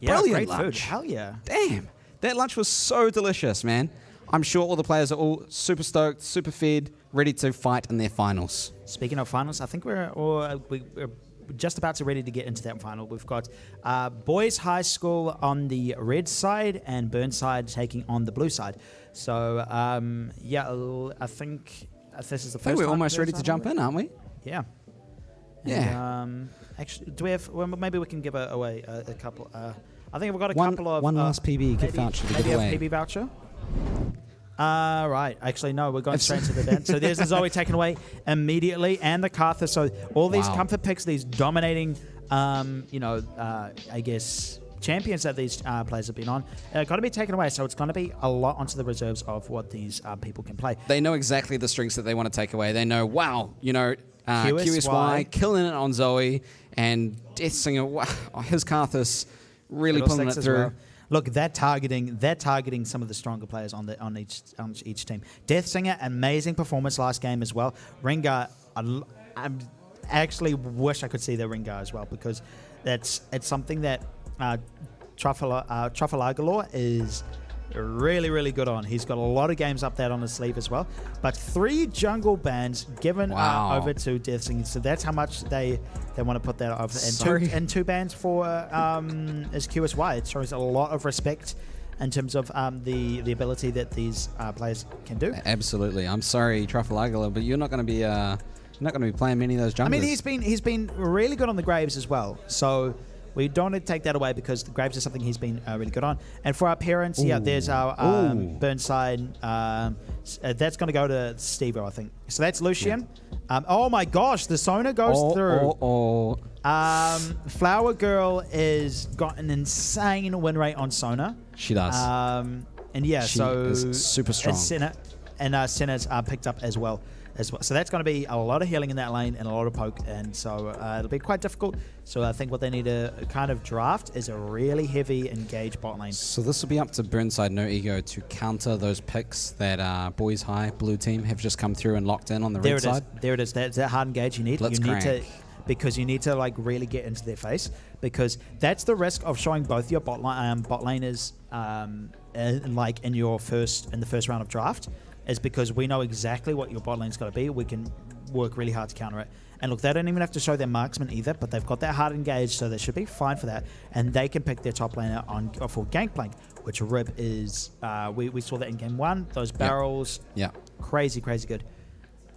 Yeah, Brilliant great lunch. food. Hell yeah. Damn, that lunch was so delicious, man. I'm sure all the players are all super stoked, super fed, ready to fight in their finals. Speaking of finals, I think we're just about to ready to get into that final. We've got Boys High School on the red side and Burnside taking on the blue side. So, I think this is the first I think we're time almost ready to Burnside jump will in, aren't we? Yeah. Yeah. And, actually, do we have? Well, maybe we can give away a couple. I think we've got a One- couple of one last PB gift voucher to give maybe away. a PB voucher. Right. Actually, no. We're going straight to the event. So there's the Zoe taken away immediately, and the Cartha. So all these Wow. comfort picks, these dominating, I guess, champions that these players have been on, got to be taken away. So it's going to be a lot onto the reserves of what these people can play. They know exactly the strengths that they want to take away. They know, wow, QSY killing it on Zoe, and Death Singer, wow, his Karthus really Fiddle pulling it Sticks as through. well. Look, they're targeting some of the stronger players on each team. Death Singer, amazing performance last game as well. Ringar, I actually wish I could see the Ringar as well, because it's something that Trafalagalore is really good on. He's got a lot of games up there on his sleeve as well. But 3 jungle bans given over to Death Singer, so that's how much they want to put that over. And 2 bans for as QSY. It shows a lot of respect in terms of the ability that these players can do. Absolutely. I'm sorry, Trafalgar, but you're not going to be playing many of those junglers. I mean, he's been really good on the Graves as well. So we don't want to take that away, because the Graves is something he's been really good on. And for our parents, there's our Burnside. That's going to go to Steve-O, I think. So that's Lucian. Yeah. Oh my gosh, the Sona goes through. Flower Girl has got an insane win rate on Sona. She does. She is super strong. Senna's picked up as well. So that's going to be a lot of healing in that lane and a lot of poke, and so it'll be quite difficult. So I think what they need to kind of draft is a really heavy engaged bot lane. So this will be up to Burnside No Ego to counter those picks that Boys High Blue Team have just come through and locked in on the red side. There it is. That's that hard engage you need. Because you need to like really get into their face, because that's the risk of showing both your bot laners in the first round of draft. Is because we know exactly what your bot lane's got to be. We can work really hard to counter it. And look, they don't even have to show their marksman either, but they've got that hard engaged, so they should be fine for that. And they can pick their top laner for Gangplank, which Rip is. We saw that in game 1. Those barrels, crazy good.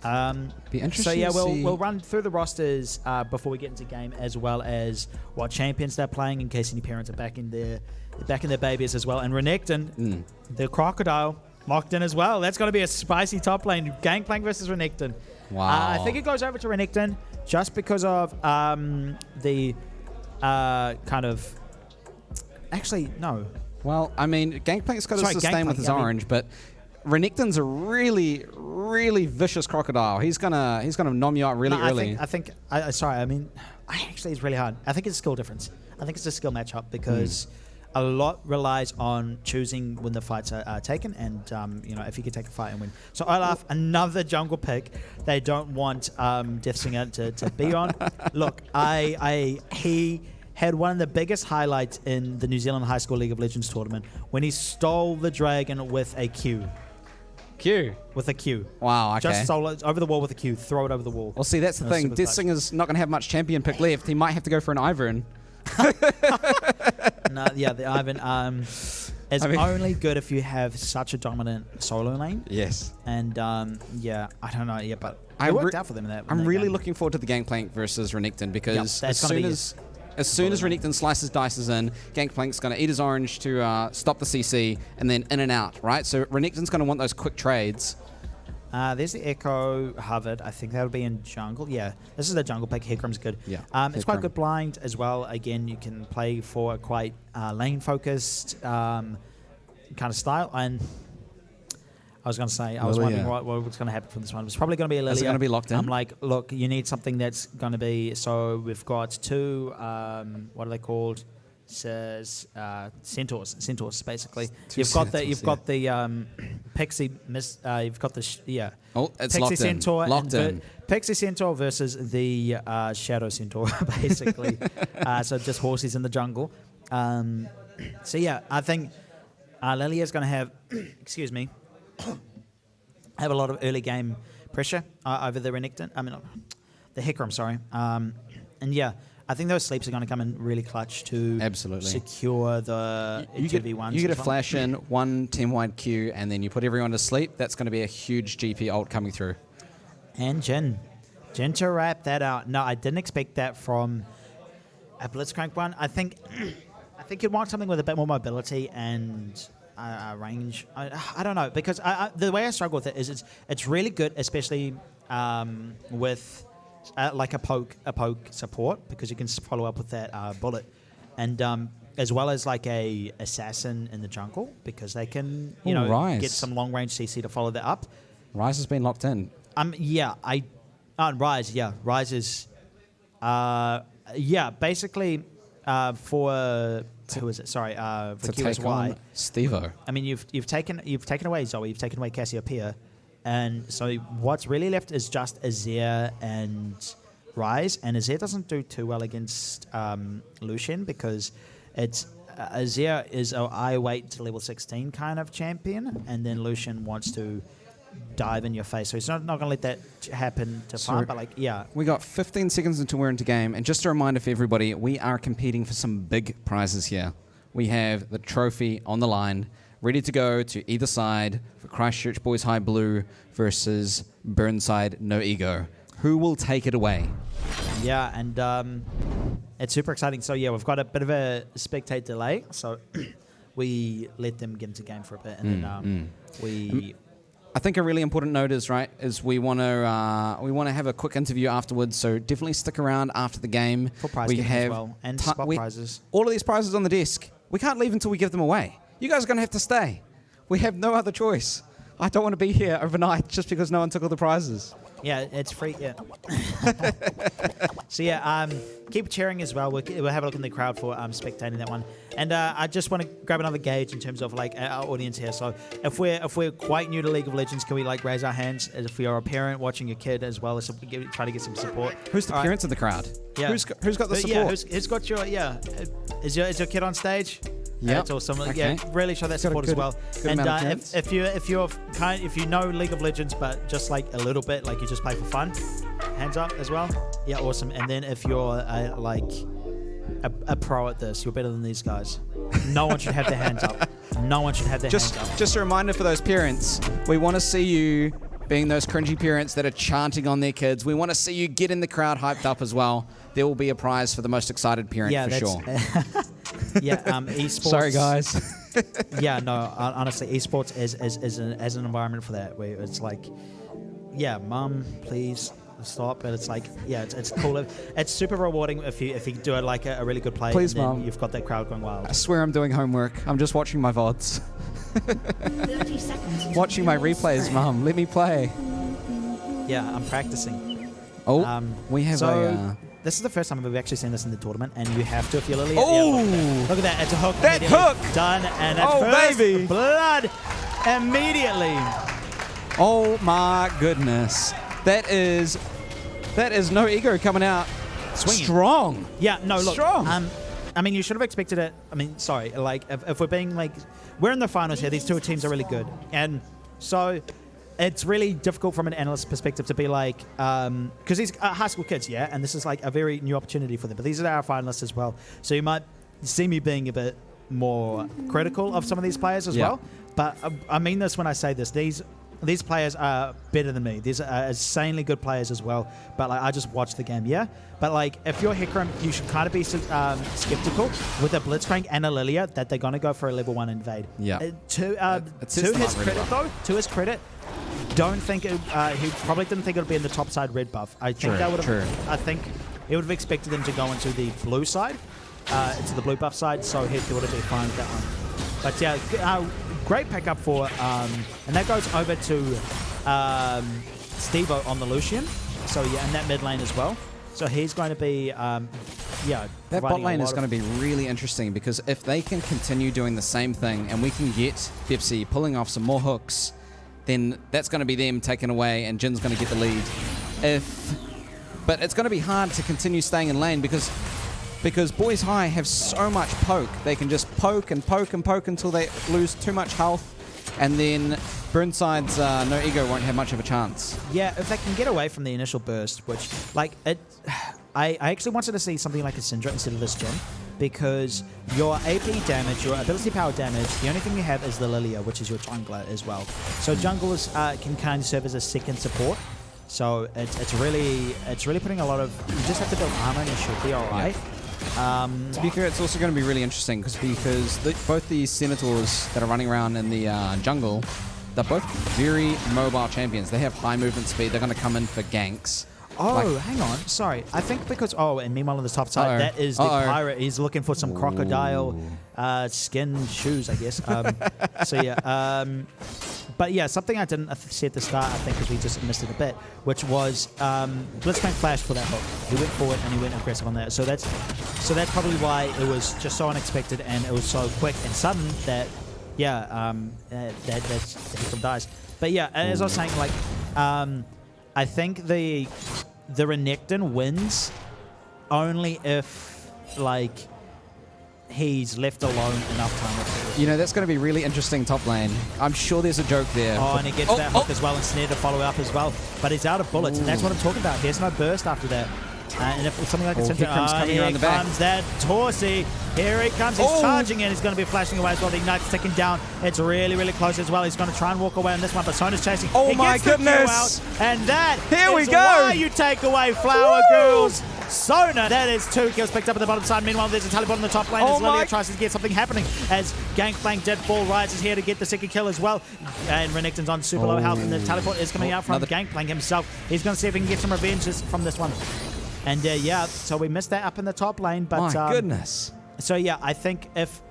Be interesting. So yeah, to see. we'll run through the rosters before we get into game, as well as what champions they're playing, in case any parents are backing their babies as well. And Renekton, the Crocodile, locked in as well. That's going to be a spicy top lane. Gangplank versus Renekton. Wow. I think it goes over to Renekton just because of the kind of. Actually, no. Well, I mean, Gangplank's got to sustain with his orange, but Renekton's a really, really vicious crocodile. He's gonna nom you out really early. I think. Actually, it's really hard. I think it's a skill difference. I think it's a skill matchup because a lot relies on choosing when the fights are taken, and if you can take a fight and win. So Olaf, another jungle pick. They don't want Deathsinger to be on. Look, he had one of the biggest highlights in the New Zealand High School League of Legends tournament when he stole the dragon with a Q. With a Q. Wow, okay. Just stole it over the wall with a Q. Throw it over the wall. Well, see, that's the thing. Deathsinger's not going to have much champion pick left. He might have to go for an Ivern. No, yeah, the Ivern is only good if you have such a dominant solo lane. Yes. And I don't know. Yeah, but it worked out for them in that. I'm really looking forward to the Gangplank versus Renekton because as soon as Renekton slices dices in, Gangplank's going to eat his orange to stop the CC and then in and out, right? So Renekton's going to want those quick trades. There's the Echo Harvard. I think that'll be in jungle. Yeah, this is the jungle pick. Hecarim's good. Yeah, it's quite good blind as well. Again, you can play for a quite lane-focused kind of style. And I was going to say, I was wondering what was going to happen from this one. It's probably going to be a Lilia. Is it going to be locked in? I'm like, look, you need something that's going to be. So we've got two. What are they called? Says centaurs basically. You've got the Pixie you've got the it's Pixie locked Centaur in. Locked in. Pixie Centaur versus the Shadow Centaur basically. So just horses in the jungle. So yeah, I think Lilia's going to have excuse me have a lot of early game pressure over the Renekton. The Hecarim, sorry. And yeah, I think those sleeps are going to come in really clutch to secure the 2v1s. You get a flash in, one team-wide Q, and then you put everyone to sleep. That's going to be a huge GP ult coming through. And Jin to wrap that out. No, I didn't expect that from a Blitzcrank one. I think you'd want something with a bit more mobility and range. I don't know, because the way I struggle with it is it's really good, especially with like a poke support, because you can follow up with that bullet, and as well as like a assassin in the jungle, because they can get some long range CC to follow that up. Rise has been locked in. Rise is basically for who is it? Sorry, for QSY. Stevo. I mean, you've taken away Zoe, you've taken away Cassiopeia. And so what's really left is just Azir and Rise. And Azir doesn't do too well against Lucian, because it's Azir is a I wait to level 16 kind of champion, and then Lucian wants to dive in your face. So he's not going to let that happen to farm, but We got 15 seconds until we're into game. And just a reminder for everybody, we are competing for some big prizes here. We have the trophy on the line, ready to go to either side for Christchurch Boys High Blue versus Burnside No Ego. Who will take it away? Yeah, and it's super exciting. So yeah, we've got a bit of a spectate delay, so we let them get into game for a bit, and then I think a really important note is we want to have a quick interview afterwards. So definitely stick around after the game. For prize giving as well, and spot prizes. All of these prizes on the desk. We can't leave until we give them away. You guys are going to have to stay. We have no other choice. I don't want to be here overnight just because no one took all the prizes. Yeah, it's free. Yeah. So yeah, keep cheering as well. We'll have a look in the crowd for spectating that one. And I just want to grab another gauge in terms of like our audience here. So if we're quite new to League of Legends, can we like raise our hands if we are a parent watching a kid as well, as try to get some support? Who's the parents in the crowd? Yeah. Who's got the support? Yeah, who's got your Is your kid on stage? Yeah, that's awesome. Okay. Yeah, really show that support as well. And if you know League of Legends, but just like a little bit, like you just play for fun, hands up as well. Yeah, awesome. And then if you're like a pro at this, you're better than these guys. No one should have their hands up. No one should have their hands up. Just a reminder for those parents, we want to see you being those cringy parents that are chanting on their kids. We want to see you get in the crowd hyped up as well. There will be a prize for the most excited parent for sure. Esports. Sorry, guys. Yeah, no, honestly, esports is an environment for that, where it's like, yeah, mum, please stop. But it's like, yeah, it's cool. It's super rewarding if you do it like a really good play. Please, and then mum. You've got that crowd going wild. I swear I'm doing homework. I'm just watching my VODs. 30 seconds. Watching my replays, mum. Let me play. Yeah, I'm practicing. Oh, we have This is the first time we've actually seen this in the tournament, and you have to, if you're Lily. Oh! Yeah, look at that. It's a hook. That immediately hook! Done, and it's Oh, first baby! blood immediately. Oh my goodness. That is no ego coming out Swinging. strong. Yeah, no, look. Strong. I mean, you should have expected it. I mean, sorry, like, if we're being like, we're in the finals here. These two teams are really good. And so it's really difficult from an analyst's perspective to be like, because these are high school kids, yeah? And this is like a very new opportunity for them. But these are our finalists as well. So you might see me being a bit more critical of some of these players as well. But I mean this when I say this. These players are better than me. These are insanely good players as well. But like, I just watch the game, yeah? But like, if you're Hecarim, you should kind of be skeptical with a Blitzcrank and a Lilia that they're going to go for a level 1 invade. Yeah. To his credit, don't think he probably didn't think it would be in the top side red buff. I think I think he would have expected them to go into the blue side, into the blue buff side, so he would have been fine with that one. But yeah, great pickup for, and that goes over to Stevo on the Lucian. So yeah, in that mid lane as well. So he's going to be, That bot lane is going to be really interesting, because if they can continue doing the same thing and we can get Pepsi pulling off some more hooks, then that's going to be them taken away and Jin's going to get the lead. But it's going to be hard to continue staying in lane because Boys High have so much poke. They can just poke and poke and poke until they lose too much health, and then Burnside's No Ego won't have much of a chance. Yeah, if they can get away from the initial burst, which, like, I actually wanted to see something like a Syndra instead of this Jin, because your AP damage, your ability power damage, the only thing you have is the Lilia, which is your jungler as well. So junglers can kind of serve as a second support. So it's really putting a lot of, you just have to build armor and you should be alright. To be fair, it's also going to be really interesting because both the Senators that are running around in the jungle, they're both very mobile champions. They have high movement speed. They're going to come in for ganks. Oh, hang on. Sorry. I think because... Oh, and meanwhile on the top side, that is the pirate. He's looking for some crocodile skin shoes, I guess. So, yeah. But, yeah, something I didn't say at the start, I think, because we just missed it a bit, which was Blitzcrank flashed for that hook. He went forward and he went aggressive on that. So that's probably why it was just so unexpected and it was so quick and sudden that, yeah, that Hecarim dies. But, yeah, as I was saying, like... I think the Renekton wins only if, like, he's left alone enough time with it. You know, that's going to be really interesting top lane. I'm sure there's a joke there. Oh, and he gets that hook as well and snare to follow up as well. But he's out of bullets, and that's what I'm talking about. There's no burst after that. And if something like a Hecarim's coming around the back. Here comes that Torsi. Here he comes. He's charging in. He's going to be flashing away as well. The Ignite's ticking down. It's really, really close as well. He's going to try and walk away on this one, but Sona's chasing. Oh, he my gets the goodness. kill out, and that Here we is go. why you take away Flower Girls. Sona, that is 2 kills picked up at the bottom side. Meanwhile, there's a teleport on the top lane as Lilia tries to get something happening as Gangplank Deadfall rises here to get the second kill as well. And Renekton's on super low health, and the teleport is coming out from Gangplank himself. He's going to see if he can get some revenge from this one. And yeah, so we missed that up in the top lane. But my goodness. So yeah, I think if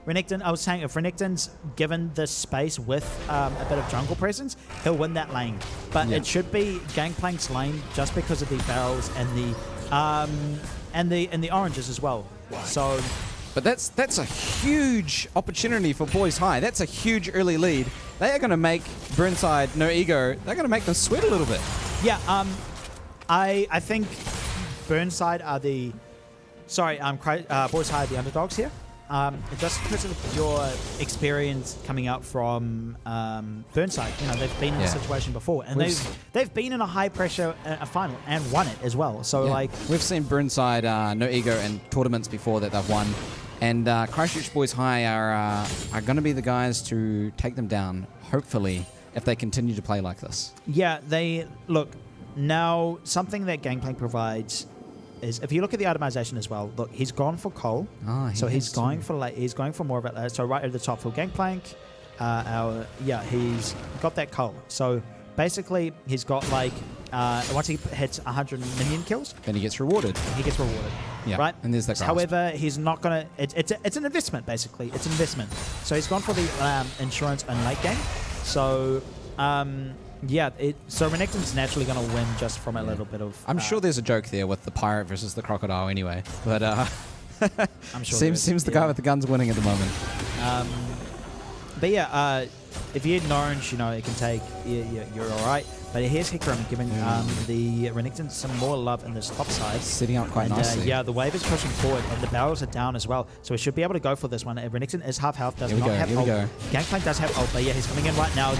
Renekton, I was saying if Renekton's given the space with a bit of jungle presence, he'll win that lane. But it should be Gangplank's lane just because of the barrels and the oranges as well. Right. So, but that's a huge opportunity for Boys High. That's a huge early lead. They are going to make Burnside No Ego. They're going to make them sweat a little bit. Yeah. I think Burnside are the Boys High are the underdogs here. Just because of your experience coming up from Burnside, you know they've been in this situation before, and they've been in a high pressure final and won it as well. So like we've seen Burnside No Ego in tournaments before that they've won, and Christchurch Boys High are going to be the guys to take them down. Hopefully. if they continue to play like this. Yeah, they look now. Something that Gangplank provides is if you look at the itemization as well. Look, he's gone for coal, so he's going for more of it. So right at the top for Gangplank, he's got that coal. So basically, he's got like once he hits 100 minion kills, then he gets rewarded. Yeah, right. And there's that grasp. However, he's not gonna. It's an investment basically. It's an investment. So he's gone for the insurance and late game. So. So Renekton's naturally going to win just from a little bit of... I'm sure there's a joke there with the pirate versus the crocodile anyway, but I'm sure seems the guy with the gun's winning at the moment. If you hit an orange, it can take... You're all right. But here's Hikram giving the Renekton some more love in this top side. Sitting up quite nicely. The wave is pushing forward, and the barrels are down as well. So we should be able to go for this one. Renekton is half health, does not have ult. Gangplank does have ult, but he's coming in right now.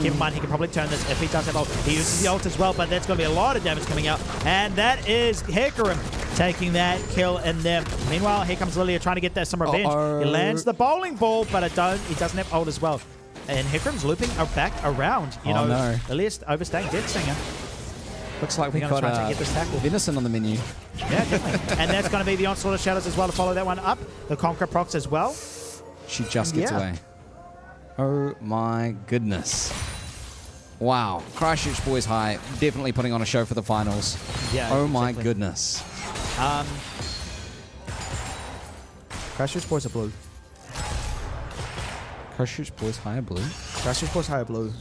Keep in mind, he can probably turn this if he does have ult. He uses the ult as well, but that's going to be a lot of damage coming out. And that is Hikram taking that kill in there. Meanwhile, here comes Lilia trying to get some revenge. He lands the bowling ball, but he doesn't have ult as well. And Hikram's looping back around. No. Lilia's overstaying Dead Singer. Looks like we've We're gonna got try to get this tackle. venison on the menu. Yeah, definitely. And that's going to be the Onslaught of Shadows as well to follow that one up. The Conquer procs as well. She just gets away. Oh my goodness. Wow. Christchurch Boys High definitely putting on a show for the finals. Yeah. Oh my goodness. Christchurch Boys are blue. Christchurch Boys High blue. Christchurch Boys High blue.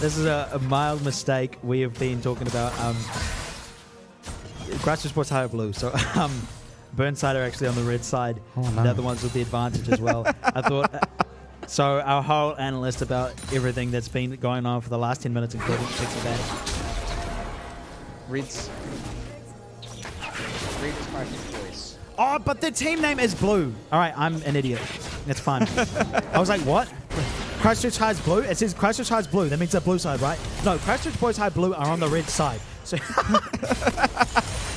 This is a mild mistake we have been talking about. Christchurch Boys High blue. So Burnside are actually on the red side. Oh, no. They're the ones with the advantage as well. I thought. So our whole analyst about everything that's been going on for the last 10 minutes, including Pixel Band. Reds Christchurch Boys. Oh, but the team name is blue. All right, I'm an idiot. That's fine. I was like, what? Christchurch High's blue? It says Christchurch High's blue. That means the blue side, right? No, Christchurch Boys High blue are on the red side. So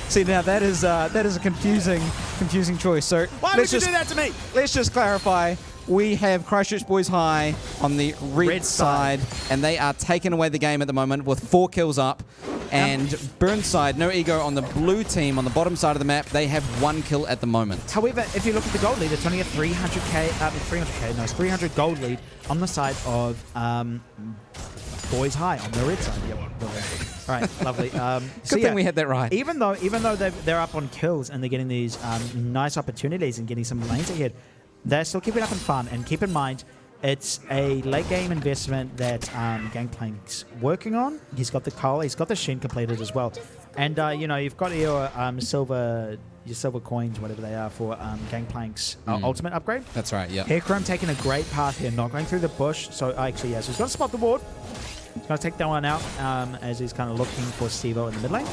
See, now that is a confusing choice. So why would you do that to me? Let's just clarify. We have Christchurch Boys High on the red side, and they are taking away the game at the moment with 4 kills up. And Burnside, No Ego on the blue team on the bottom side of the map, they have 1 kill at the moment. However, if you look at the gold lead, it's only a 300 gold lead on the side of Boys High on the red side. Yep. All right, lovely. Good thing we had that right. Even though they're up on kills and they're getting these nice opportunities and getting some lanes ahead, they're still keeping up in fun. And keep in mind, it's a late game investment that Gangplank's working on. He's got the coal, he's got the Shen completed as well. And you've got your silver coins, whatever they are, for Gangplank's ultimate upgrade. That's right, yeah. Hikram taking a great path here, not going through the bush. So actually, yes, he's got to spot the ward. He's going to take that one out as he's kind of looking for Stevo in the mid lane.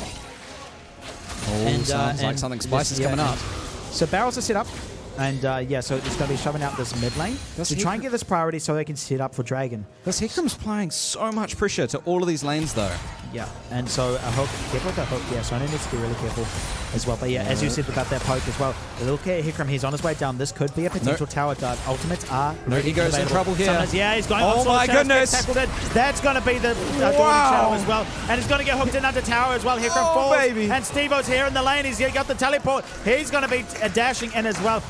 Sounds like something spicy is coming up. So barrels are set up. And so it's going to be shoving out this mid lane to try and get this priority so they can set up for Dragon. This Hikram's applying so much pressure to all of these lanes, though. Yeah, and so a hook, careful with the hook. Yeah, Sona needs to be really careful as well. But yeah, as you said about that poke as well, look at Hikram. He's on his way down. This could be a potential tower dive. Ultimates are No Ego's in trouble here. Sona's, he's going. Oh my goodness! That's going to be the shadow as well, and he's going to get hooked in under tower as well. Hikram falls, baby. And Stevo's here in the lane. He's got the teleport. He's going to be dashing in as well.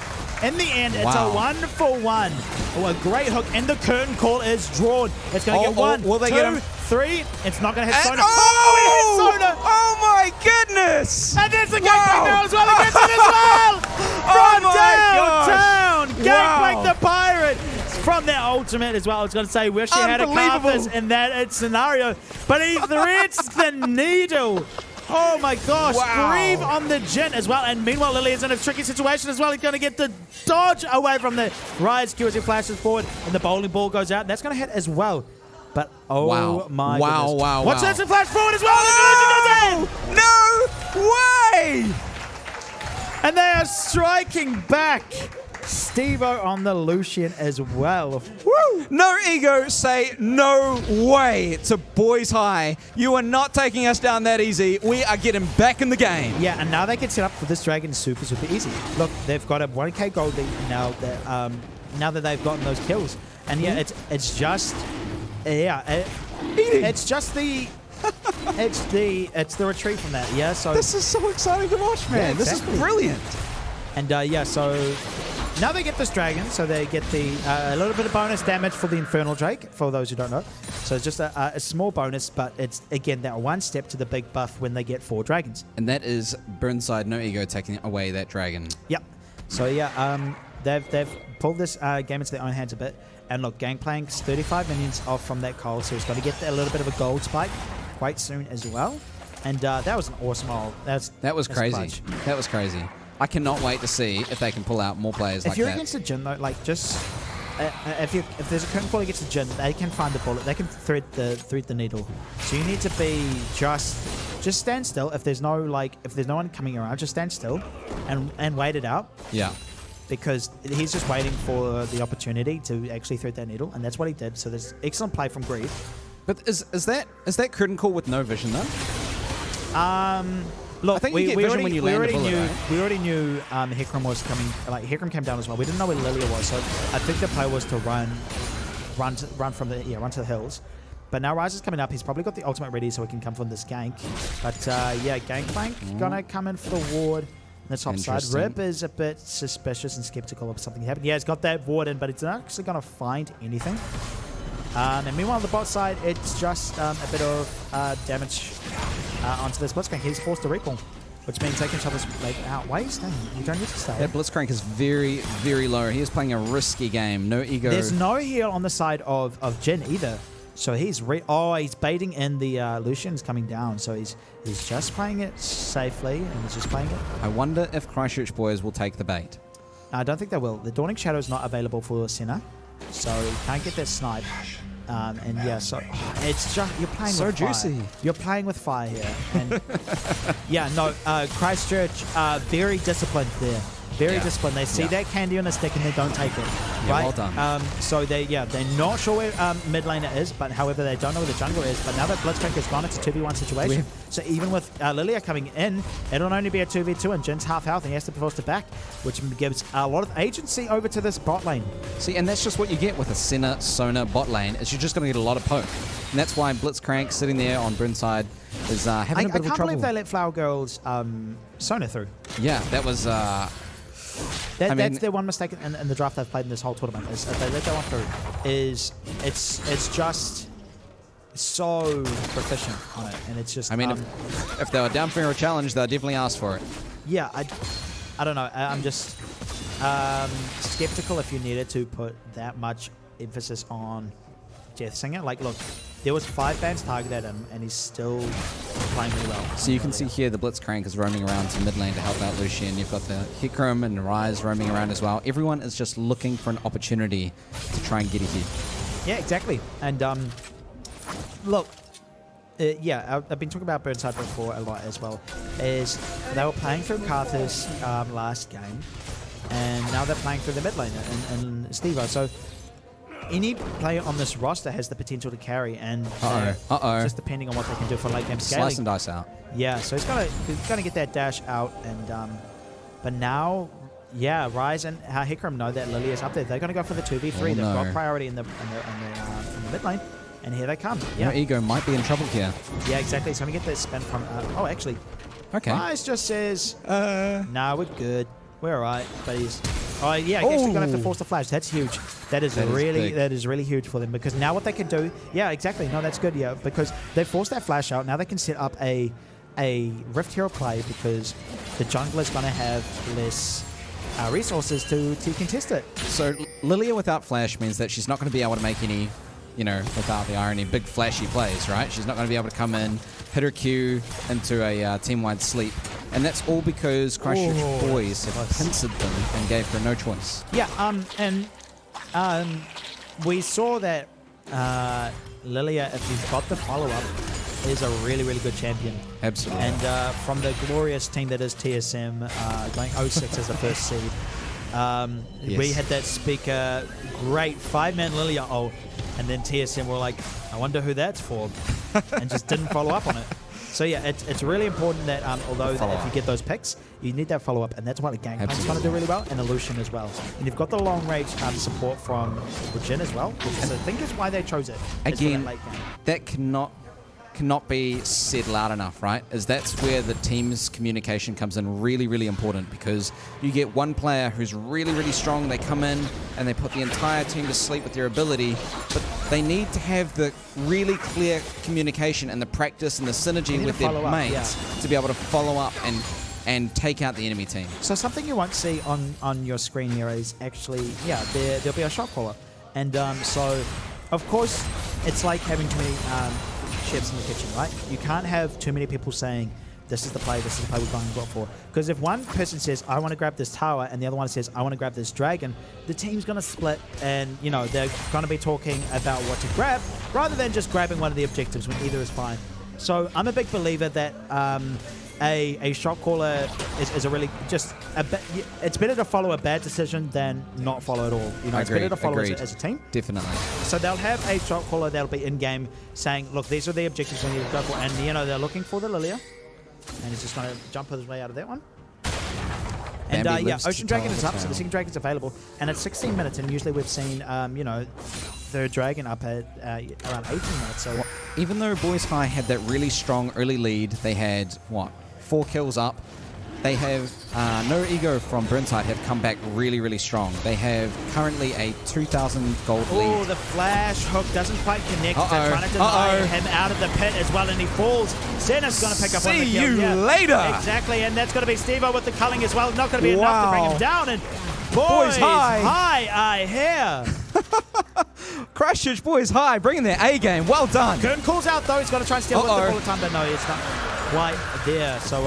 In the end, it's a 1-for-1. Oh, a great hook, and the curtain call is drawn. It's going to get 1, will they 2, get him? 3. It's not going to hit Sona. Oh, he hit Sona! Oh my goodness! And there's the Gangplank there as well. He gets it as well! From downtown! Gangplank the Pirate! From their ultimate as well. I was going to say, wish he had a Carthus in that scenario. But he threads the needle. Oh my gosh, Grieve on the Jin as well. And meanwhile, Lily is in a tricky situation as well. He's going to get the dodge away from the Rise Q as he flashes forward. And the bowling ball goes out. And that's going to hit as well. But my goodness. Watch this and flash forward as well. No way! And they are striking back. Stevo on the Lucian as well. Woo! No Ego say no way to Boys High. You are not taking us down that easy. We are getting back in the game. Yeah, and now they can set up for this Dragon super easy. Look, they've got a 1k gold lead now. now that they've gotten those kills. And yeah, it's just it's just the it's the retreat from that. Yeah, so This is so exciting to watch, man. Yeah, This exactly. is brilliant. and so now they get this dragon, so they get the a little bit of bonus damage for the Infernal Drake, for those who don't know. So it's just a small bonus, but it's, again, that one step to the big buff when they get 4 dragons. And that is Burnside No Ego taking away that dragon. Yep. So yeah, they've pulled this game into their own hands a bit. And look, Gangplank's 35 minions off from that coal, so he's going to get a little bit of a gold spike quite soon as well. And that was an awesome ult. That was that's crazy. clutch. That was crazy. I cannot wait to see if they can pull out more players like If you're that. against a Jin, though, like just if there's a curtain call against a Jin, they can find the bullet. They can thread the needle. So you need to be just stand still. If there's no one coming around, just stand still and wait it out. Yeah. Because he's just waiting for the opportunity to actually thread that needle, and that's what he did. So there's excellent play from Grieve. But is that curtain call with no vision though? Look, I think you get vision when you land a bullet, right? We already knew Hecarim was coming. Like Hecarim came down as well. We didn't know where Lilia was, so I think the play was to run to the hills. But now Ryze is coming up. He's probably got the ultimate ready, so he can come from this gank. But yeah, Gangplank gonna come in for the ward. The top side. Interesting. Rip is a bit suspicious and skeptical of something happening. Yeah, he's got that ward in, but it's not actually going to find anything. And meanwhile, on the bot side, it's just a bit of damage onto this Blitzcrank. He's forced to recall, which means they can shove this blade out. Why are you staying? You don't need to stay. That Blitzcrank is very, very low. He is playing a risky game. No ego. There's no heal on the side of Jin either. So he's he's baiting in the Lucian's coming down. So he's just playing it safely, and he's just playing it. I wonder if Christchurch boys will take the bait. I don't think they will. The Dawning Shadow is not available for Senna, so you can't get that snipe. And yeah, so it's just you're playing So with juicy. fire. You're playing with fire here. And yeah, no, Christchurch very disciplined there. Very disciplined. They see that candy on a stick and they don't take it. Yeah, right? well done. So they're not sure where mid laner is, but however they don't know where the jungler is. But now that Blitzcrank has gone, it's a 2v1 situation. So even with Lilia coming in, it'll only be a 2v2 and Jin's half health and he has to be forced to back, which gives a lot of agency over to this bot lane. See, and that's just what you get with a Senna Sona bot lane, is you're just going to get a lot of poke. And that's why Blitzcrank sitting there on Burnside is having a bit of I can't trouble. believe they let Flower Girls Sona through. Yeah, that was... That's their one mistake in the draft they've played in this whole tournament. Is if they let that one through, it's just so proficient on it, and it's just. I mean, if they were down for a challenge, they'll definitely ask for it. Yeah, I don't know. I'm just skeptical if you needed to put that much emphasis on Death Singer. Like, look, there was 5 bans targeted at him, and he's still playing really well. So you can see here the Blitzcrank is roaming around to mid lane to help out Lucian. You've got the Hecarim and Ryze roaming around as well. Everyone is just looking for an opportunity to try and get ahead. Yeah, exactly. And look, yeah, I've been talking about Burnside before a lot as well. Is they were playing through Karthus last game, and now they're playing through the mid lane and Stevo. So any player on this roster has the potential to carry, and just depending on what they can do for late game scaling. Slice and dice out. Yeah, so he's gonna get that dash out, and but now, yeah, Ryze and Hecarim know that Lily is up there. They're gonna go for the 2v3. Oh, They've no. got priority in the mid lane, and here they come. Yeah, No ego might be in trouble here. yeah, exactly. He's gonna get that spin from. Oh, actually, Okay. Ryze just says, "Nah, we're good. We're alright." But he's. Oh yeah, I guess you're gonna have to force the flash. That's huge. That is really huge for them, because now what they can do, yeah, exactly. No, that's good, yeah, because they forced that flash out. Now they can set up a Rift Hero play, because the jungler is gonna have less resources to contest it. So Lilia without flash means that she's not going to be able to make any, without the irony, big flashy plays, right? She's not going to be able to come in, hit her Q into a team-wide sleep. And that's all because Christchurch boys have pincered them and gave her no choice. Yeah, and we saw that Lilia, if you've got the follow-up, is a really, really good champion. Absolutely. And from the glorious team that is TSM, going 0-6 as the first seed, we had that speaker, great 5-man Lilia ult, and then TSM were like, I wonder who that's for, and just didn't follow up on it. So yeah, it's really important that although if you get those picks, you need that follow up, and that's what the Gangplank's going to do really well, and Illusion as well. And you've got the long range support from the Jin as well, which is, I think is why they chose it. Again, that late game. that cannot be said loud enough, right? That's where the team's communication comes in really, really important, because you get one player who's really, really strong, they come in and they put the entire team to sleep with their ability, but they need to have the really clear communication and the practice and the synergy with their mates to be able to follow up and take out the enemy team. So something you won't see on your screen here is actually, there'll be a shot caller. And so, of course, it's like having too many chefs in the kitchen, right? You can't have too many people saying, this is the play we're going to go for. Because if one person says, I want to grab this tower, and the other one says, I want to grab this dragon, the team's going to split, and, you know, they're going to be talking about what to grab, rather than just grabbing one of the objectives when either is fine. So I'm a big believer that a shot caller is a really it's better to follow a bad decision than not follow at all. You know, it's better to follow as a team. Definitely. So they'll have a shot caller that'll be in game saying, look, these are the objectives we need to go for, and you know they're looking for the Lilia, and he's just going to jump his way out of that one. And Ocean Dragon is up, so the second dragon's available, and it's 16 minutes, and usually we've seen third dragon up at around 18 minutes. So even though Boys High had that really strong early lead, they had 4 kills up. They have No Ego from Burnside have come back really, really strong. They have currently a 2,000 gold lead. Oh, the flash hook doesn't quite connect. They're trying to deny him out of the pit as well, and he falls. Senna's going to pick up one of the kills. See you later. Exactly, and that's going to be Steve-O with the culling as well. Not going to be enough to bring him down. And Boys High, I hear. Christchurch Boys High, bringing their A game. Well done. Kern calls out though. He's going to try and steal the bullet time, but no, it's not quite there. So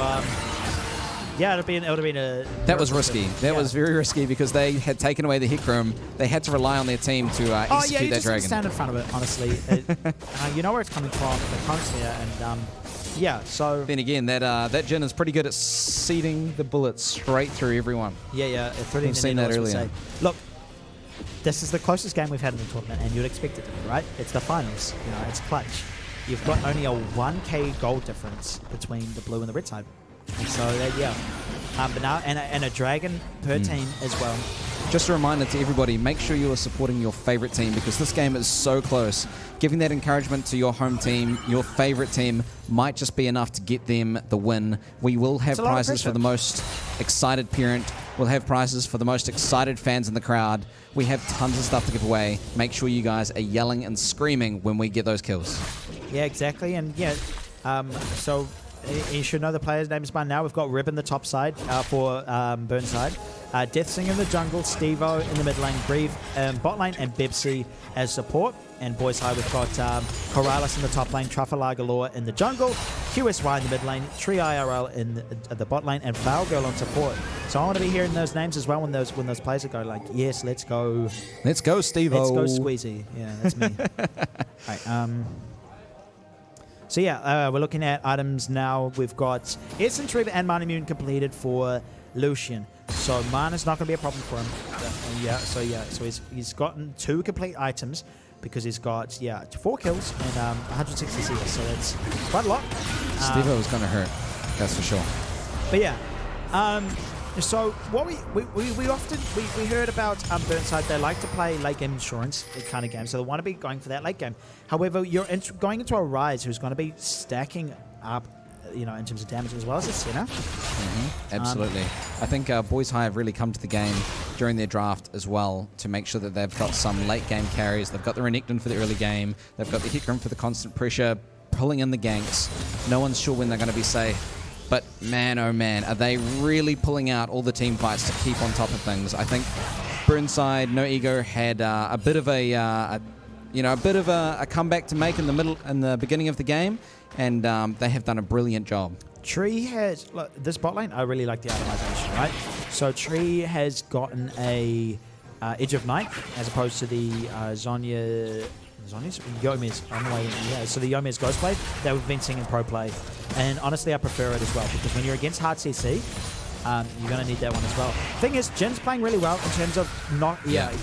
yeah, it would have been a... That was risky. That was very risky, because they had taken away the hit room. They had to rely on their team to execute that dragon. Stand in front of it, honestly. You know where it's coming from, the opponent's there, and so... Then again, that Jin is pretty good at seeding the bullets straight through everyone. Yeah. We've seen that earlier. Look, this is the closest game we've had in the tournament, and you'd expect it to be, right? It's the finals. You know, it's clutch. You've got only a 1k gold difference between the blue and the red side. And so, but now, and a dragon per team as well. Just a reminder to everybody, make sure you are supporting your favorite team, because this game is so close. Giving that encouragement to your home team, your favorite team, might just be enough to get them the win. We will have prizes for the most excited parent. We'll have prizes for the most excited fans in the crowd. We have tons of stuff to give away. Make sure you guys are yelling and screaming when we get those kills. Yeah, exactly. And so you should know the players' names by now. We've got Rib in the top side for Burnside. Deathsing in the jungle, Steve-O in the mid lane, Grieve bot lane, and Bebsy as support. And Boys High, we've got Corrales in the top lane, Truffala Galore in the jungle, QSY in the mid lane, Tree IRL in the bot lane, and Foul Girl on support. So I want to be hearing those names as well when those players go like, yes, let's go. Let's go, Steve-O. Let's go, Squeezy. Yeah, that's me. Right, so yeah, we're looking at items now. We've got Essence Reaver and Mana Immune completed for Lucian. So Mana's not going to be a problem for him. So he's gotten 2 complete items, because he's got 4 kills and 160 CS. So that's quite a lot. Steve-O is going to hurt, that's for sure. But yeah, so what we often heard about Burnside. They like to play late game insurance kind of game, so they want to be going for that late game. However, you're going into a Rise who's going to be stacking up, you know, in terms of damage as well as a Senna. Absolutely. I think Boys High have really come to the game during their draft as well to make sure that they've got some late game carries. They've got the Renekton for the early game. They've got the Hikram for the constant pressure, pulling in the ganks. No one's sure when they're going to be safe. But man, oh man, are they really pulling out all the team fights to keep on top of things. I think Burnside, No Ego had a bit of a comeback to make in the beginning of the game, and they have done a brilliant job. Tree has, look, this bot lane, I really like the itemization, right? So Tree has gotten a Edge of Night as opposed to the Yomi's on the way in, yeah. So the Yomi's Ghostblade that we've been seeing in pro play, and honestly I prefer it as well, because when you're against hard CC, you're going to need that one as well. Thing is, Jin's playing really well in terms of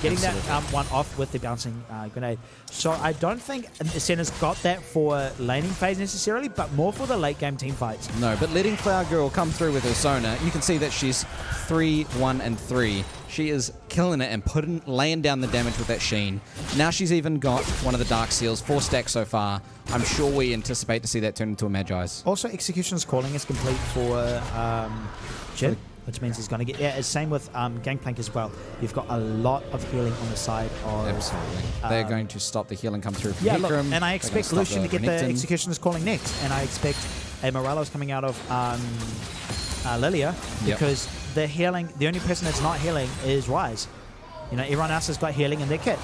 getting that one off with the bouncing grenade. So I don't think Senna's got that for laning phase necessarily, but more for the late game team fights. No, but letting Flower Girl come through with her Sona, you can see that she's 3, 1, and 3. She is killing it and laying down the damage with that Sheen. Now she's even got one of the Dark Seals, 4 stacks so far. I'm sure we anticipate to see that turn into a Magi's. Also, Executioner's Calling is complete for Jin, which means he's going to get... Yeah, it's same with Gangplank as well. You've got a lot of healing on the side of... Absolutely. They're going to stop the healing come through from Yeah, look, Hecarim. and I expect Lucian to get the Executioner's Calling next, and I expect a Morello's coming out of Lilia, because the healing, the only person that's not healing is Rise. You know, everyone else has got healing in their kit.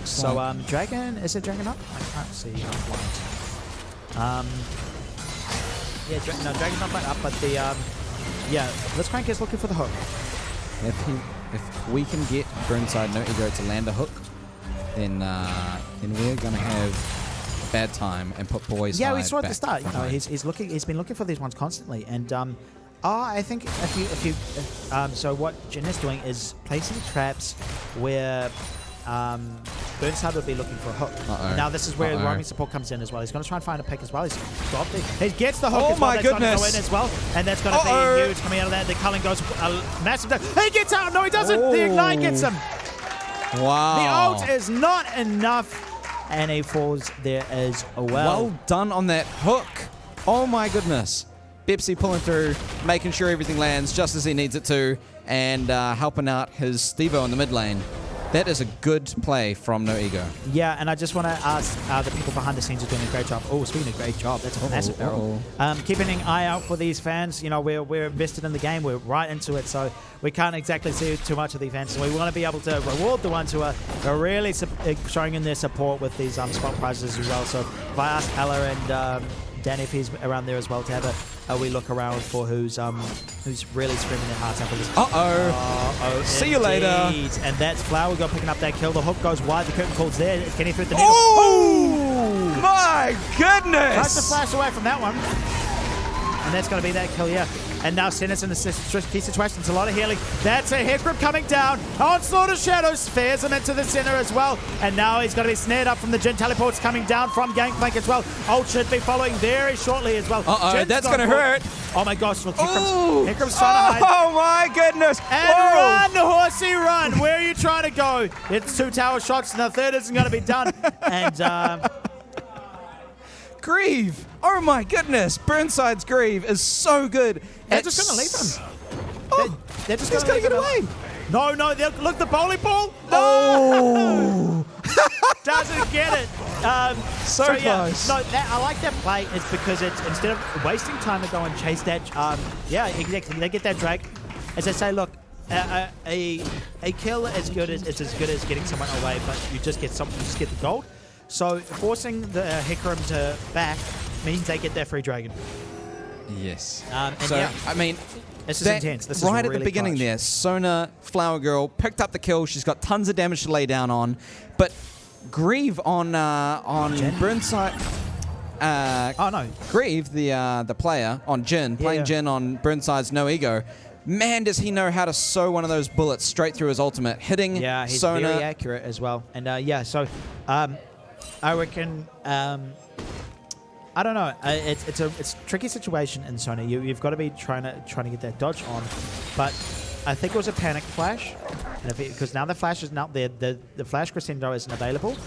So, Dragon, is it Dragon up? I can't see. I'm blind. Dragon's not quite up, but the, Blitzcrank is looking for the hook. If we can get Burnside No Ego to land a hook, then we're going to have a bad time and put Boys Yeah, High we saw at the back start. You know, behind. he's been looking for these ones constantly, and I think so what Jin is doing is placing traps where Burnside would be looking for a hook. Now this is where roaming support comes in as well. He's going to try and find a pick as well. He gets the hook as well. That's going to go in as well, and that's going to be huge coming out of that. The culling goes massive. He gets out. No, he doesn't. The ignite gets him. Wow. The ult is not enough. And he falls there as well. Well done on that hook. Oh my goodness. Bepsy pulling through, making sure everything lands just as he needs it to, and helping out his Stevo in the mid lane. That is a good play from No Ego. Yeah, and I just want to ask the people behind the scenes are doing a great job. Oh, speaking of great job, that's a massive barrel. Keeping an eye out for these fans. You know, we're invested in the game. We're right into it, so we can't exactly see too much of the events. So we want to be able to reward the ones who are really showing in their support with these spot prizes as well. So if I ask Ella and Danny if he's around there as well to have a wee look around for who's really screaming their hearts out for this. See you later. And that's Flower Girl picking up that kill. The hook goes wide. The curtain calls there. Can he thread the needle? Oh my goodness! Tries to flash away from that one. And that's going to be that kill, yeah. And now Senna's in a key situation. It's a lot of healing. That's a Hecarim coming down. Onslaught of Shadows fares him into the center as well. And now he's going to be snared up from the Jin. Teleport's coming down from Gangplank as well. Ult should be following very shortly as well. That's going to hurt. Oh my gosh, look, Hecarim's trying to hide. Oh my goodness. And run, horsey, run. Where are you trying to go? It's 2 tower shots and the third isn't going to be done. And Grieve. Oh my goodness. Burnside's Grieve is so good. They're just going to leave him. They're just going to to get away. No, look, the bowling ball. Oh. Doesn't get it. So close. No, I like that play. It's because it's instead of wasting time to go and chase that. Exactly. They get that drag. As I say, look, a kill is as good as getting someone away, but you just get the gold. So forcing the Hecarim to back means they get their free dragon. Yes. I mean, this is intense. This is right really at the beginning clutch. there, Sona, Flower Girl, picked up the kill. She's got tons of damage to lay down on. But Grieve on Burnside... Grieve, the player, on Jin, playing Jin on Burnside's No Ego. Man, does he know how to sew one of those bullets straight through his ultimate, hitting he's Sona. very accurate as well. And I reckon... I don't know. It's a tricky situation in Sona. You've got to be trying to get that dodge on, but I think it was a panic flash, because now the flash is not there. The flash crescendo isn't available,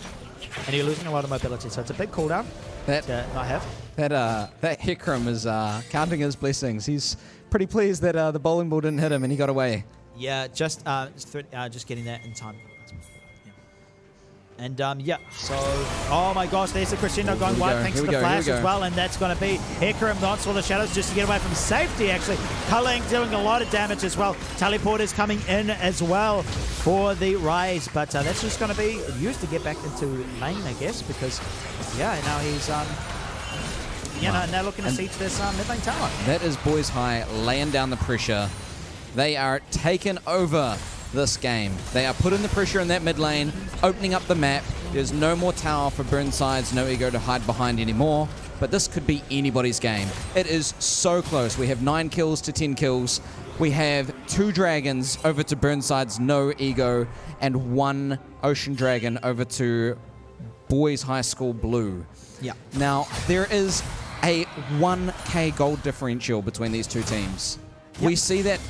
and you're losing a lot of mobility. So it's a big cooldown to not have. That Hecarim is counting his blessings. He's pretty pleased that the bowling ball didn't hit him and he got away. Yeah, just getting that in time. And so, oh my gosh, there's a crescendo going wide thanks to the flash as well, and that's going to be Hecarim dodged all the shadows just to get away from safety, actually. Culling doing a lot of damage as well. Teleport is coming in as well for the Rise, but that's just going to be used to get back into lane, I guess, because, now he's, now looking to siege this mid lane tower. That is Boys High laying down the pressure. They are taken over this game. They are putting the pressure in that mid lane, opening up the map. There's no more tower for Burnside's No Ego to hide behind anymore. but this could be anybody's game. It is so close. We have 9 kills to 10 kills. We have 2 dragons over to Burnside's No Ego and 1 ocean dragon over to Boys High School Blue. Yeah. Now, there is a 1k gold differential between these two teams. Yep. We see that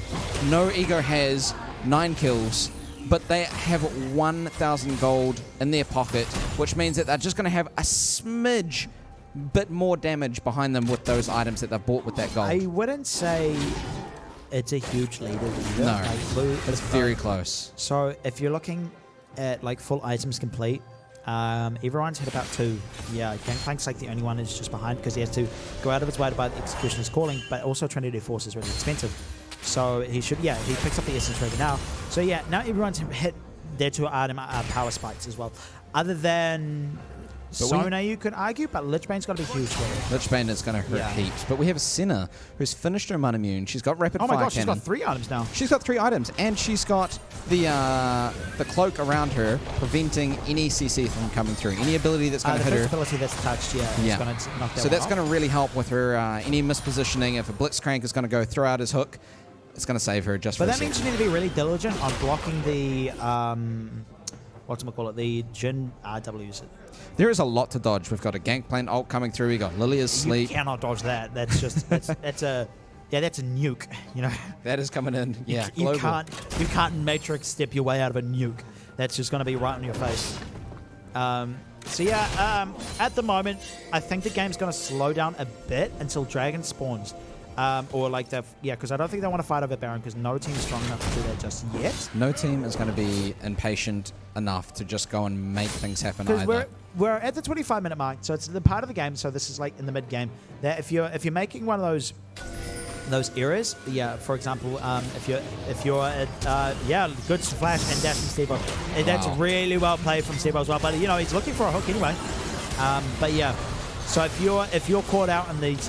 No Ego has 9 kills, but they have 1,000 gold in their pocket, which means that they're just going to have a smidge bit more damage behind them with those items that they've bought with that gold. I wouldn't say it's a huge lead either. No, Like, Blue it's is very close. So if you're looking at like full items complete, everyone's hit about 2. Yeah, Gangplank's like the only one who's just behind because he has to go out of his way to buy the Executioner's Calling, but also Trinity Force is really expensive. So he should, he picks up the Essence Trigger now. So yeah, now everyone's hit their 2 item power spikes as well. Other than Sona, you could argue, but Lichbane's got to be huge for it. Lichbane is going to hurt heaps. But we have Senna, who's finished her Mun Immune. She's got Rapid Fire Oh my gosh, she's Cannon. got 3 items now. She's got 3 items, and she's got the cloak around her, preventing any CC from coming through. Any ability that's going to hit her. The ability that's touched, it's going to knock that So that's one going to really help with her any mispositioning. If a Blitzcrank is going to go throw out his hook, it's going to save her just for But a that means you need to be really diligent on blocking the, the Jin RWs. There is a lot to dodge. We've got a Gangplank ult coming through. We got Lilia's Sleep. You cannot dodge that. That's just, that's a nuke, you know. That is coming in. Yeah, You global. can't matrix step your way out of a nuke. That's just going to be right in your face. At the moment, I think the game's going to slow down a bit until Dragon spawns. Because I don't think they want to fight over Baron because no team's strong enough to do that just yet. No team is going to be impatient enough to just go and make things happen either. Because we're at the 25-minute mark, so it's the part of the game. So this is like in the mid game. That if you're making one of those errors, for example, if you're good flash and dash from Steve-O. That's really well played from Steve-O as well. But he's looking for a hook anyway. So if you're caught out in these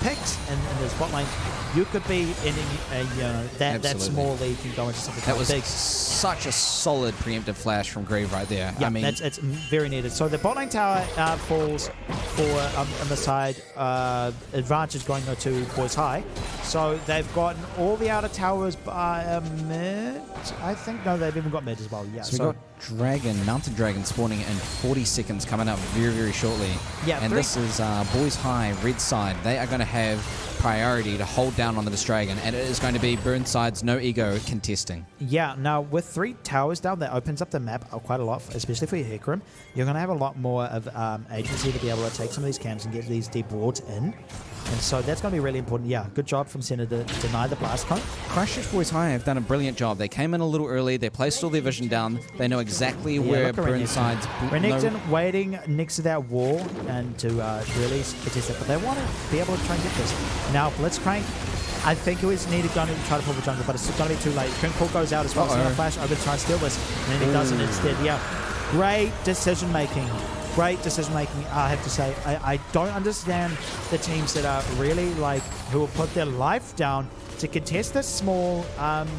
picks and in the spot lane, you could be in that small lead can go into something that was big. Such a solid preemptive flash from Grieve right there. Yeah, I mean, it's very needed. So the bot lane tower falls for on the side. Advantage going to Boys High. So they've gotten all the outer towers by mid. I think they've even got mid as well. Yeah. So we've got Mountain Dragon spawning in 40 seconds, coming up very, very shortly. Yeah, and this is Boys High, red side. They are going to have priority to hold down on this dragon, and it is going to be Burnside's No Ego contesting. Yeah, now with 3 towers down, that opens up the map quite a lot, especially for your Hecarim. You're going to have a lot more of agency to be able to take some of these camps and get these deep wards in. And so that's going to be really important. Yeah, good job from Senna to deny the blast cone. Christchurch Boys High have done a brilliant job. They came in a little early. They placed all their vision down. They know exactly where Burnside's... Renekton waiting next to that wall and to really contest it. But they want to be able to try and get this. Now, Blitzcrank, I think it was needed going to try to pull the jungle, but it's going to be too late. Call goes out as well. So flash over to try and steal this. And then he doesn't instead. Yeah, great decision making. Great decision making, I have to say. I don't understand the teams that are really who will put their life down to contest this small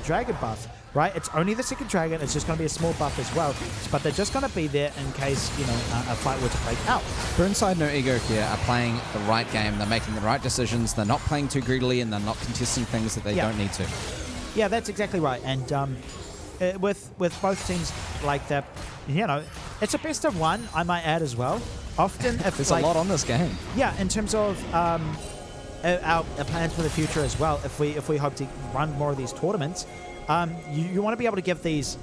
dragon buff, right? It's only the second dragon. It's just going to be a small buff as well, but they're just going to be there in case a fight were to break out. Burnside No Ego here are playing the right game. They're making the right decisions. They're not playing too greedily, and they're not contesting things that they don't need to. Yeah, that's exactly right. And with both teams like that, it's a best of one, I might add as well. Often, if there's a lot on this game. Yeah, in terms of our plans for the future as well. If we hope to run more of these tournaments, you want to be able to give these.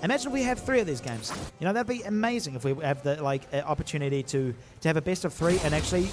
Imagine if we have 3 of these games. That'd be amazing if we have the opportunity to have a best of 3 and actually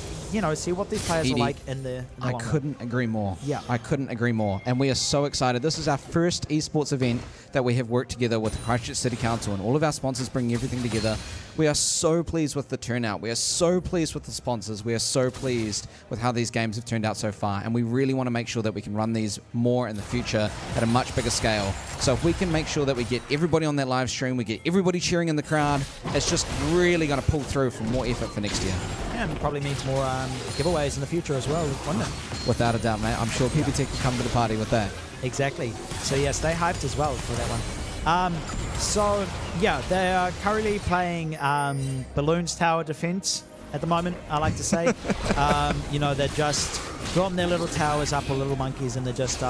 see what these players are like in the I couldn't agree more. Yeah, I couldn't agree more, and we are so excited. This is our first esports event that we have worked together with the Christchurch City Council and all of our sponsors, bringing everything together. We are so pleased with the turnout. We are so pleased with the sponsors. We are so pleased with how these games have turned out so far, and we really want to make sure that we can run these more in the future at a much bigger scale. So if we can make sure that we get everybody on that live stream, we get everybody cheering in the crowd, it's just really going to pull through for more effort for next year. Yeah, and probably means more giveaways in the future as well, wouldn't it? Without a doubt, mate. I'm sure PBTech will come to the party with that. Exactly. So yeah, stay hyped as well for that one. They are currently playing Balloons Tower Defense. at the moment, I like to say. They're just throwing their little towers up, or little monkeys, and they're just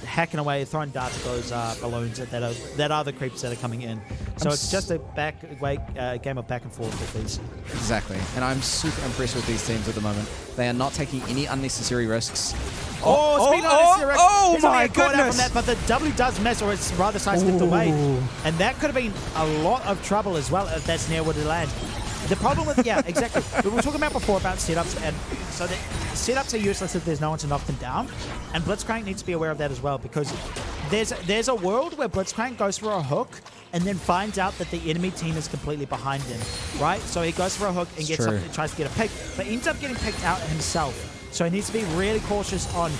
hacking away, throwing darts at those balloons that are the creeps that are coming in. So it's just a game of back and forth with these. Exactly. And I'm super impressed with these teams at the moment. They are not taking any unnecessary risks. He's my only caught out goodness. from that, but the W does miss, or it's rather sidestepped away. And that could have been a lot of trouble as well if that's near where they land. The problem with, yeah, exactly. We were talking about before about setups, and so the setups are useless if there's no one to knock them down. And Blitzcrank needs to be aware of that as well, because there's a world where Blitzcrank goes for a hook and then finds out that the enemy team is completely behind him, right? So he goes for a hook and tries to get a pick, but ends up getting picked out himself. So he needs to be really cautious on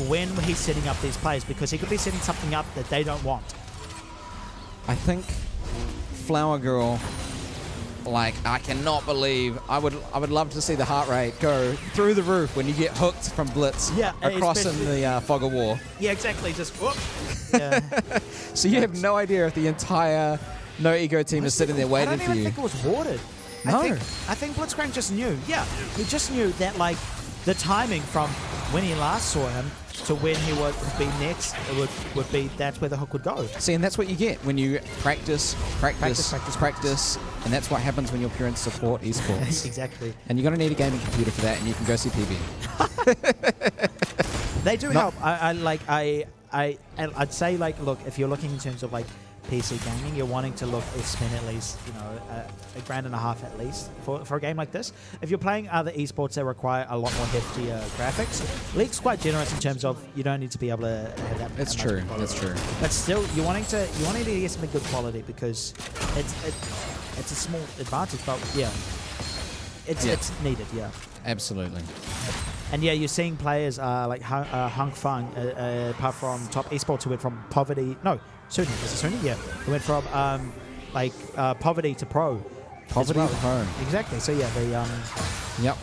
when he's setting up these plays, because he could be setting something up that they don't want. I think Flower Girl, like, I cannot believe, I would love to see the heart rate go through the roof when you get hooked from Blitz across in the fog of war. Yeah, exactly. Just whoop. Yeah. So you have no idea if the entire No Ego team is sitting there waiting for I don't you. even think it was warded. No. I think Blitzcrank just knew. Yeah, he just knew that, like, the timing from when he last saw him to when he would be next, it would be that's where the hook would go. See, and that's what you get when you practice, and that's what happens when you're pure in support esports. Exactly. And you're going to need a gaming computer for that, and you can go see PB. They do help. I'd say, like, look, if you're looking in terms of, like, PC gaming, you're wanting to spend at least, $1,500 at least for a game like this. If you're playing other esports that require a lot more heftier graphics, League's quite generous in terms of you don't need to be able to have that. That's true. That's true. But still, you wanting to get something good quality, because it's a small advantage, but yeah, it's needed. Yeah, absolutely. And yeah, you're seeing players like Hung Fung, apart from top esports, who went from poverty. No, Suni. Is it Suni? Yeah, who went from poverty to pro. Poverty to pro. Exactly. So yeah, they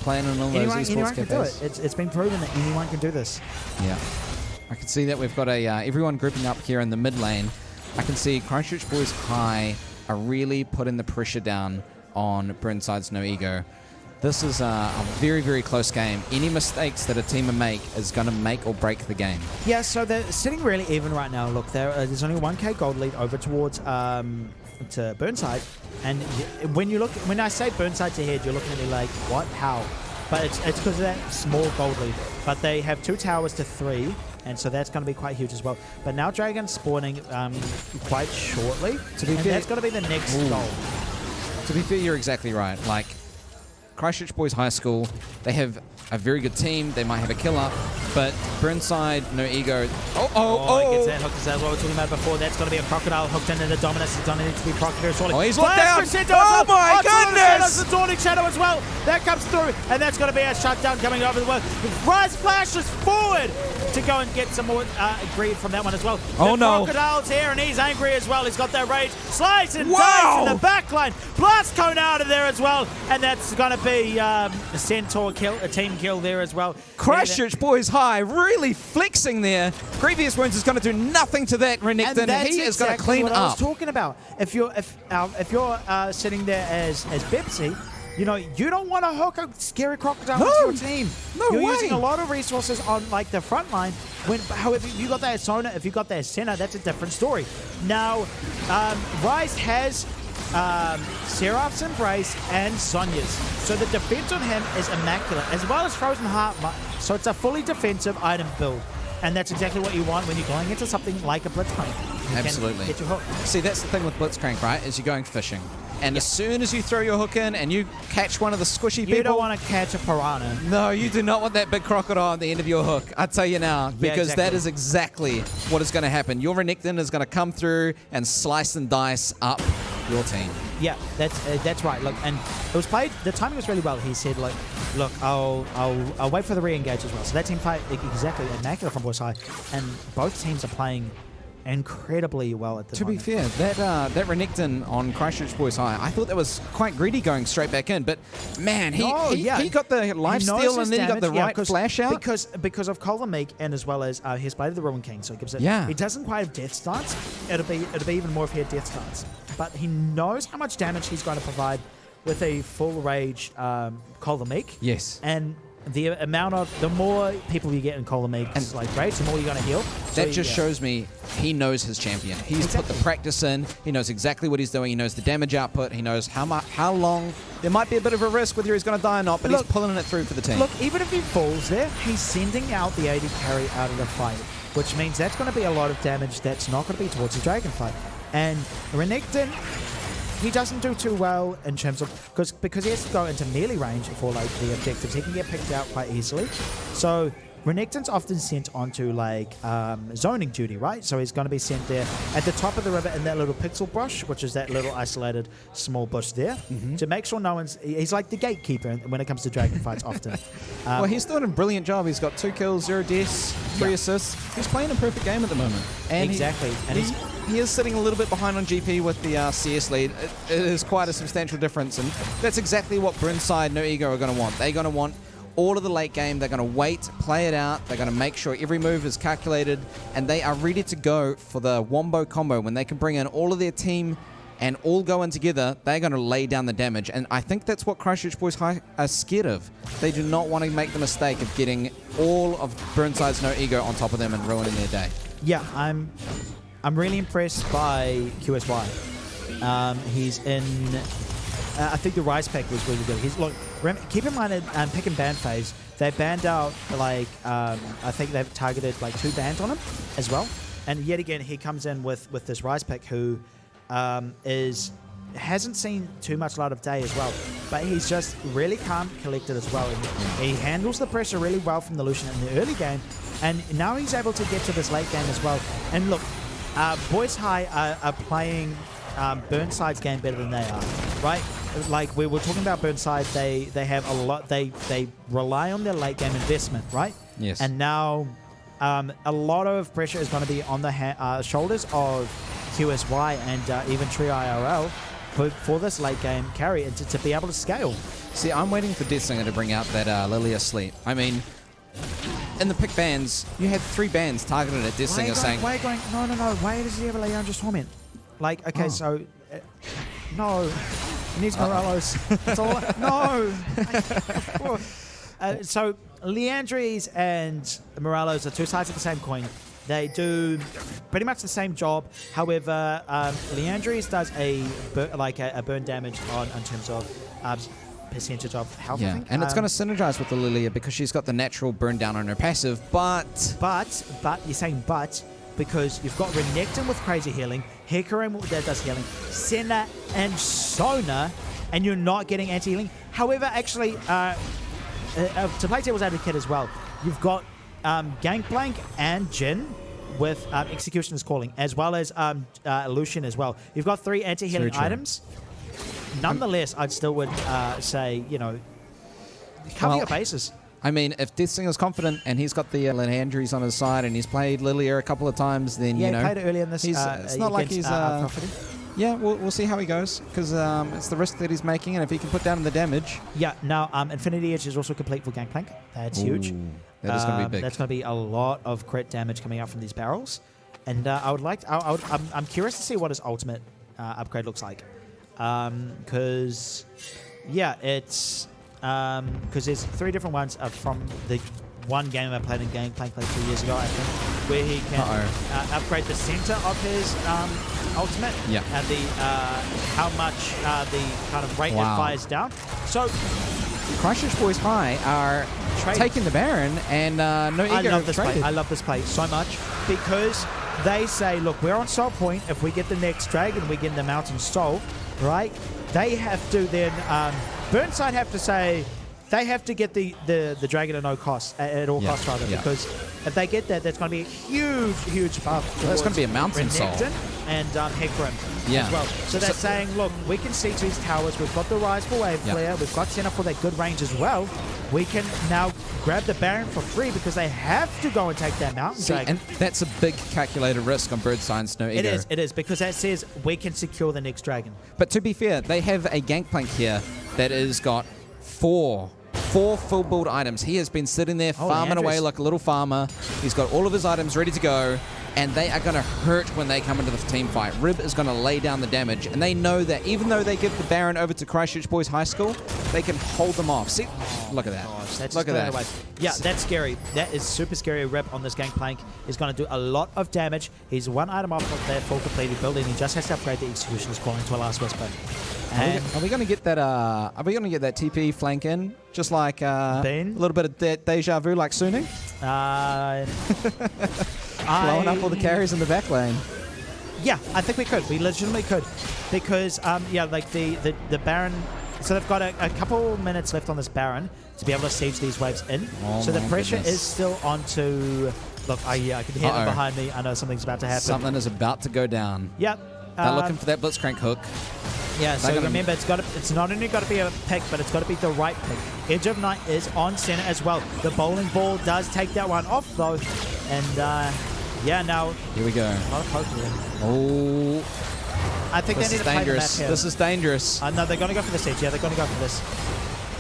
playing on all those esports anyone can do cafes. it. It's been proven that anyone can do this. Yeah, I can see that we've got everyone grouping up here in the mid lane. I can see Christchurch Boys High are really putting the pressure down on Burnside's No Ego. This is a very, very close game. Any mistakes that a team make is going to make or break the game. Yeah, so they're sitting really even right now. Look, there's only 1k gold lead over towards to Burnside, and when I say Burnside's ahead, you're looking at me like, what? How? But it's because of that small gold lead. But they have 2 towers to 3. And so that's going to be quite huge as well. But now Dragon's spawning quite shortly. That's going to be the next goal. To be fair, you're exactly right. Like, Christchurch Boys High School, they have a very good team. They might have a killer, but Burnside, No Ego. He gets that hook. That's what we were talking about before. That's going to be a crocodile hooked into the Dominus. It's going to need to be Crocodile shortly. Oh, he's locked down. Oh, my goodness. The Dawnting Shadow as well. That comes through, and that's going to be a shutdown coming over the world. Rise flashes forward to go and get some more greed from that one as well. Oh, no. Crocodile's here, and he's angry as well. He's got that rage. Slice and dice in the back line. Blast cone out of there as well, and that's going to be a Centaur kill, a team kill there as well. Christchurch Boys High really flexing there. Previous Wounds is going to do nothing to that Renekton. He is going to clean what up. I was talking about. If you're sitting there as Bepsi, you don't want to hook a scary crocodile into your team. You're using a lot of resources on, like, the front line. However, if you got that Sona, if you got that Senna, that's a different story. Now, Rise has Seraph's Embrace and Sonya's. So the defense on him is immaculate, as well as Frozen Heart. So it's a fully defensive item build. And that's exactly what you want when you're going into something like a Blitzcrank. Absolutely. Get your hook. See, that's the thing with Blitzcrank, right? Is you're going fishing. And as soon as you throw your hook in and you catch one of the squishy people... You don't want to catch a piranha. No, you do not want that big crocodile at the end of your hook. I tell you now, because that is exactly what is going to happen. Your Renekton is going to come through and slice and dice up your team. Yeah, that's right. Look, and it was played. The timing was really well. He said, like, look, I'll wait for the re-engage as well. So that team played exactly immaculate from Boys High, and both teams are playing incredibly well at the moment. To be fair, that Renekton on Christchurch Boys High, I thought that was quite greedy going straight back in, but man, he got the lifesteal and then he got the right flash out. Because of Colin and as well as his Blade of the Ruin King, so it gives it. Yeah. He doesn't quite have death stance. It'll be even more if he had death stance, but he knows how much damage he's going to provide with a full rage Colamic. Yes. And the more people you get in Colamic, like rage, the more you're going to heal. That just shows me he knows his champion. He's put the practice in. He knows exactly what he's doing. He knows the damage output. He knows how long. There might be a bit of a risk whether he's going to die or not, but he's pulling it through for the team. Look, even if he falls there, he's sending out the AD carry out of the fight, which means that's going to be a lot of damage that's not going to be towards the dragon fight. And Renekton, he doesn't do too well in terms of because he has to go into melee range for like the objectives. He can get picked out quite easily. So Renekton's often sent onto like zoning duty, right? So he's going to be sent there at the top of the river in that little pixel brush, which is that little isolated small bush there, to make sure no one's. He's like the gatekeeper when it comes to dragon fights often. Well, he's doing a brilliant job. He's got 2 kills, 0 deaths, 3 assists. He's playing a perfect game at the moment. And exactly. He is sitting a little bit behind on GP with the CS lead. It is quite a substantial difference, and that's exactly what Burnside, No Ego are going to want. They're going to want all of the late game. They're going to wait, play it out. They're going to make sure every move is calculated, and they are ready to go for the wombo combo when they can bring in all of their team and all go in together. They're going to lay down the damage, and I think that's what Christchurch Boys High are scared of. They do not want to make the mistake of getting all of Burnside's No Ego on top of them and ruining their day. Yeah, I'm really impressed by QSY. He's in. I think the Rise Pack was really good. Keep in mind in pick and ban phase, they banned out like I think they've targeted like 2 bans on him as well. And yet again, he comes in with this Rise Pack who hasn't seen too much light of day as well, but he's just really calm, collected as well. And he handles the pressure really well from the Lucian in the early game, and now he's able to get to this late game as well. And look, Boys High are playing Burnside's game better than they are, right? Like we were talking about Burnside, they have a lot. They rely on their late game investment, right? Yes. And now a lot of pressure is going to be on the shoulders of QSY and even Tree IRL for this late game carry and to be able to scale. See, I'm waiting for Deathsinger to bring out that Lilia Sleep. I mean, in the pick bans, you had 3 bans targeted at Deathsinger saying... Why are you going, no, why does he have a Leandris Torment? Like, okay, so... no. He needs Morellos. That's all. No. So Leandris and Morellos are 2 sides of the same coin. They do pretty much the same job. However, Leandris does a burn damage in terms of percentage of health. Yeah, I think. and it's going to synergize with the Lilia because she's got the natural burn down on her passive. But you're saying because you've got Renekton with crazy healing, Hecarim that does healing, Senna and Sona, and you're not getting anti-healing. However, actually, to play devil's advocate as well, you've got Gangplank and Jin with Executioner's Calling, as well as Lucian as well. You've got 3 anti-healing items. Nonetheless, I still would say, cover your bases. I mean, if Deathsinger's confident and he's got the Leandris on his side and he's played Lilia a couple of times, then, he played it earlier in this. It's not like he's... yeah, we'll see how he goes because it's the risk that he's making, and if he can put down the damage... Yeah, now Infinity Edge is also complete for Gangplank. That's huge. That is going to be big. That's going to be a lot of crit damage coming out from these barrels. And I'm curious to see what his ultimate upgrade looks like. Because, it's... because there's 3 different ones from the one game I played in Gangplank like 2 years ago, I think, where he can upgrade the center of his ultimate and the how much the kind of rate it fires down. So Christchurch Boys High are taking the Baron and No Ego. I love this play so much because they say, look, we're on Soul Point. If we get the next dragon, we get the Mountain Soul, right? They have to then... Burnside have to say they have to get the dragon at no cost, at all costs rather, because if they get that, that's going to be a huge buff. That's going to be a Mountain Soul. And Hecarim as well. So they're saying, look, we can see to these towers, we've got the Rise for Wave Flare, we've got Senna for that good range as well. We can now grab the Baron for free because they have to go and take that Mountain Dragon. And that's a big calculated risk on Birdside's No Ego. It is, because that says we can secure the next dragon. But to be fair, they have a Gangplank here that has got 4 full build items. He has been sitting there farming away like a little farmer. He's got all of his items ready to go. and they are going to hurt when they come into the team fight. Rib is going to lay down the damage, and they know that even though they give the Baron over to Christchurch Boys High School, they can hold them off. See, look at that. That's Look at that. away. Yeah, that's scary. That is super scary. Rib on this Gangplank is going to do a lot of damage. He's one item off of that full completed building. He just has to upgrade the Executioner's Calling to a Last Whisper. Are we going to get that? Are we going to get that TP flank in, just like a little bit of deja vu, like Suning? Blowing up all the carries in the back lane. Yeah, I think we could. We legitimately could, because like the Baron. So they've got a couple minutes left on this Baron to be able to siege these waves in. So the pressure is still on to... Look, I can hear them behind me. I know something's about to happen. Something is about to go down. Yep. They're looking for that Blitzcrank hook. Yeah, so remember, it's not only got to be a pick, but it's got to be the right pick. Edge of Night is on center as well. The bowling ball does take that one off, though. And, now... Here we go. A lot of poke here. Oh... I think they need to play the map here. This is dangerous. No, they're going to go for the siege. Yeah, they're going to go for this.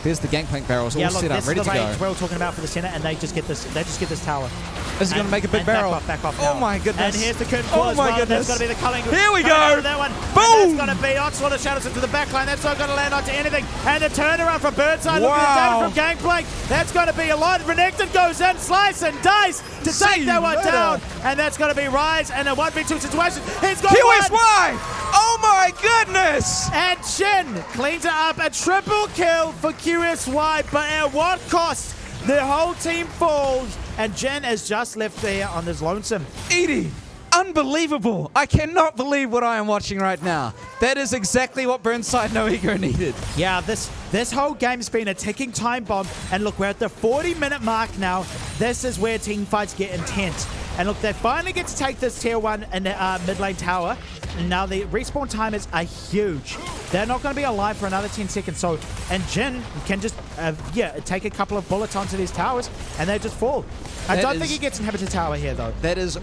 There's the Gangplank barrels all set up, ready to go. This is the range we're talking about for the center, and they just get this. They just get this tower. This is going to make a big barrel. Back off. Oh my goodness. And here's the curtain call as well. Goodness. That's going to be the culling. Here we go. That one. Boom. And that's going to be Onslaught of Shadows into the back line. That's not going to land onto anything. And the turnaround from Birdside. Looking at damage from Gangplank. That's going to be a lot. Renekton goes in, slice and dice to take that one down. And that's going to be Rise and a 1v2 situation. He's got QSY. Oh my goodness. And Jin cleans it up. A triple kill for QSY. But at what cost? The whole team falls, and Jen is just left there on this lonesome. Edie, unbelievable. I cannot believe what I am watching right now. That is exactly what Burnside No Ego needed. Yeah, this whole game's been a ticking time bomb, and look, we're at the 40-minute mark now. This is where team fights get intense. And look, they finally get to take this tier 1 in the mid lane tower. And now the respawn time is huge. They're not going to be alive for another 10 seconds. So, and Jin can just, take a couple of bullets onto these towers, and they just fall. I don't think he gets inhibitor tower here, though. That is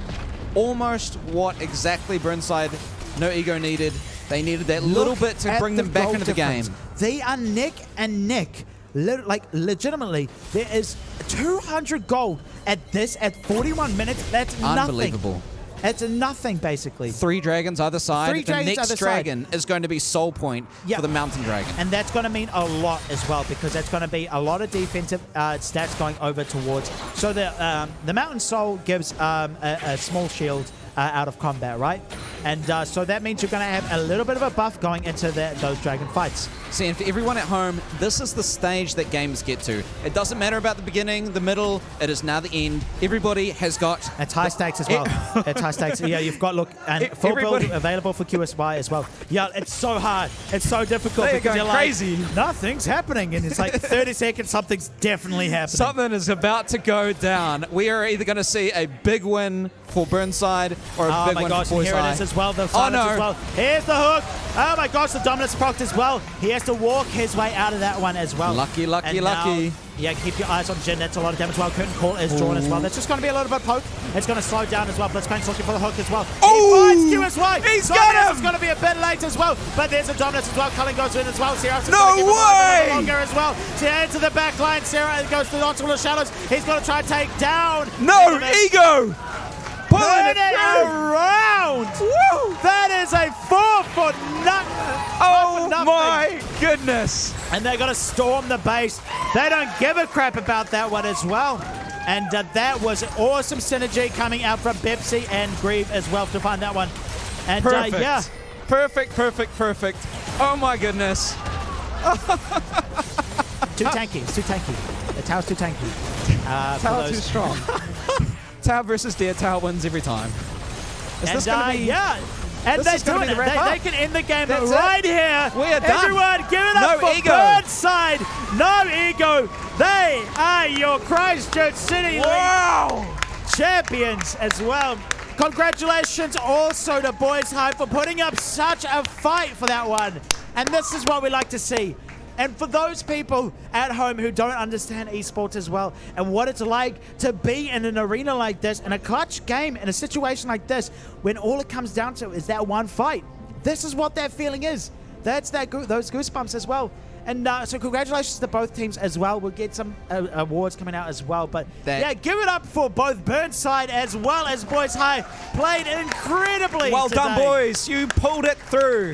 almost what exactly Burnside No Ego needed. They needed that little bit to bring them back into the game. They are neck and neck. Legitimately, there is 200 gold at 41 minutes. That's unbelievable. Nothing. It's nothing, basically. 3 dragons either side. The next dragon is going to be soul point for the mountain dragon. And that's going to mean a lot as well, because that's going to be a lot of defensive stats going over towards. So the mountain soul gives a small shield out of combat, right? And so that means you're going to have a little bit of a buff going into those dragon fights. See, and for everyone at home, this is the stage that games get to. It doesn't matter about the beginning, the middle, it is now the end. Everybody has got... It's high stakes as well. It's high stakes. Yeah, you've got, and full build available for QSY as well. Yeah, it's so hard. It's so difficult. They're going crazy. Nothing's happening. And it's like 30 seconds, something's definitely happening. Something is about to go down. We are either going to see a big win for Burnside or a big win for Boys here High. It is as well. The silence as well. Here's the hook. Oh my gosh, the dominance proc as well. He has to walk his way out of that one as well. Lucky. Yeah, keep your eyes on Jin. That's a lot of damage as well. Curtain call is drawn as well. That's just going to be a little bit poke. It's going to slow down as well. Blitzcrank's looking for the hook as well. He finds QSY. He's got him. It's going to be a bit late as well. But there's a dominance as well. Culling goes in as well. Sarah no way! Longer as well. Sarah into the back line. Sarah goes to the onslaught of shadows. He's going to try and take down. No Ego. Turn it around! Woo! That is a 4 for nothing. Oh my goodness! And they're going to storm the base. They don't give a crap about that one as well. And that was awesome synergy coming out from Pepsi and Grieve as well to find that one. And perfect. Yeah. Perfect. Oh my goodness. Too tanky. It's too tanky. The tower's too tanky. Tower's too strong. Tower versus Deer, Tower wins every time. Is this going to be... Yeah. And they do it. They can end the game right here. We are done. Everyone, give it up for Burnside. No Ego. They are your Christchurch City champions as well. Congratulations also to Boys High for putting up such a fight for that one. And this is what we like to see. And for those people at home who don't understand esports as well and what it's like to be in an arena like this, in a clutch game, in a situation like this, when all it comes down to is that one fight. This is what that feeling is. That's those goosebumps as well. And so congratulations to both teams as well. We'll get some awards coming out as well. But give it up for both Burnside as well as Boys High. Played incredibly Well today. done, boys. You pulled it through.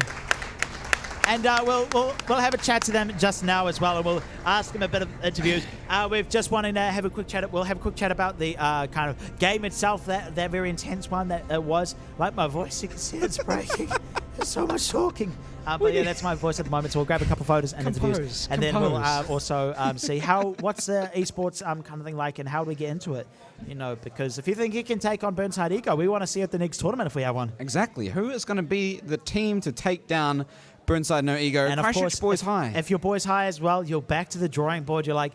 And we'll have a chat to them just now as well, and we'll ask them a bit of interviews. We've just wanted to have a quick chat. We'll have a quick chat about the kind of game itself, that very intense one that it was. Like my voice, you can see it's breaking. There's so much talking. But yeah, that's my voice at the moment. So we'll grab a couple photos and interviews, and then we'll also see what's the esports kind of thing like, and how do we get into it. You know, because if you think you can take on Burnside Ego, we want to see at the next tournament if we have one. Exactly. Who is going to be the team to take down Burnside No Ego? And of Christchurch course, Boys High. If you're Boys High as well, you're back to the drawing board. You're like,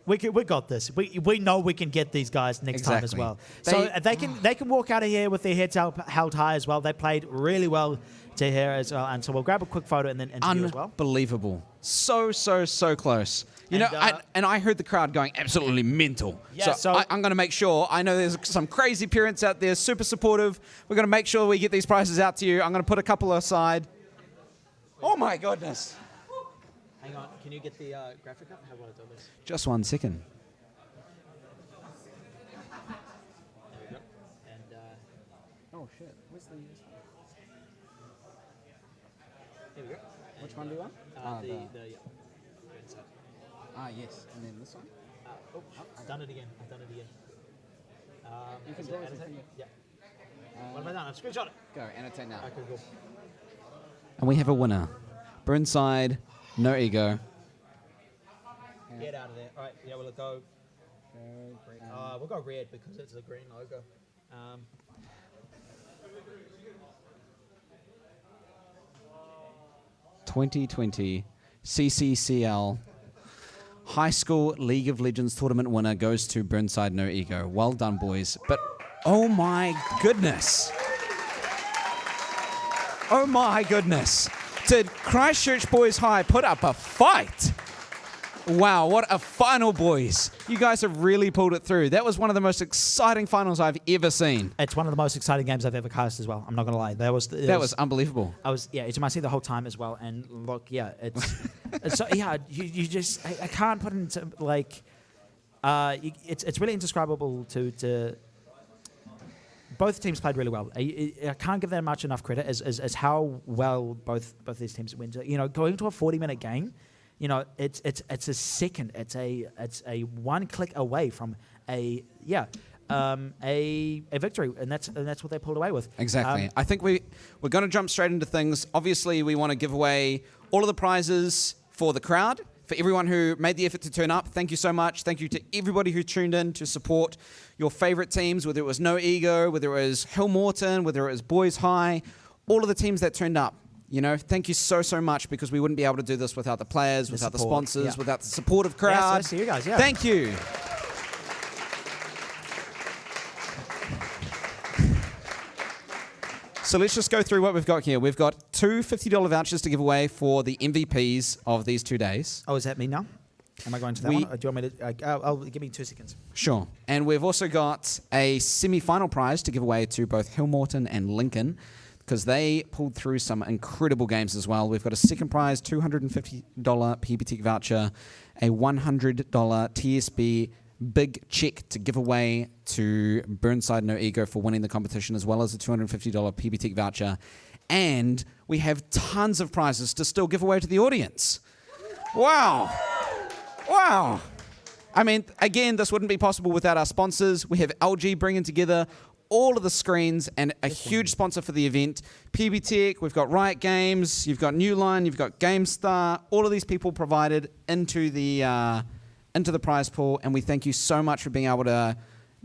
we got this. We know we can get these guys next time as well. So they can walk out of here with their heads held high as well. They played really well to here as well. And so we'll grab a quick photo and then interview as well. Unbelievable. So close. You know, I heard the crowd going absolutely mental. Yeah, so I'm going to make sure. I know there's some crazy parents out there, super supportive. We're going to make sure we get these prizes out to you. I'm going to put a couple aside. Oh my goodness. Hang on, can you get the graphic up? How do I do this? Just 1 second. There we go. And Oh shit, where's the... here we go. Which one do you want? Yes, and then this one? I've done it again. You can do it. Yeah. What have I done? I've screenshot it. Go, annotate now. Okay, cool. And we have a winner. Burnside, No Ego. Get out of there. All right, yeah, we'll go. We'll go red because it's a green logo. 2020 CCCL High School League of Legends tournament winner goes to Burnside No Ego. Well done, boys. But oh my goodness. Oh my goodness. Did Christchurch Boys High put up a fight? Wow, what a final, boys. You guys have really pulled it through. That was one of the most exciting finals I've ever seen. It's one of the most exciting games I've ever cast as well. I'm not going to lie. That was unbelievable. I was, it's my seat the whole time as well. And look, yeah, it's so, yeah, you just, I can't put into, like, it's really indescribable to both teams played really well. I can't give them much enough credit as how well both these teams went. You know, going to a 40-minute game, you know, it's a second. It's a one click away from a victory, and that's what they pulled away with. Exactly. I think we're going to jump straight into things. Obviously, we want to give away all of the prizes for the crowd. For everyone who made the effort to turn up, thank you so much. Thank you to everybody who tuned in to support your favorite teams, whether it was No Ego, whether it was Hill Morton, whether it was Boys High, all of the teams that turned up. You know, thank you so much, because we wouldn't be able to do this without the players, without the sponsors, without the supportive crowd. Yeah, so I see you guys, yeah. Thank you. So let's just go through what we've got here. We've got two $50 vouchers to give away for the MVPs of these 2 days. Oh, is that me now? Am I going to that one? Or do you want me to? Give me 2 seconds. Sure. And we've also got a semi-final prize to give away to both Hill Morton and Lincoln, because they pulled through some incredible games as well. We've got a second prize, $250 PBTech voucher, a $100 TSB big check to give away to Burnside No Ego for winning the competition, as well as a $250 PBTech voucher. And we have tons of prizes to still give away to the audience. Wow. Wow. I mean, again, this wouldn't be possible without our sponsors. We have LG bringing together all of the screens and a huge sponsor for the event. PBTech, we've got Riot Games, you've got Newline, you've got GameStar. All of these people provided into the prize pool, and we thank you so much for being able to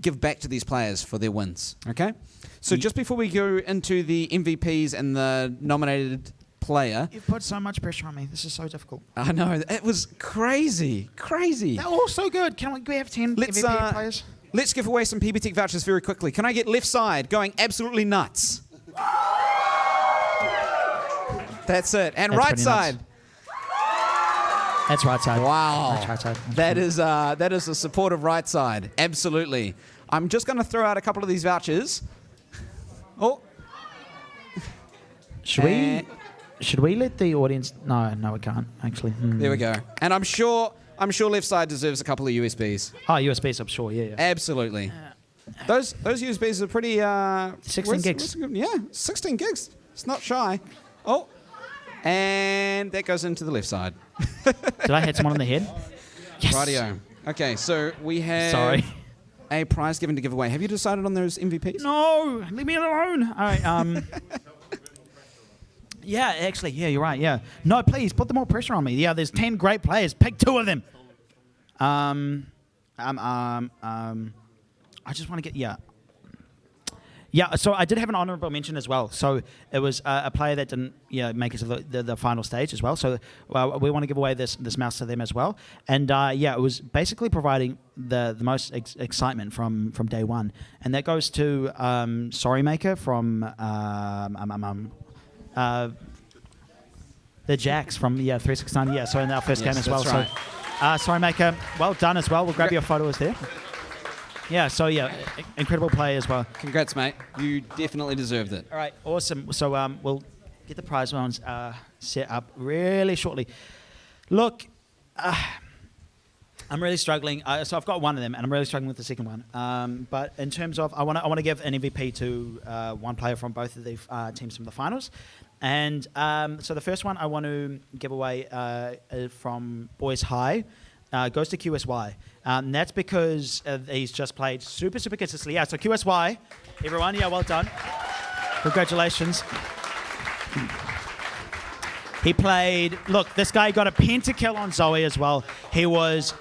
give back to these players for their wins. Okay? So just before we go into the MVPs and the nominated player. You've put so much pressure on me. This is so difficult. I know. It was crazy. Crazy. They're all so good. Can we have 10 MVP players? Let's give away some PBTech vouchers very quickly. Can I get left side going absolutely nuts? That's it. And That's right side. Nuts. That's right side. Wow. That's right side. That is the support of right side. Absolutely. I'm just going to throw out a couple of these vouchers. Oh. Should we? Should we let the audience? No, we can't actually. There we go. And I'm sure left side deserves a couple of USBs. Oh, USBs, I'm sure. Yeah. Absolutely. Those USBs are pretty. 16 gigs. Yeah, 16 gigs. It's not shy. Oh, and that goes into the left side. Did I hit someone on the head? Yes. Rightio. Okay, so we have Sorry. a prize given to give away. Have you decided on those MVPs? No, leave me alone. All right. Yeah, actually, yeah, you're right. Yeah. No, please put more pressure on me. Yeah, there's 10 great players. Pick 2 of them. I just want to get Yeah, so I did have an honourable mention as well. So it was a player that didn't make it to the final stage as well. So we want to give away this mouse to them as well. And it was basically providing the most excitement from day one. And that goes to Sorry Maker from the Jacks from 369. Yeah, so in our first game as well. Right. So Sorry Maker, well done as well. We'll grab your photos there. Yeah, so incredible play as well. Congrats, mate. You definitely deserved it. All right, awesome. So we'll get the prize rounds set up really shortly. Look, I'm really struggling. So I've got one of them, and I'm really struggling with the second one. But in terms of, I want to give an MVP to one player from both of the teams from the finals. And so the first one I want to give away from Boys High. Goes to QSY. And that's because he's just played super consistently. Yeah, so QSY, everyone, well done. Congratulations. He played, look, this guy got a pentakill on Zoe as well. He was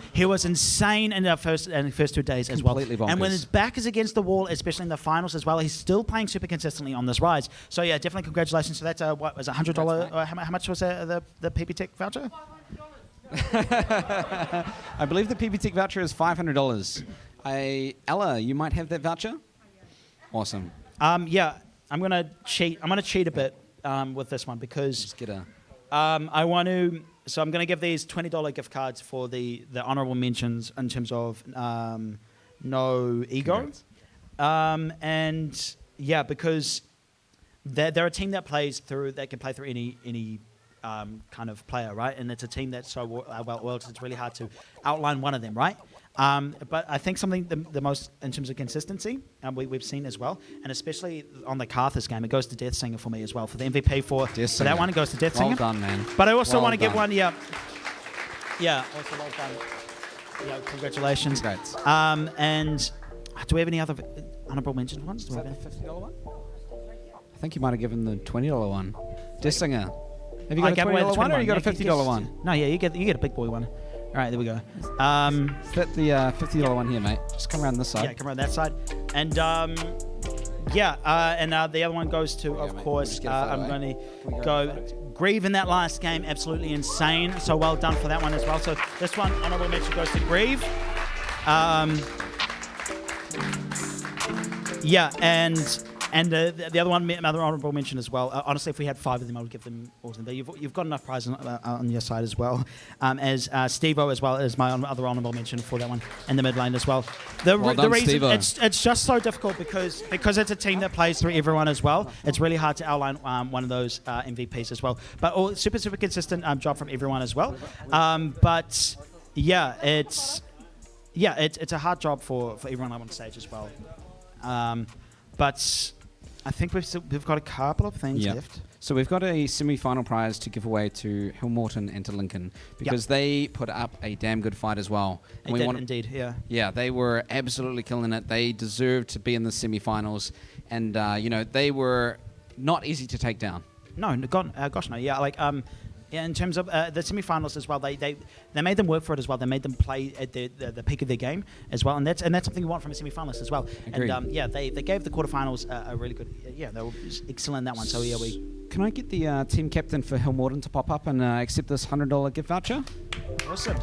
insane in the first 2 days as well. Completely bonkers. And when his back is against the wall, especially in the finals as well, he's still playing super consistently on this rise. So yeah, definitely congratulations. So that's what was $100? How much was the PBTech voucher? I believe the PBTech voucher is $500. Ella, you might have that voucher? Awesome. Yeah, I'm gonna cheat. I'm gonna cheat a bit with this one because Just get a... I want to. So I'm gonna give these $20 gift cards for the honourable mentions in terms of no ego, and yeah, because they're a team that can play through any kind of player, right? And it's a team that's so well, it's really hard to outline one of them, right? But I think something the most in terms of consistency we've seen as well, and especially on the Carthus game, it goes to Death Singer for me as well. For the MVP for that one, it goes to Death Singer. Well done, man. But I also want to done. give one, also well done. Yeah, congratulations. Congrats. And do we have any other honourable mention ones? Is that the $50 one? I think you might have given the $20 one. Death Singer. Have you got a $20 one or you got a $50 one? No, yeah, you get a big boy one. All right, there we go. Is that the $50 one here, mate? Just come around this side. Yeah, come around that side. And the other one goes to, of course, I'm going to go Grieve in that last game, absolutely insane. So well done for that one as well. So this one, honourable mention goes to Grieve. And the other one, another honourable mention as well. Honestly, if we had 5 of them, I would give them all to them. You've got enough prizes on your side as well. As Steve-O as well as my other honourable mention for that one in the mid lane as well. The reason it's just so difficult because it's a team that plays through everyone as well. It's really hard to outline one of those MVPs as well. But all super consistent job from everyone as well. But yeah, it's a hard job for everyone up on stage as well. But I think we've got a couple of things left. So we've got a semi-final prize to give away to Hillmorton and to Lincoln because they put up a damn good fight as well. And they did indeed, yeah. Yeah, they were absolutely killing it. They deserved to be in the semi-finals, and they were not easy to take down. No, gosh no. Yeah, in terms of the semi-finals as well, they made them work for it as well. They made them play at the peak of their game as well, and that's something you want from a semi-finalist as well. Agreed. And they gave the quarterfinals a really good. They were excellent in that one. So Can I get the team captain for Hillmorton to pop up and accept this $100 gift voucher? Awesome.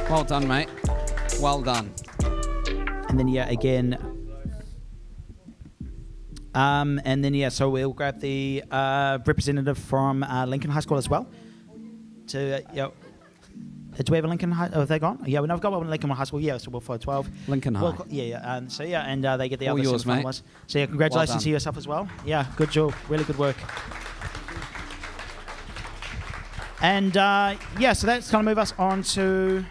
Well done, mate. Well done. And then again. So we'll grab the representative from Lincoln High School as well. Do we have a Lincoln High? Oh, have they gone? Yeah, we've got one Lincoln High School. Yeah, so we're for 12. Lincoln High. Well, yeah. So yeah, and they get the All other yours, mate. semi-finalists. So yeah, congratulations Well to yourself as well. Yeah, good job. Really good work. And yeah, so that's going to move us on to.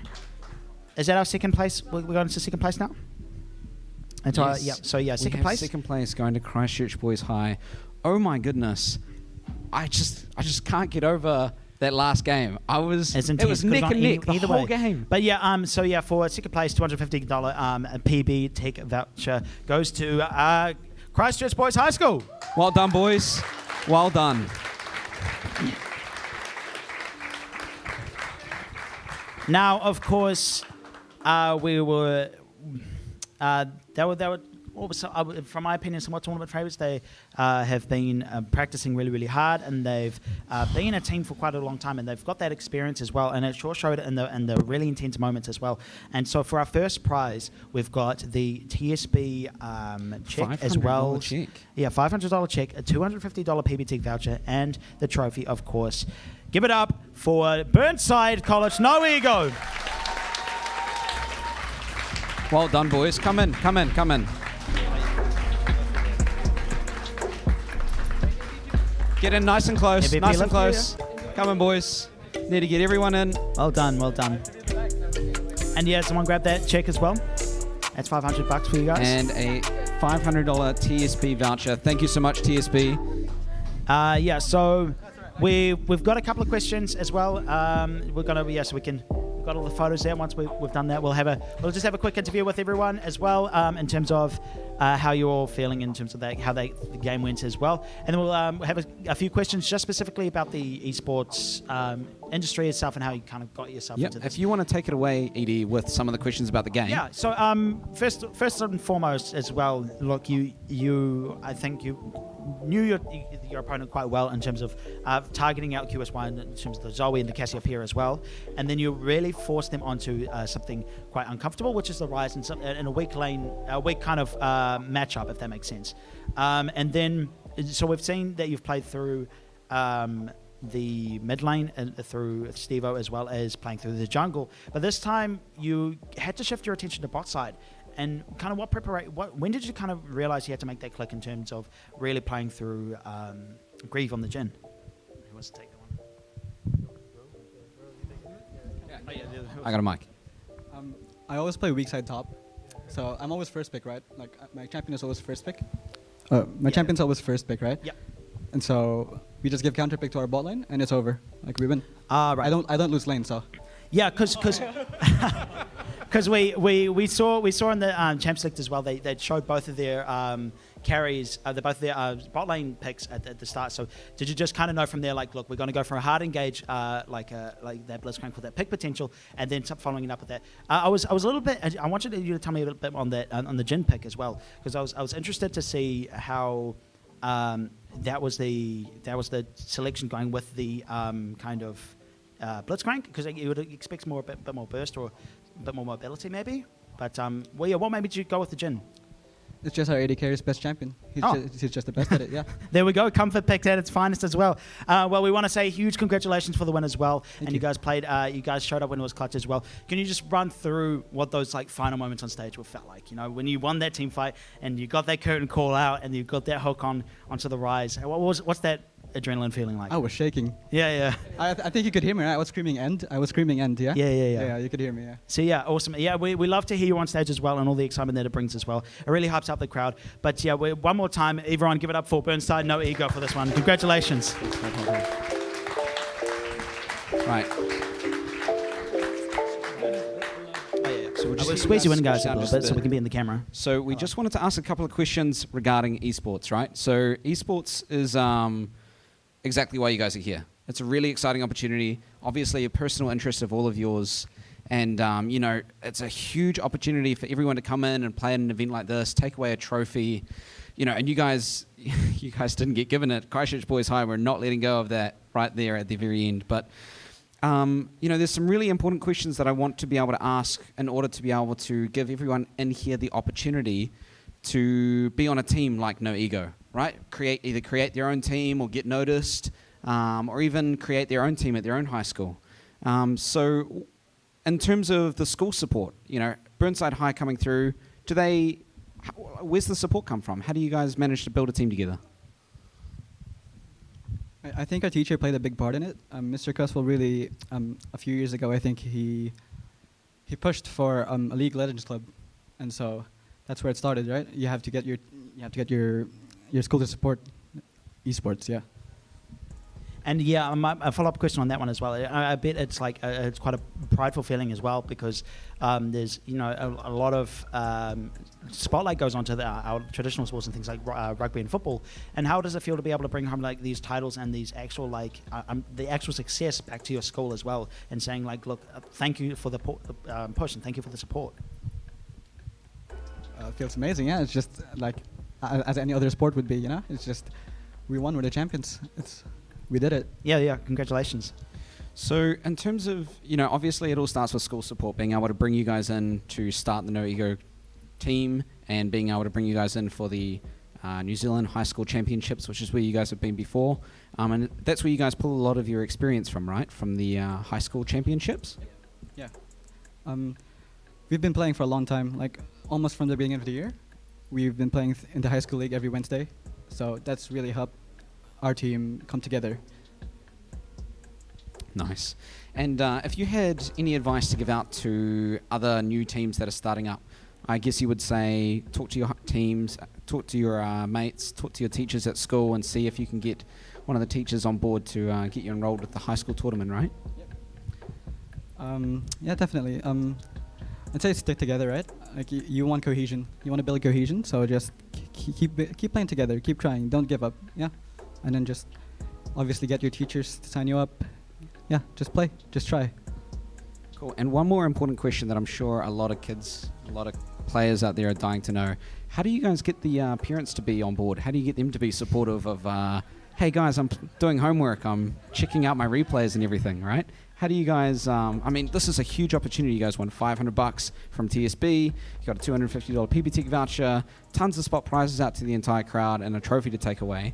Is that our second place? We're going to second place now. And so, Yes. yeah. So yeah, We second have place. Second place going to Christchurch Boys High. Oh my goodness, I just can't get over that last game. It was neck and neck the whole game. But yeah, so yeah, for second place, $250 PBTech voucher goes to Christchurch Boys High School. Well done, boys. Well done. Now, of course, we were. They were also, from my opinion, somewhat tournament favourites. They have been practicing really, really hard, and they've been a team for quite a long time, and they've got that experience as well. And it sure showed in the really intense moments as well. And so, for our first prize, we've got the TSB check as well. $500 check. Yeah, $500 check, a $250 PBTech voucher, and the trophy, of course. Give it up for Burnside College. No ego. Well done, boys. Come in. Get in nice and close. MVP Nice and left close. Come on, boys. Need to get everyone in. Well done. And yeah, someone grab that check as well. That's $500 for you guys. And a $500 TSB voucher. Thank you so much, TSB. Yeah, so we've got a couple of questions as well. We're gonna so we've got all the photos there. Once we've done that, we'll just have a quick interview with everyone as well, in terms of how you're all feeling in terms of that, how the game went as well, and then we'll have a few questions just specifically about the esports industry itself and how you kind of got yourself into this. If you want to take it away, Edie, with some of the questions about the game. Yeah. So first and foremost as well, look, I think you knew your opponent quite well in terms of targeting out QS1 in terms of the Zoe and the Cassiopeia as well, and then you really forced them onto something quite uncomfortable, which is the Rise in a weak kind of matchup, if that makes sense. And then, so we've seen that you've played through the mid lane through Stevo, as well as playing through the jungle, but this time you had to shift your attention to bot side. And kind of when did you kind of realize you had to make that click in terms of really playing through Grieve on the Jhin? Who wants to take that one? I got a mic. I always play weak side top, so I'm always first pick, right? Like my champion is always first pick. My champion's always first pick, right? Yep. And so we just give counter pick to our bot lane, and it's over. Like we win. Right. I don't lose lane, so. Yeah, because we saw in the Champions League as well. They showed both of their carries, both their bot lane picks at the start. So did you just kind of know from there, like, look, we're going to go for a hard engage, like that Blitzcrank with that pick potential, and then following it up with that. I was a little bit. I wanted you to tell me a little bit on that on the Jhin pick as well, because I was interested to see how. That was the selection going with the kind of Blitzcrank, because you would expect a bit more burst or a bit more mobility maybe. But what made you go with the Jhin? It's just our AD carry's best champion. He's just the best at it, yeah. There we go. Comfort picked at its finest as well. Well, we want to say huge congratulations for the win as well. Thank you you. guys played. You guys showed up when it was clutch as well. Can you just run through what those like final moments on stage felt like? You know, when you won that team fight and you got that curtain call out and you got that hook onto the Rise. What's that adrenaline feeling like? I was shaking. Yeah. I think you could hear me, right? I was screaming end, yeah? Yeah. Yeah, you could hear me, yeah. So yeah, awesome. Yeah, we love to hear you on stage as well and all the excitement that it brings as well. It really hypes up the crowd. But yeah, one more time, everyone give it up for Burnside. No ego for this one. Congratulations. Right. So We'll squeeze you in, guys, a little bit so we can be in the camera. So we just wanted to ask a couple of questions regarding esports, right? So esports is exactly why you guys are here. It's a really exciting opportunity, obviously a personal interest of all of yours. And, it's a huge opportunity for everyone to come in and play at an event like this, take away a trophy, and you guys didn't get given it. Christchurch Boys High, we're not letting go of that right there at the very end. But, there's some really important questions that I want to be able to ask in order to be able to give everyone in here the opportunity to be on a team like No Ego, right? Either create their own team or get noticed, or even create their own team at their own high school. So in terms of the school support, Burnside High coming through, where's the support come from? How do you guys manage to build a team together? I think our teacher played a big part in it. Mr. Creswell really, a few years ago, I think he pushed for a League Legends club, and so that's where it started, right? You have to get your school to support esports, yeah. And yeah, a follow-up question on that one as well. I bet it's like it's quite a prideful feeling as well, because there's a lot of spotlight goes onto our traditional sports and things like rugby and football. And how does it feel to be able to bring home like these titles and these actual the actual success back to your school as well, and saying like, look, thank you for the push and thank you for the support. It feels amazing, yeah. It's just like as any other sport would be, It's just we won, we're the champions. We did it. Yeah, congratulations. So in terms of, obviously it all starts with school support, being able to bring you guys in to start the No Ego team, and being able to bring you guys in for the New Zealand High School Championships, which is where you guys have been before. And that's where you guys pull a lot of your experience from, right? From the High School Championships? Yeah. We've been playing for a long time, like almost from the beginning of the year. We've been playing in the high school league every Wednesday. So that's really helped our team come together. Nice. And if you had any advice to give out to other new teams that are starting up, I guess you would say talk to your teams, talk to your mates, talk to your teachers at school, and see if you can get one of the teachers on board to get you enrolled with the high school tournament, right? Yep. Yeah, definitely. I'd say stick together, right? Like you want cohesion. You want to build cohesion, so just keep playing together, keep trying, don't give up. Yeah. And then just obviously get your teachers to sign you up. Yeah, just play, just try. Cool. And one more important question that I'm sure a lot of kids, a lot of players out there are dying to know. How do you guys get the parents to be on board? How do you get them to be supportive of, hey guys, I'm doing homework, I'm checking out my replays and everything, right? How do you guys, this is a huge opportunity. You guys won $500 from TSB, you got a $250 PBTech voucher, tons of spot prizes out to the entire crowd, and a trophy to take away.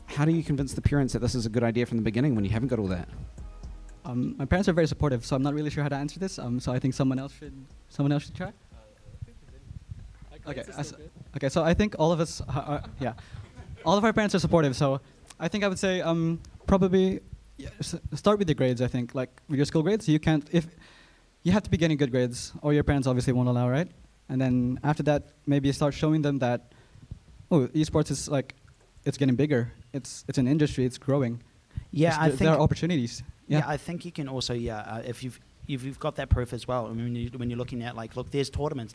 How do you convince the parents that this is a good idea from the beginning when you haven't got all that? My parents are very supportive, so I'm not really sure how to answer this. So I think someone else should try. Okay. So I think all of us, all of our parents are supportive. So I think I would say probably start with the grades. I think like with your school grades, you have to be getting good grades, or your parents obviously won't allow, right? And then after that, maybe start showing them that esports is like it's getting bigger. It's an industry. It's growing. Yeah, I think there are opportunities. Yeah, I think you can also if you've got that proof as well. I mean, when you're looking at like, look, there's tournaments,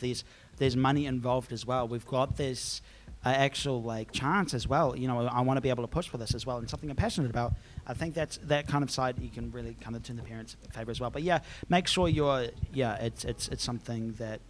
there's money involved as well. We've got this actual like chance as well. I want to be able to push for this as well, and something I'm passionate about. I think that's that kind of side you can really kind of turn the parents' favor as well. But yeah, make sure it's something that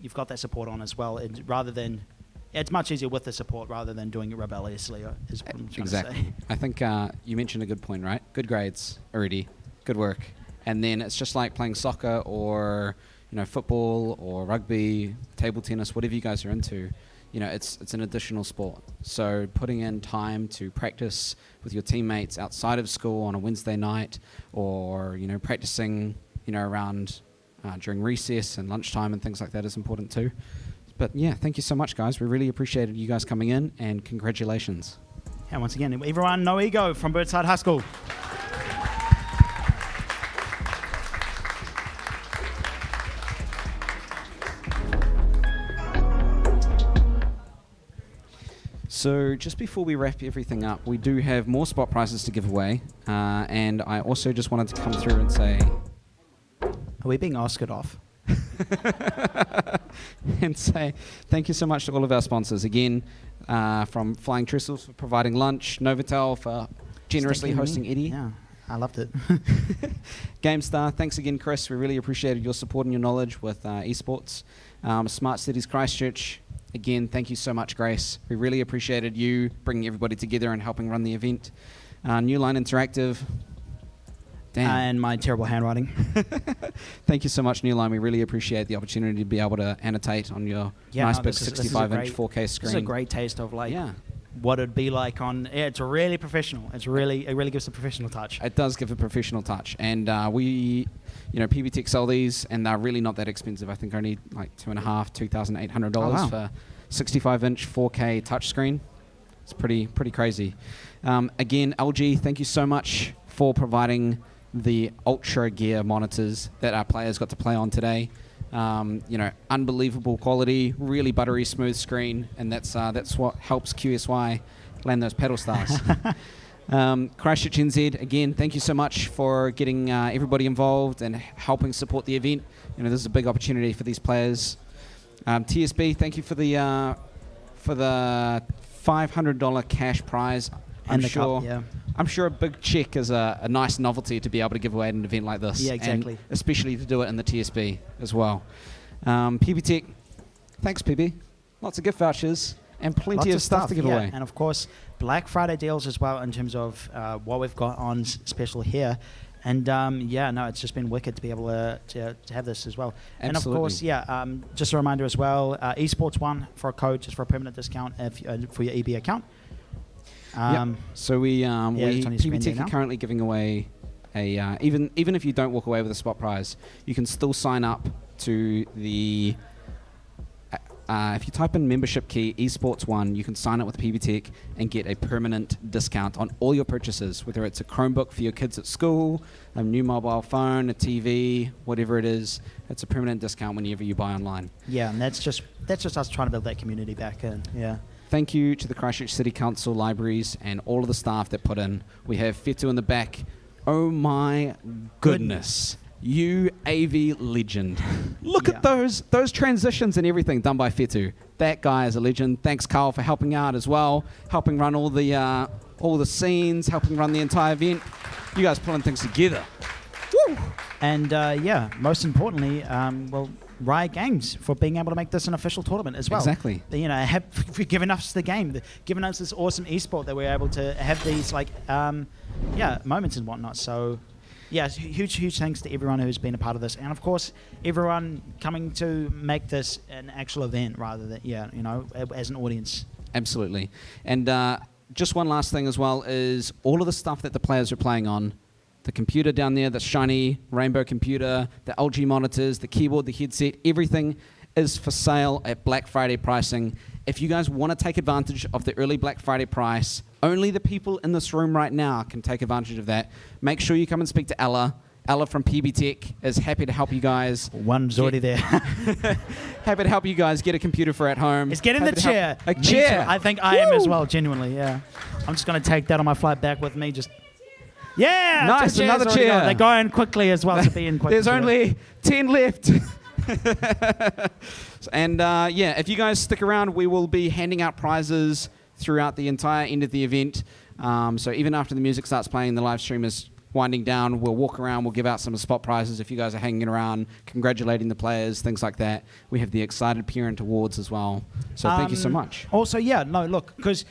you've got that support on as well, and rather than. It's much easier with the support rather than doing it rebelliously, is what I'm trying to say. I think you mentioned a good point, right? Good grades already, good work. And then it's just like playing soccer or, football or rugby, table tennis, whatever you guys are into. It's an additional sport. So putting in time to practice with your teammates outside of school on a Wednesday night, or, practicing, around during recess and lunchtime and things like that is important too. But yeah, thank you so much, guys. We really appreciated you guys coming in, and congratulations. And once again, everyone, no ego from Burnside High School. So just before we wrap everything up, we do have more spot prizes to give away. And I also just wanted to come through and say... Are we being Oscared off? And say thank you so much to all of our sponsors again, from Flying Trestles for providing lunch, Novotel for generously hosting Eddie. Yeah, I loved it. GameStar, thanks again, Chris. We really appreciated your support and your knowledge with esports. Smart Cities Christchurch, again, thank you so much, Grace. We really appreciated you bringing everybody together and helping run the event. New Line Interactive. Damn. And my terrible handwriting. Thank you so much, New Line. We really appreciate the opportunity to be able to annotate on your nice big 65-inch 4K screen. This is a great taste of like what it'd be like on. Yeah, it's really professional. It really gives a professional touch. It does give a professional touch, and PBTech sell these, and they're really not that expensive. I think only like $2,800 for 65-inch 4K touchscreen. It's pretty crazy. Again, LG, thank you so much for providing the Ultra Gear monitors that our players got to play on today. Unbelievable quality, really buttery smooth screen, and that's what helps QSY land those pedal stars. Christchurch NZ, again, thank you so much for getting everybody involved and helping support the event. This is a big opportunity for these players. TSB, thank you for the $500 cash prize. And the cup, yeah. I'm sure a big check is a nice novelty to be able to give away at an event like this. Yeah, exactly. And especially to do it in the TSB as well. PBTech, thanks PB. Lots of gift vouchers and plenty of stuff to give away. And of course, Black Friday deals as well in terms of what we've got on special here. And it's just been wicked to be able to have this as well. Absolutely. And of course, just a reminder as well, Esports 1 for a code, just for a permanent discount for your EB account. So PBTech are currently giving away a even if you don't walk away with a spot prize, you can still sign up to the if you type in membership key Esports 1, you can sign up with PBTech and get a permanent discount on all your purchases, whether it's a Chromebook for your kids at school, a new mobile phone, a TV, whatever it is. It's a permanent discount whenever you buy online. Yeah, and that's just us trying to build that community back in. Yeah. Thank you to the Christchurch City Council Libraries and all of the staff that put in. We have Fetu in the back. Oh my goodness. You AV legend. Look at those transitions and everything done by Fetu. That guy is a legend. Thanks, Carl, for helping out as well, helping run all the scenes, helping run the entire event. You guys pulling things together. Woo! And most importantly, Riot Games for being able to make this an official tournament as well. Exactly. For giving us the game, giving us this awesome esport that we're able to have these moments and whatnot. So, yeah, huge thanks to everyone who's been a part of this, and of course everyone coming to make this an actual event rather than as an audience. Absolutely. And just one last thing as well is all of the stuff that the players are playing on. The computer down there, the shiny rainbow computer, the LG monitors, the keyboard, the headset, everything is for sale at Black Friday pricing. If you guys want to take advantage of the early Black Friday price, only the people in this room right now can take advantage of that. Make sure you come and speak to Ella. Ella from PBTech is happy to help you guys. One's already there. Happy to help you guys get a computer for at home. It's getting the chair. A chair. I think I am as well, genuinely, yeah. I'm just going to take that on my flight back with me. Yeah! Nice, another chair. They're going quickly as well to be in quick. There's only 10 left. And if you guys stick around, we will be handing out prizes throughout the entire end of the event. So even after the music starts playing, the live stream is winding down. We'll walk around, we'll give out some spot prizes if you guys are hanging around, congratulating the players, things like that. We have the Excited Parent Awards as well. So thank you so much. Also, because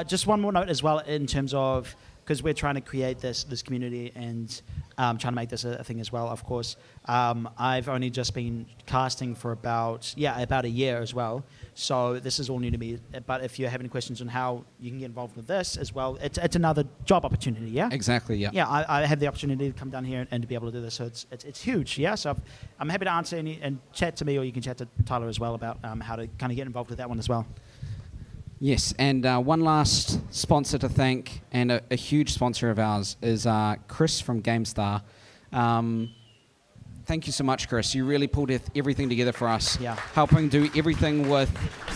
just one more note as well in terms of, because we're trying to create this community and trying to make this a thing as well, of course. I've only just been casting for about a year as well. So this is all new to me. But if you have any questions on how you can get involved with this as well, it's another job opportunity, yeah? Exactly, yeah. Yeah, I had the opportunity to come down here and to be able to do this. So it's huge, yeah? So I'm happy to answer and chat to me, or you can chat to Tyler as well about how to kind of get involved with that one as well. Yes, and one last sponsor to thank, and a huge sponsor of ours, is Chris from GameStar. Thank you so much, Chris. You really pulled everything together for us, helping do everything with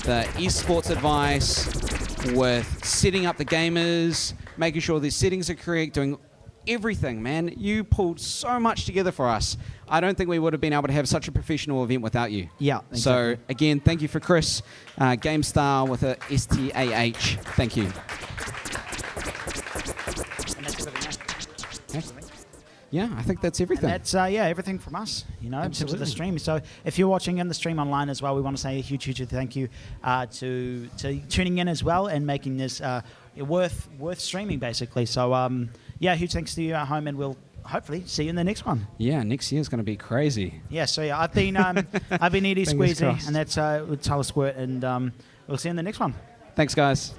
the esports advice, with setting up the gamers, making sure the settings are correct, doing everything, man. You pulled so much together for us. I don't think we would have been able to have such a professional event without you. Yeah, exactly. So, again, thank you for Chris. GameStar with a STAH. Thank you. Okay. Yeah, I think that's everything. And that's everything from us, in terms of the stream. So if you're watching in the stream online as well, we want to say a huge thank you to tuning in as well and making this worth streaming, basically. So huge thanks to you at home, and we'll hopefully see you in the next one. Yeah, next year's going to be crazy. Yeah, so I've been Edie Squeezy, and that's Tyler Squirt, and we'll see you in the next one. Thanks, guys.